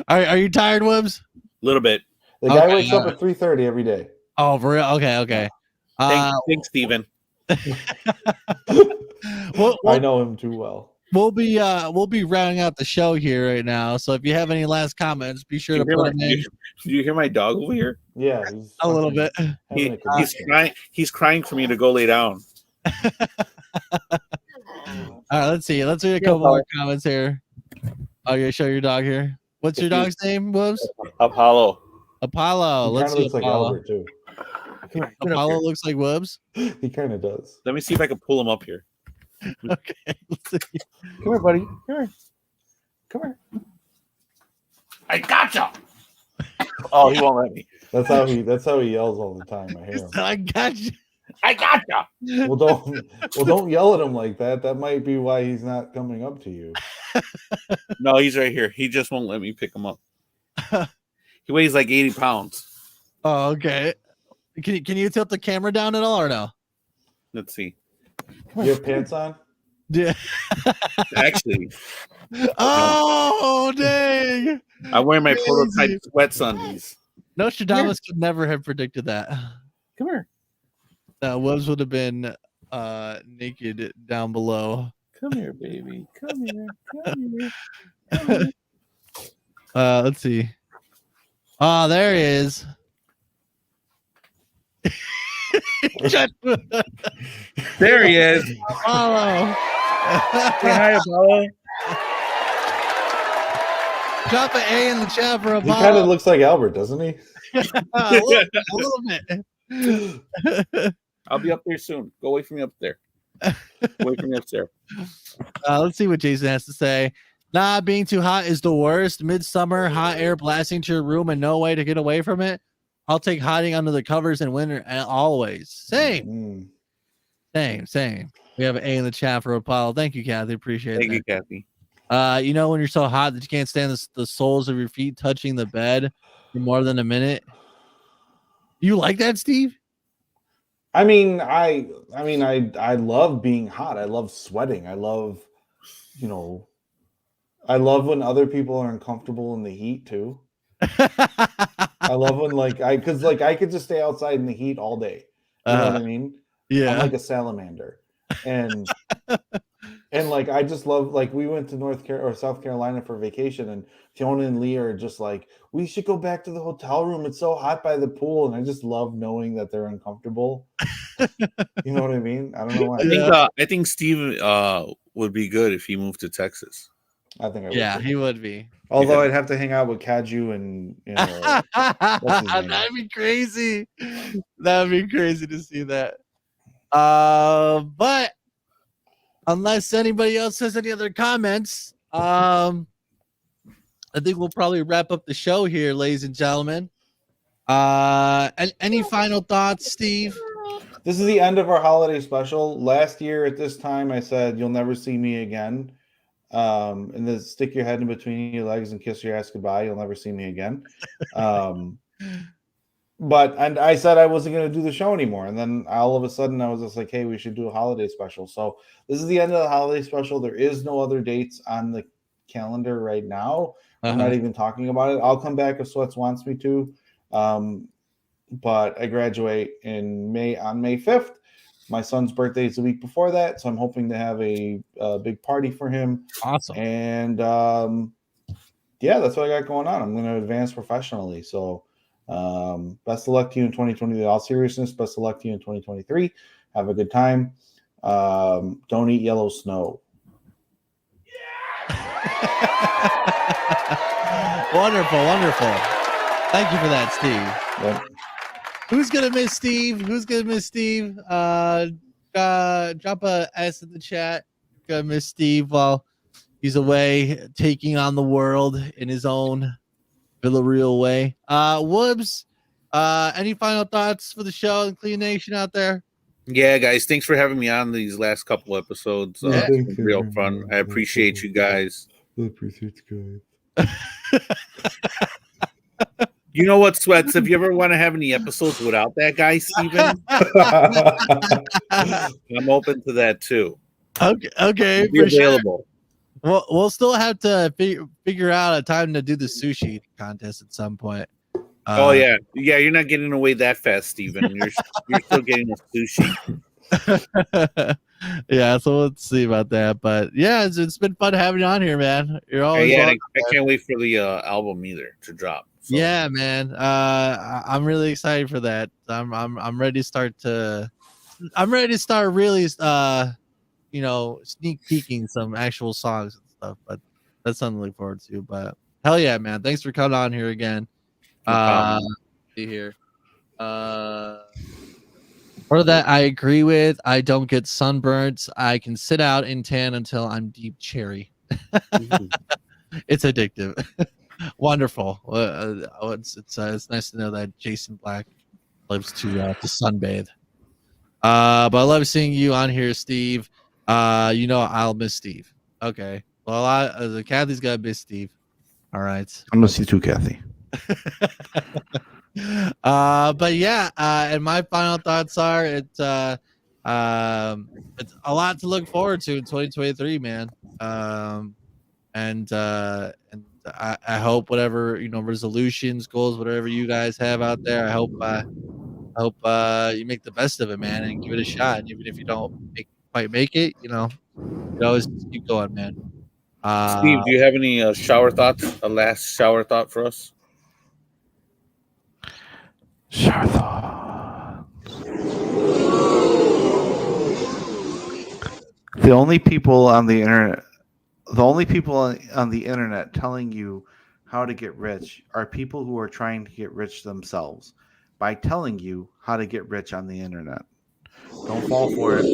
Are you tired, Woobs? A little bit. The guy wakes up at 3:30 every day. Oh, for real? Okay. Thanks, Steven. I know him too well. We'll be rounding out the show here right now. So if you have any last comments, be sure to put them in. Do you hear my dog over here? Yeah, a little bit. He's crying for me to go lay down. All right, let's see. Let's read a couple more comments here. Oh, you show your dog here. What's your dog's name, Woobs? Apollo. Apollo. He Let's kind see of looks like Apollo. Albert too. Apollo looks like Woobs. He kind of does. Let me see if I can pull him up here. Okay. Let's see. Come here, buddy. Come here. Come here. I gotcha. Oh, he won't let me. That's how he yells all the time. I hear him. I got you. I gotcha. Well, don't yell at him like that. That might be why he's not coming up to you. No, he's right here. He just won't let me pick him up. He weighs like 80 pounds. Oh, okay. Can you tilt the camera down at all or no? Let's see. You have pants on? Yeah. Actually. Oh, dang. I'm wearing my prototype sweat sundies. Nostradamus could never have predicted that. Come here. Woobs would have been naked down below. Come here, baby. Come here. Come here. Come here. Let's see. Oh, there he is. There he is. Apollo. Say hi, Apollo. Drop an A in the chat for He Apollo. kind of looks like Albert, doesn't he? a little bit. I'll be up there soon. Go away from me up there. Away from me upstairs. Let's see what Jason has to say. Nah, being too hot is the worst. Midsummer, hot air blasting to your room and no way to get away from it. I'll take hiding under the covers in winter and always. Same. Same. We have an A in the chat for Apollo. Thank you, Kathy. Appreciate it. Thank you, Kathy. You know when you're so hot that you can't stand the soles of your feet touching the bed for more than a minute? You like that, Steve? I mean, I love being hot. I love sweating. I love, I love when other people are uncomfortable in the heat too. I love when I could just stay outside in the heat all day. You know what I mean? Yeah. I'm like a salamander. And I just love, we went to South Carolina for vacation, and Fiona and Lee are just like, we should go back to the hotel room. It's so hot by the pool. And I just love knowing that they're uncomfortable. You know what I mean? I don't know why. I think Steve would be good if he moved to Texas. I think I would. Yeah, he would be. Although I'd have to hang out with Kaju and what's his name? That'd be crazy. That'd be crazy to see that. But unless anybody else has any other comments, I think we'll probably wrap up the show here, ladies and gentlemen. Any final thoughts, Steve? This is the end of our holiday special. Last year at this time, I said, you'll never see me again. And then stick your head in between your legs and kiss your ass goodbye. You'll never see me again. But I said I wasn't going to do the show anymore. And then all of a sudden I was just like, hey, we should do a holiday special. So this is the end of the holiday special. There is no other dates on the calendar right now. I'm not even talking about it. I'll come back if Sweats wants me to. But I graduate on May 5th. My son's birthday is the week before that, so I'm hoping to have a big party for him. Awesome. And yeah, that's what I got going on. I'm going to advance professionally. So best of luck to you in 2020. All seriousness, best of luck to you in 2023. Have a good time. Don't eat yellow snow. Wonderful. Thank you for that, Steve. Yep. Who's gonna miss Steve? Drop a S in the chat. Gonna miss Steve while he's away taking on the world in his own Villarreal way. Woobs, any final thoughts for the show and Clean Nation out there? Yeah, guys, thanks for having me on these last couple episodes. It's been real fun. I appreciate you guys. I appreciate you guys. You know what, Sweats? If you ever want to have any episodes without that guy, Steven, I'm open to that too. Okay, Be available. Sure. We'll still have to figure out a time to do the sushi contest at some point. Oh yeah, you're not getting away that fast, Steven. You're still getting the sushi. Yeah, so let's see about that. But yeah, it's been fun having you on here, man. You're always I can't wait for the album either to drop. So. Yeah, man. I'm really excited for that. I'm ready to start really sneak peeking some actual songs and stuff. But that's something to look forward to. But hell yeah, man. Thanks for coming on here again. See here. Part of that I agree with. I don't get sunburnt. I can sit out in tan until I'm deep cherry. It's addictive. Wonderful. It's nice to know that Jason Black loves to sunbathe. But I love seeing you on here, Steve. I'll miss Steve. Okay. Well, Kathy's got to miss Steve. All right. I'm gonna see you too, Kathy. But yeah, and my final thoughts are it's a lot to look forward to in 2023, man. And I hope whatever resolutions, goals, whatever you guys have out there, I hope you make the best of it, man, and give it a shot. And even if you don't quite make it, you always keep going, man. Steve, do you have any shower thoughts? A last shower thought for us? Shower thoughts. The only people on the internet telling you how to get rich are people who are trying to get rich themselves by telling you how to get rich on the internet. Don't fall for it.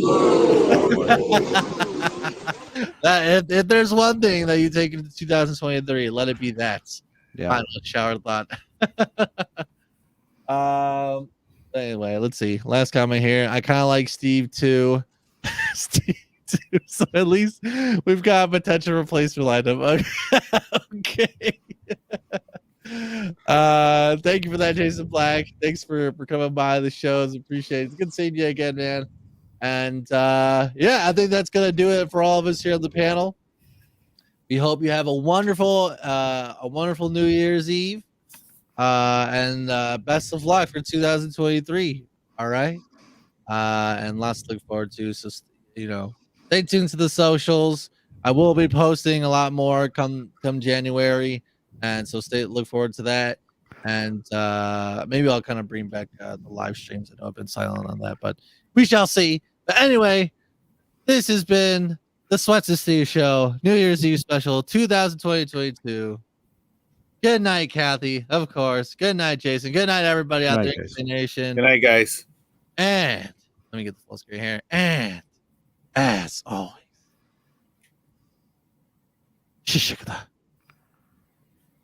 If there's one thing that you take into 2023, let it be that. Yeah. Final shower thought. Anyway, let's see. Last comment here. I kind of like Steve too. So at least we've got a potential replacement lineup. Okay. Thank you for that, Jason Black. Thanks for coming by the shows. Appreciate it. It's good seeing you again, man. And yeah, I think that's gonna do it for all of us here on the panel. We hope you have a wonderful New Year's Eve. And best of luck for 2023. All right. And lots to look forward to. So stay tuned to the socials. I will be posting a lot more come January, and so look forward to that. And maybe I'll kind of bring back the live streams. I know I've been silent on that, but we shall see. But anyway, this has been the Sweats and Steve Show, New Year's Eve special 2022. Good night, Kathy. Of course. Good night, Jason. Good night, everybody out there in the nation. Good night, guys. And let me get the full screen here. And as always,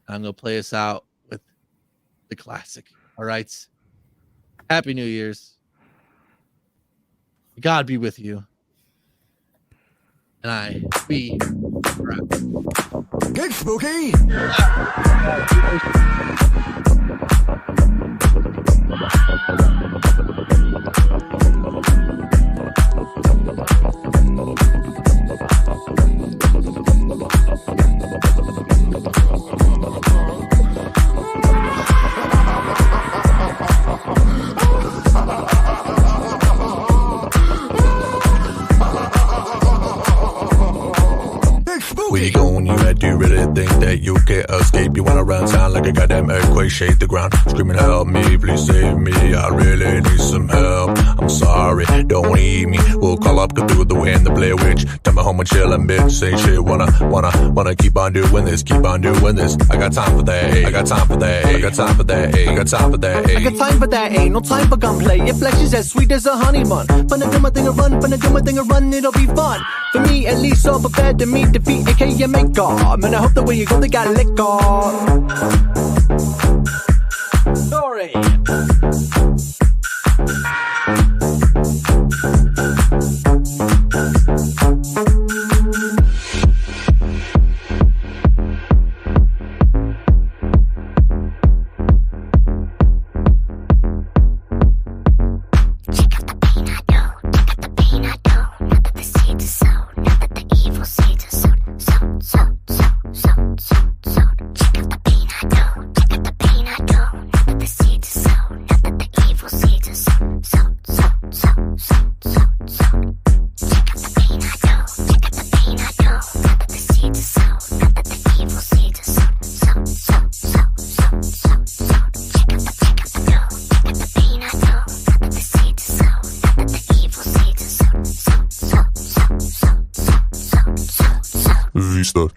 I'm gonna play us out with the classic. All right. Happy New Year's. God be with you. And we Get spooky. We gone, you had to really think that you can escape. You went around town like a goddamn earthquake, shake the ground, screaming help me, please save me, I really need some help. I'm sorry, don't leave me. We'll call up Cthulhu, the wind, the Blair Witch. Tell me home and chillin', bitch, say shit, wanna keep on doing this, keep on doing this. I got time for that, I got time for that, I got time for that, I got time for that, I got time for that, ain't no time for gunplay. Your flesh is as sweet as a honey bun. Finna do my thing and run, finna do my thing and run, it'll be fun. For me, at least, all prepared to meet defeat, aka maker. Man, I hope the way you go, they got liquor. Sorry. Vista.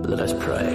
Let us pray.